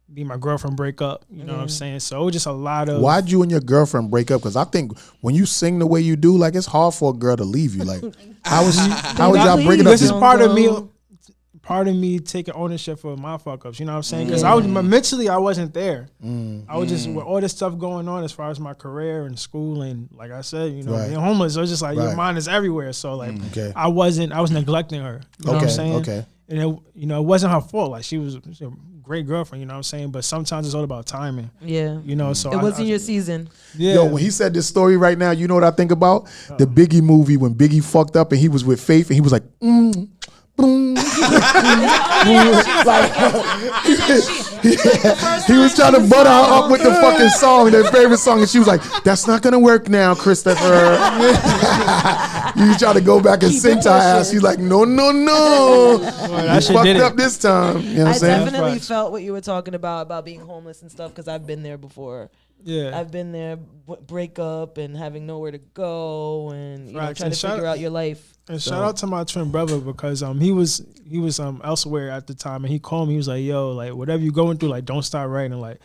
Me and my girlfriend break up, you know what I'm saying? So it was just a lot of. Why'd you and your girlfriend break up? Because I think when you sing the way you do, like it's hard for a girl to leave you. Like, how was y'all breaking up? This is part of me taking ownership for my fuck ups. You know what I'm saying? Because I was mentally, I wasn't there. I was just with all this stuff going on as far as my career and school, and like I said, you know, Right. being homeless. So it's just like your Right. mind is everywhere. So like, Okay. I was neglecting her. You know what I'm saying? Okay. And it, you know, it wasn't her fault. Like she was a great girlfriend. You know what I'm saying? But sometimes it's all about timing. Yeah. You know, so It wasn't your season. Yeah. Yo, when he said this story right now, you know what I think about? The Biggie movie when Biggie fucked up and he was with Faith and he was like, boom. Like, he was trying to butter her up with the fucking song, their favorite song, and she was like, "That's not gonna work now, Christopher." You try to go back and sing to her ass. She's like, "No, no, no, you fucked up this time." You know what I'm I saying? definitely felt what you were talking about being homeless and stuff, because I've been there before. Yeah. I've been there, break up and having nowhere to go, and you know, Right, trying to figure out your life. And shout out to my twin brother, because he was elsewhere at the time, and he called me. He was like, "Yo, like whatever you're going through, like don't stop writing, like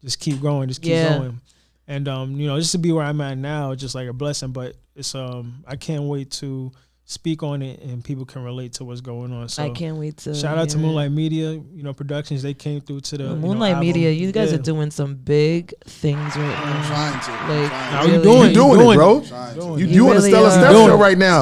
just keep going, just keep going." And you know, just to be where I'm at now, it's just like a blessing. But it's I can't wait to speak on it and people can relate to what's going on. So I can't wait to shout out to Moonlight Media, you know, Productions. They came through to the Moonlight Media. You guys Yeah. are doing some big things right now. Trying to. Like, Now really. you doing You doing it, bro. You You on the really Stella are. Steph Doing show it. right now.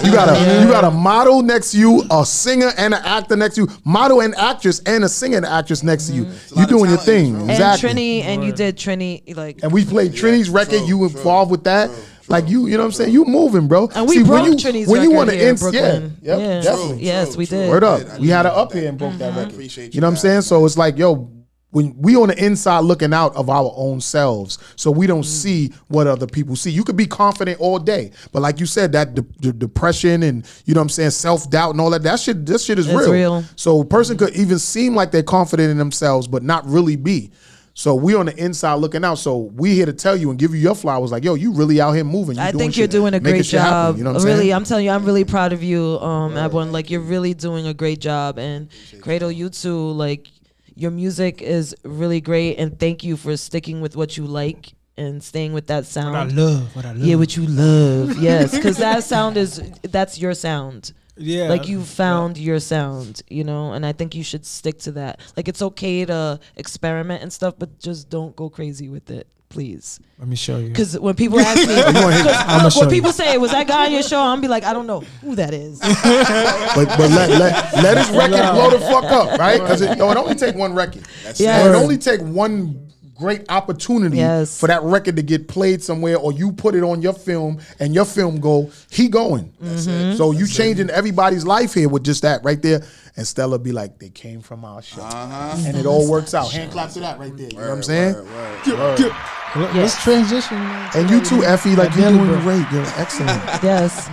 You got a model next to you, a singer and an actor next to you, model and actress and a singer and actress next to you. You lot of doing your talent thing, in this room. exactly. And Trini, and you did Trini, like, And we played Trini's record. true, You involved with that. true, Like you know what I'm saying? You moving, bro. and we See, broke when you, Trini's when you record wanna here in ins- Brooklyn. Yeah, yep, definitely. Yes, we did. Word up. I We had her did up that. here and broke that record. Appreciate You know what I'm saying? guys. So it's like, yo, when we on the inside looking out of our own selves, so we don't see what other people see. You could be confident all day, but like you said, that the depression and you know what I'm saying, self-doubt and all that, this shit is It's real. real. So a person could even seem like they're confident in themselves, but not really be. So we on the inside looking out. So we here to tell you and give you your flowers. Like, yo, you really out here moving. You I doing think you're shit. doing a Making great shit happen, job. you know what I'm Really, saying? I'm telling you, I'm really proud of you, everyone. Like, you're really doing a great job. And Cradle, you too. Like, your music is really great. And thank you for sticking with what you like and staying with that sound. What I love. Yeah, what you love. Yes, because that sound that's your sound. Yeah. Like, you found your sound, you know, and I think you should stick to that. Like, it's okay to experiment and stuff, but just don't go crazy with it, please. Let me show you. Because when people ask me, when people say, "Was that guy on your show?" I'm be like, I don't know who that is. But let his record blow the fuck up, right? Because it only take one record. Yeah. And it only take one great opportunity Yes. for that record to get played somewhere, or you put it on your film and your film go, he going. So you changing everybody's life here with just that right there. And Stella be like, they came from our show. And it all works out. Hand clap to that right there. You know what I'm saying? Word. Let's transition. And you too, Effie, like you're Daily doing Bro. great. You're excellent. Yes.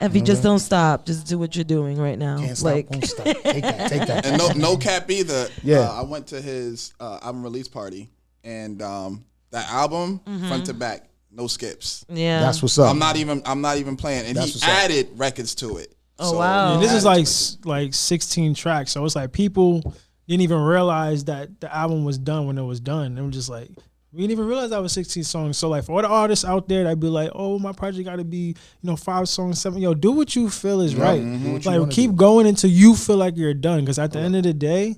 Effie, just don't stop. Just do what you're doing right now. Can't stop, won't stop. Take that. And no cap either. Yeah. I went to his album release party, and that album front to back, no skips. Yeah. That's what's up. I'm not even playing, and That's he what's up. added records to it. Oh, wow. And this is like 16 tracks, so it's like people didn't even realize that the album was done when it was done. They were just like, we didn't even realize that was 16 songs. So like for all the artists out there that be like, oh, my project got to be 5 songs, 7. Yo, do what you feel is right. Like keep going until you feel like you're done. Because at the end of the day,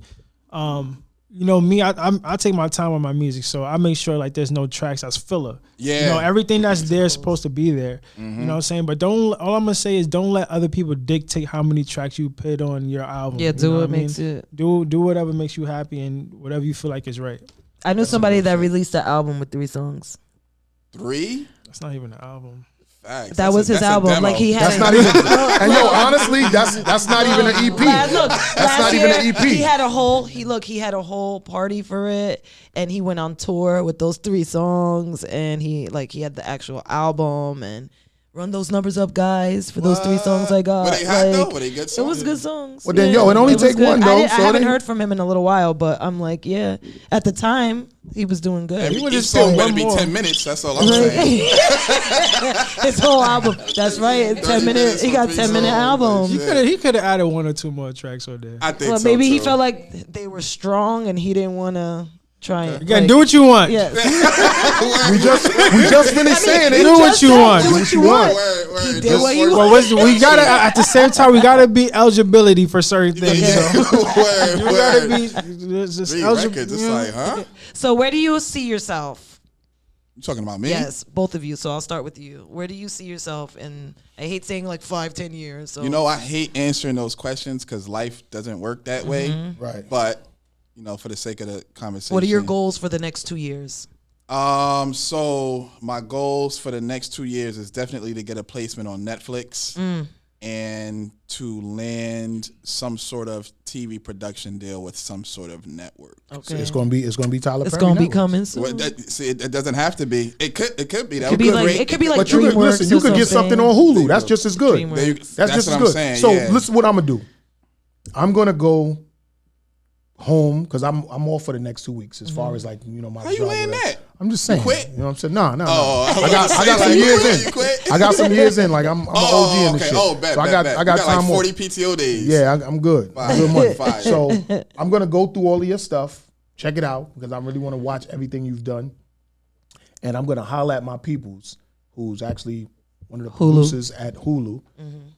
me, I take my time on my music, so I make sure like there's no tracks that's filler. Yeah. Everything that's there is supposed to be there. You know what I'm saying? But all I'm gonna say is don't let other people dictate how many tracks you put on your album. Yeah, You do know what I mean? makes it. Do whatever makes you happy and whatever you feel like is right. I knew somebody that released an album with 3 songs. 3? That's not even an album. Facts. That was his that's a album. demo. Like he had. That's not even. And yo, honestly, that's not even an EP. That's not even an EP. He had a whole party for it, and he went on tour with those 3 songs, and he had the actual album and. Run those numbers up, guys, for those 3 songs I got. Were they hot though? Were they good songs? It was good songs. Well, then, it only take good. one, though, I so haven't it heard from him in a little while, but I'm like, yeah. At the time, he was doing good. Each song better be 10 minutes. That's all I'm saying. His whole album. That's right. 10 minutes. He got 10-minute album. He could have added 1 or 2 more tracks on there. I think Well, so, maybe he too. felt like they were strong, and he didn't want to try it. You gotta do what you want. Yes. We just finished saying it. Do what you want. Do what you want. Word. did what you Well, we gotta at the same time we gotta be eligibility for certain things. So. You gotta be just 3 eligible. records. It's like, huh? So where do you see yourself? You talking about me? Yes, both of you. So I'll start with you. Where do you see yourself in? I hate saying like 5-10 years. So I hate answering those questions because life doesn't work that way. Right. But for the sake of the conversation, what are your goals for the next 2 years? So my goals for the next 2 years is definitely to get a placement on Netflix and to land some sort of TV production deal with some sort of network. Okay, It's gonna be Tyler. It's Perry gonna be Networks. coming soon. Well, it doesn't have to be. It could be. That It could would be like great. it could be like But you could DreamWorks. you could get something on Hulu. That's just as good. DreamWorks. That's just what as I'm good. saying, So yeah. listen, what I'm gonna do. I'm gonna go home because I'm off for the next 2 weeks as far as like my. How you job laying or whatever. that? I'm just saying. quit? You know what I'm saying? No. Oh, I got some years You in. quit? I got some years in. Like I'm an OG in this okay. shit. Oh, bet, so bet, I bet. got You time like 40 off. PTO days. Yeah, I'm good. Fire. Good money. Fire. So I'm gonna go through all of your stuff, check it out because I really want to watch everything you've done, and I'm gonna holler at my peoples, who's actually one of the producers at Hulu,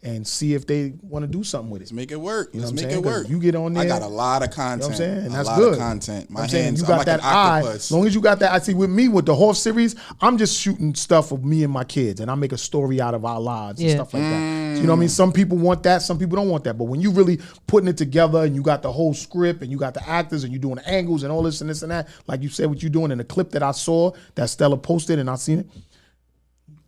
and see if they want to do something with it. Let's make it work. You know Let's what I'm make saying? it 'Cause work. you get on there. I got a lot of content. You know what I'm saying? And that's a lot good. of content. My I'm saying hands, you I'm got like that an eye. octopus. As long as you got that, I see with me with the Horse series, I'm just shooting stuff of me and my kids, and I make a story out of our lives and stuff like that. So, you know what I mean? Some people want that, some people don't want that. But when you really putting it together and you got the whole script and you got the actors and you doing angles and all this and this and that, like you said, what you doing in the clip that I saw that Stella posted and I seen it.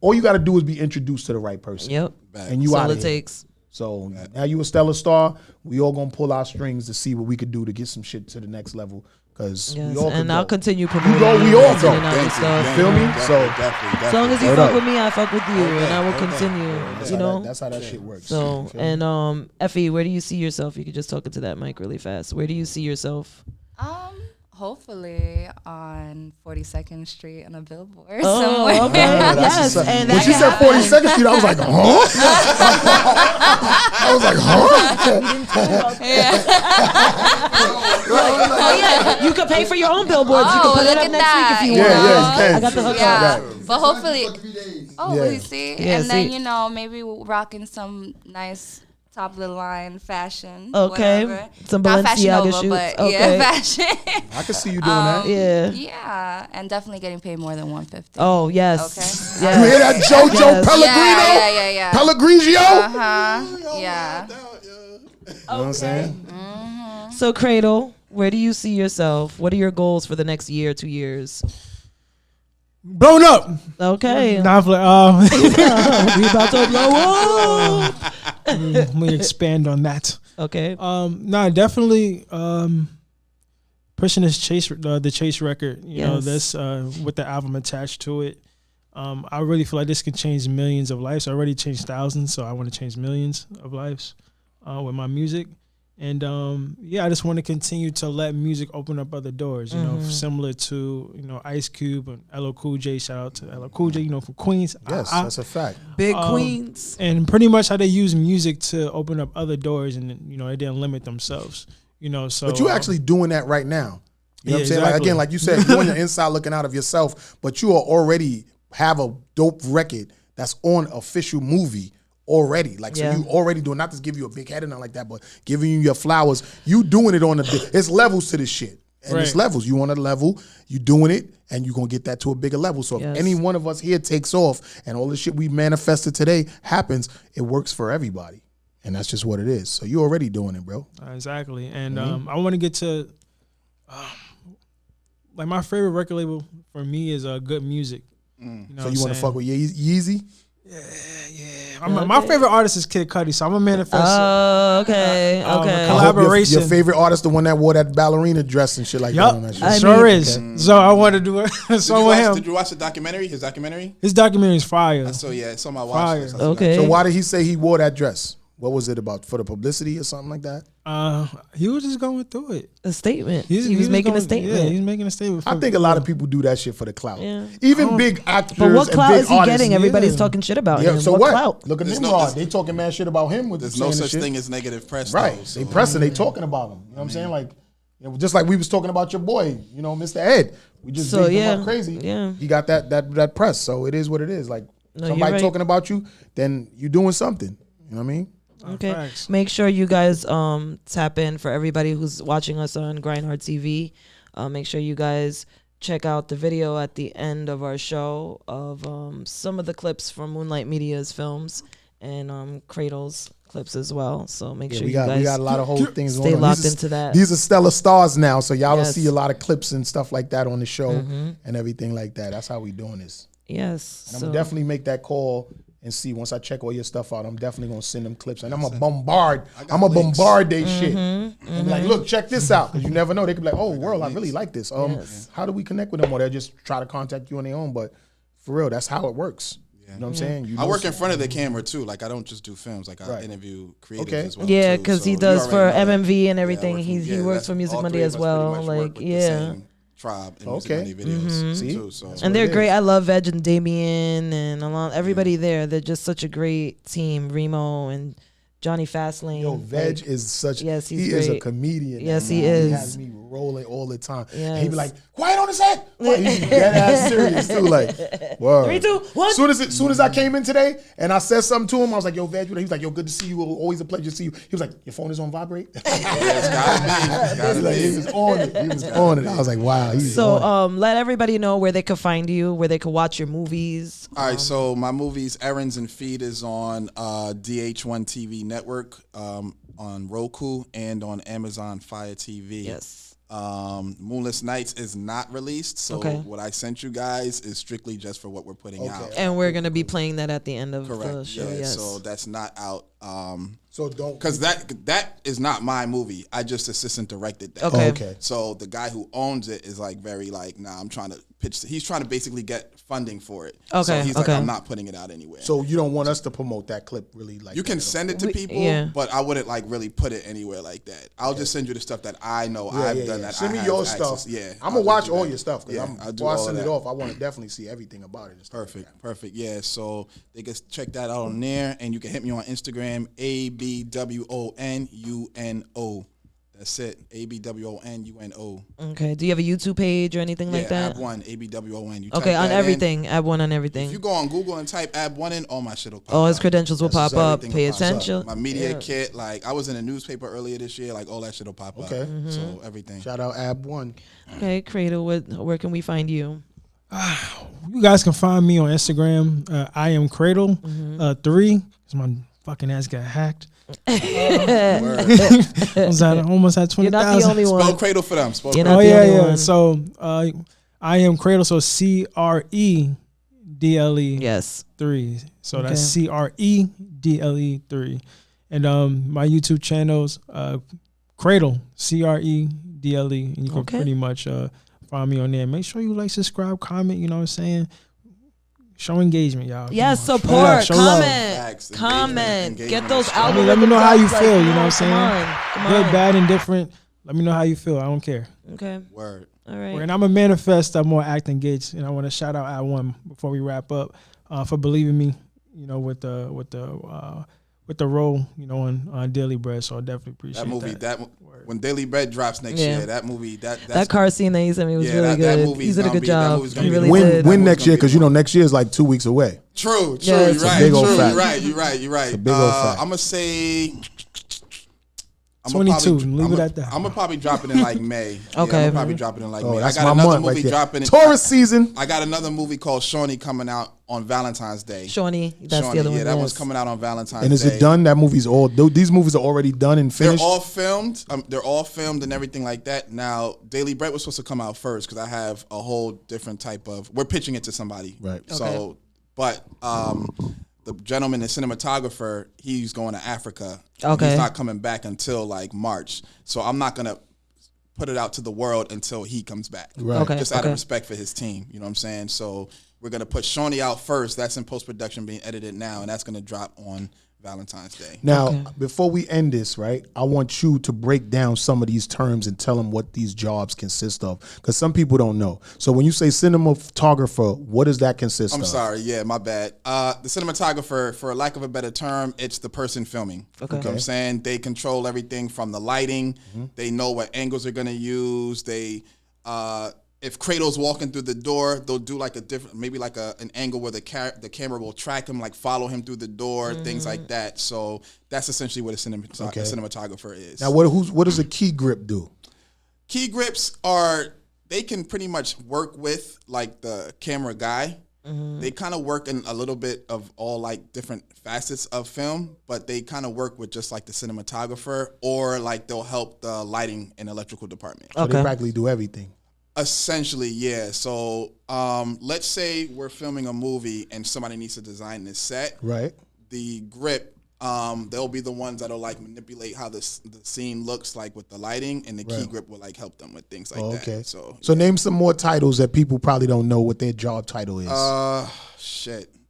All you got to do is be introduced to the right person. Yep. And you That's out all of it here. takes. So now you a Stella star. We all gonna pull our strings to see what we could do to get some shit to the next level. Cause Yes, we all and could I'll go. continue promoting. go, we you all and go. sending out the stuff. Feel me? Definitely, So definitely. As long as you Word fuck up. with me, I fuck with you, and I will continue. That's You how know. that's how that shit works. So You feel me? and Effie, where do you see yourself? You could just talk into that mic really fast. Where do you see yourself? Hopefully on 42nd Street on a billboard Oh, somewhere. okay. Yes, and when that she can said happen. 42nd Street, I was like, huh? I was like, huh? Oh yeah, you could pay for your own billboards. You Oh, can put it look up at next week if that. you Yeah, want. yeah, you can. I got the hook Yeah, up. but hopefully. Oh, Yeah. you see, Yeah, and then see. maybe we're rocking some nice top of the line fashion. Okay. whatever. Some Not Fashion Balenciaga Nova, shoots. but Okay. yeah, fashion. I could see you doing that. Yeah. Yeah, and definitely getting paid more than 150. Oh yes. Okay. You hear that, JoJo Yes. Pellegrino? Yeah. Pellegrino? Uh-huh. Yeah. You know what I'm saying? So Cradle, Where do you see yourself? What are your goals for the next year, 2 years? Blown up. Okay. Nah, I'm like, We about to blow up. let me expand on that. Okay. Nah, definitely pushing this the Chase record. You know, this with the album attached to it. I really feel like this can change millions of lives. I already changed thousands, so I want to change millions of lives with my music. And I just want to continue to let music open up other doors, you know, similar to, you know, Ice Cube and LL Cool J. Shout out to LL Cool J, you know, from Queens. Yes, that's a fact. Big Queens. And pretty much how they use music to open up other doors, and, you know, they didn't limit themselves, you know. So, but you're actually doing that right now. You know what I'm saying? Like, exactly. again, like you said, you're on your inside looking out of yourself, but you are already have a dope record that's on official movie already. Like, so you already doing, not to give you a big head and nothing like that, but giving you your flowers. You doing it on it's levels to this shit. And it's levels. You on a level, you doing it, and you're going to get that to a bigger level. So if any one of us here takes off and all the shit we manifested today happens, it works for everybody. And that's just what it is. So you're already doing it, bro. Exactly. And I want to get to, like, my favorite record label for me is good music. You know So you want to fuck with Yeezy? Yeah. My favorite artist is Kid Cudi, so I'm a manifest. Oh, okay. Okay. Collaboration. Your favorite artist, the one that wore that ballerina dress and shit like that. On that shit. Sure is. Okay. So I want to do it. So with him. Did you watch the documentary? His documentary? His documentary is fire. So yeah, it's on my watch list. Okay. So why did he say he wore that dress? What was it about? For the publicity or something like that? He was just going through it. A statement. He was making a statement. Yeah, he's making a statement. I think a lot of people do that shit for the clout. Yeah. Even big actors. But what clout and big is he artists, getting? Everybody's talking shit about him. So what clout? Look at Nimrod. They talking mad shit about him. There's no such thing as negative press. Right. Though, so. They pressing. They talking about him. You know what I'm saying? Like, you know, just like we was talking about your boy, you know, Mr. Ed. We just made him up crazy. Yeah. He got that press. So it is what it is. Like, somebody talking about you, then you doing something. You know what I mean? Okay. Facts. Make sure you guys tap in for everybody who's watching us on Grindhard TV. Make sure you guys check out the video at the end of our show of some of the clips from Moonlight Media's films and Cradle's clips as well. So make sure you guys we got a lot of whole things stay going on. locked into that. These are stellar stars now, so y'all will see a lot of clips and stuff like that on the show and everything like that. That's how we doing this. Yes. And I'm gonna definitely make that call and see. Once I check all your stuff out, I'm definitely gonna send them clips, and I'm gonna bombard they shit. And like, look, check this out, because you never know. They could be like, oh, world, I really like this. How do we connect with them? Or they'll just try to contact you on their own. But for real, that's how it works. You know what I'm saying? I work in front of the camera too. Like, I don't just do films. Like, I interview creatives as well. Yeah, too. because So he does for MMV and Yeah, everything. He works for Music all Monday three of as us well. pretty much work Like, with the same tribe in Music Monday videos too. So. And they're great. I love Veg and Damien and everybody there. They're just such a great team. Remo and Johnny Fastlane. Yo, Veg is such. Yes, he is a comedian. Yes, man. he is. He has me rolling all the time. Yes. And he be like, quiet on the set. He's dead ass serious too. Like, word. 3, 2, 1. Soon as I came in today and I said something to him, I was like, yo, Veg. He was like, yo, good to see you. Always a pleasure to see you. He was like, your phone is on vibrate. It's gotta be. He was on it. He was on it. I was like, wow. He's on it. Let everybody know where they could find you, where they could watch your movies. All right, so my movies, Errands and Feed, is on DH1 TV Network, on Roku, and on Amazon Fire TV. Yes. Moonless Nights is not released, so what I sent you guys is strictly just for what we're putting out. And we're gonna be playing that at the end of Correct. the show. Yeah, Yes. so that's not out. So don't, because that is not my movie. I just assistant directed that. Okay. Okay. So the guy who owns it is like very like, nah, I'm trying to pitch. He's trying to basically get funding for it. Okay, So he's okay. like, I'm not putting it out anywhere. So you don't want us to promote that clip really like You can send it to people, yeah. but I wouldn't like really put it anywhere like that. I'll just send you the stuff that I know I've done. That Send I me have your access. stuff. Yeah, I'm I'll gonna watch just do all that. your stuff. Yeah, Because I'll do before I all send that. it off, I want to definitely see everything about it. Perfect. Yeah, so they can check that out on there, and you can hit me on Instagram, ABWONUNO. That's it, ABWONUNO. Okay. Do you have a YouTube page or anything like that? Ab1, ABWON. You Okay, type on that everything. in. Ab1 on everything. If you go on Google and type Ab1 in, all my shit will pop up. All his credentials will pop up. Everything Pay will pop up. attention. My media kit, like I was in a newspaper earlier this year, like all that shit will pop up. Okay. So everything. Shout out Ab1. Okay, Cradle, where can we find you? You guys can find me on Instagram. I am Cradle 3. Because my fucking ass got hacked. almost had 20,000. You're not the only one. Spell Cradle for them. Spell You're Cradle. not the only one. So I am Cradle. So CREDLE. Yes. 3. So that's CREDLE 3. And my YouTube channels, Cradle, CREDLE. And you can pretty much find me on there. Make sure you like, subscribe, comment, you know what I'm saying? Show engagement, y'all. Yes, support, comment, Facts. comment. Engagement. Get those algorithms. Let me know how you up, feel, you know what I'm saying? Come Good, on. bad, and different. Let me know how you feel. I don't care. Okay. Word. All right. And I'm a manifest. I'm more act engaged. And I want to shout out I1 before we wrap up for believing me, you know, with the role, you know, on Daily Bread. So I definitely appreciate That movie, that. when Daily Bread drops next year, that movie, that car scene that he sent me was really good. That movie's he did a good job. He really When did. next year? Because you know next year is like 2 weeks away. True. Yeah, You're right. You're right. It's a big old fact. I'm gonna say. 22. Leave it at that. I'm gonna probably drop it in like May. Okay. Yeah, I'm gonna probably drop it in like May. That's I got my another month movie right there. dropping. Taurus season. I got another movie called Shawnee coming out on Valentine's Day. Shawnee, that's Shawnee, the other one. yeah, that one's yes. coming out on Valentine's Day. And is it done? That movie's all. These movies are already done and They're finished. all filmed. They're all filmed and everything like that. Now, Daily Bread was supposed to come out first because I have a whole different type of. We're pitching it to somebody, Right. So, but the gentleman, the cinematographer, he's going to Africa. Okay. He's not coming back until like March. So I'm not gonna put it out to the world until he comes back. Right. Okay. Just out of respect for his team. You know what I'm saying? So we're gonna put Shawnee out first. That's in post production, being edited now, and that's gonna drop on Valentine's Day. Now, before we end this, right, I want you to break down some of these terms and tell them what these jobs consist of, because some people don't know. So when you say cinematographer, what does that consist of? I'm sorry, yeah, my bad. The cinematographer, for lack of a better term, it's the person filming. Okay. You know what I'm saying? They control everything from the lighting. Mm-hmm. They know what angles they're gonna use. They if Cradle's walking through the door, they'll do like a different, maybe like an angle where the camera will track him, like follow him through the door, things like that. So that's essentially what a cinematographer is. Now, what does a key grip do? Key grips they can pretty much work with like the camera guy. They kind of work in a little bit of all like different facets of film, but they kind of work with just like the cinematographer, or like they'll help the lighting and electrical department. So they practically do everything. Essentially, yeah. So let's say we're filming a movie and somebody needs to design this set. Right. The grip, they'll be the ones that'll like manipulate how the scene looks like with the lighting, and the key grip will like help them with things like that. Okay. So name some more titles that people probably don't know what their job title is.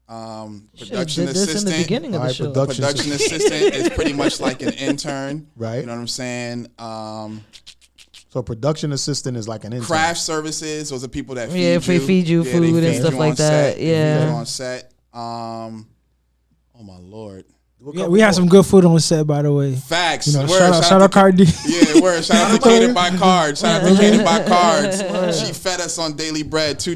Production did this assistant. in the beginning of the show. Production assistant is pretty much like an intern. Right. You know what I'm saying? So production assistant is like an intern. Craft services, those are people that feed Yeah, if we feed you food they and feed stuff you like on that. set. They Yeah. feed you on set. Oh my Lord. Yeah, we have some good food on set, by the way. Facts. You know, Word, shout out Cardi. Yeah, word. Shout out to Catered by Cards. Shout out to Catered by Cards. She fed us on Daily Bread 2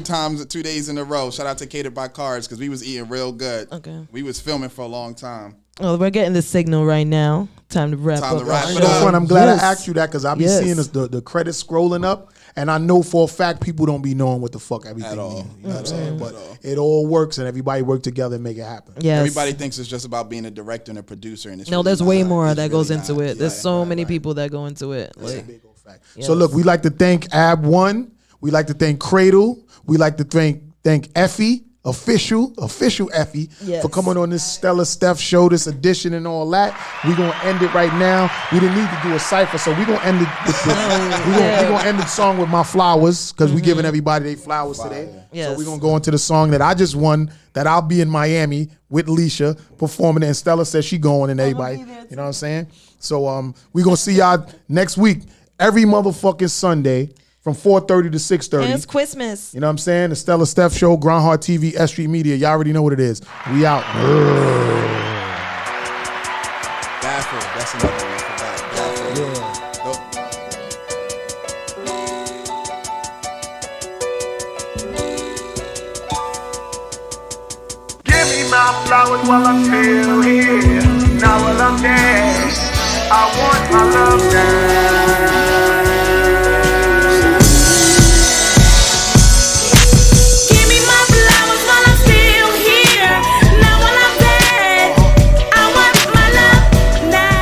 days in a row. Shout out to Catered by Cards because we was eating real good. Okay. We was filming for a long time. Well, we're getting the signal right now. Time to wrap up. I'm glad Yes. I asked you that because I be Yes. seeing the credits scrolling up, and I know for a fact people don't be knowing what the fuck everything At all. means. You know what I'm saying? But it all works, and everybody work together and make it happen. Yes. Everybody thinks it's just about being a director and a producer, and it's No, really there's not. way more It's that goes really into not. it. There's Yeah, so right, many right. people that go into it. Like, yes. So look, we like to thank Ab1. We like to thank Cradle. We like to thank Effie, official Effie, Yes. for coming on this Stella Steph show, this edition and all that. We're gonna end it right now. We didn't need to do a cipher, so we're gonna end it. We're gonna end the song with my flowers because we're giving everybody their flowers today. Yes. So we're gonna go into the song that I just won, that I'll be in Miami with Leisha performing it, and Stella says she going, and everybody. You know what I'm saying? So we're gonna see y'all next week, every motherfucking Sunday from 4:30 to 6:30. And it's Christmas. You know what I'm saying? The Stella Steph Show, Grand Heart TV, S.STREET Media. Y'all already know what it is. We out. Baffle. That's another one. I forgot. Baffle. Nope. Give me my flowers while I'm still here. Now while I'm dead, I want my love now. Give me my flowers while I'm still here. Now while I'm dead, I want my love now.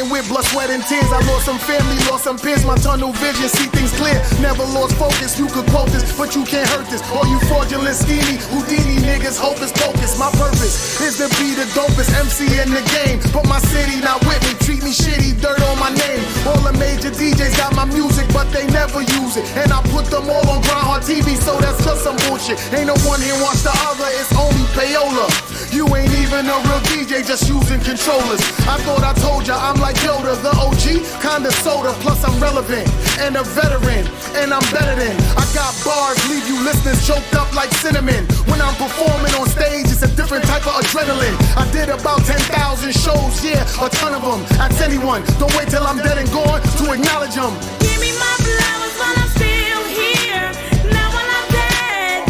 Working with blood, sweat, and tears. I lost some family, lost some peers. My tunnel vision, see things clear. Never lost focus. You could quote this, but you can't hurt this. All you fraudulent, schemy, Houdini niggas, hocus pocus. My purpose is to be the dopest MC in the game. But my city not with me, treat me shitty, dirt on my name. All the major DJs got my music, but they never use it. And I put them all on Grind Hard TV, so that's just some bullshit. Ain't no one here wants the other, it's only payola. You ain't even a real DJ, just using controllers. I thought I told ya, I'm like Yoda, the OG, kinda soda. Plus I'm relevant and a veteran, and I'm better than. I got bars, leave you listeners choked up like cinnamon. When I'm performing on stage, it's a different type of adrenaline. I did about 10,000 shows, yeah, a ton of them. Ask anyone, don't wait till I'm dead and gone to acknowledge them. Give me my flowers while I'm still here. Now when I'm dead,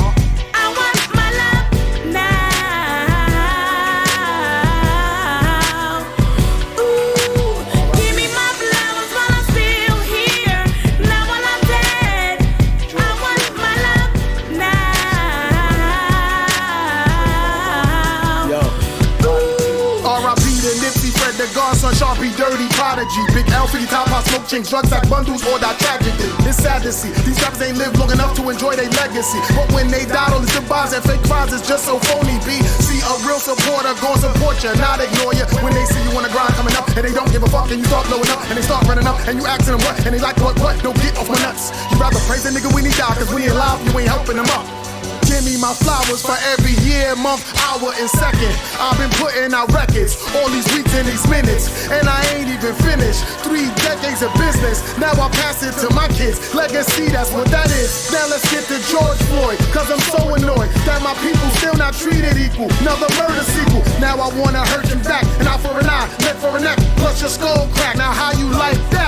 I want my love now. Ooh, give me my flowers while I'm still here. Now when I'm dead, I want my love now. Yo. R.I.P. to Nipsey, Fred the Godson, Sharpie, Dirty Prodigy. Big Alfie, top hot smoke chains, drugs like bundles, or die tragically. It's sad to see these rappers ain't lived long enough to enjoy their legacy. But when they die, all these goodbyes and fake cries is just so phony. B. See a real supporter gon' support you, not ignore you. When they see you on the grind coming up, and they don't give a fuck, and you start blowing up, and they start running up, and you asking them what, and they like what, don't get off my nuts. You rather praise a nigga when he die, cause when he alive, you ain't helping him up. Give me my flowers for every year, month, hour, and second. I've been putting out records all these weeks and these minutes, and I ain't even finished 3 decades of business. Now I pass it to my kids. Legacy, that's what that is. Now let's get to George Floyd, cause I'm so annoyed that my people still not treated equal. Another murder sequel. Now I wanna hurt you back, an eye for an eye, neck for a neck, plus your skull crack. Now how you like that?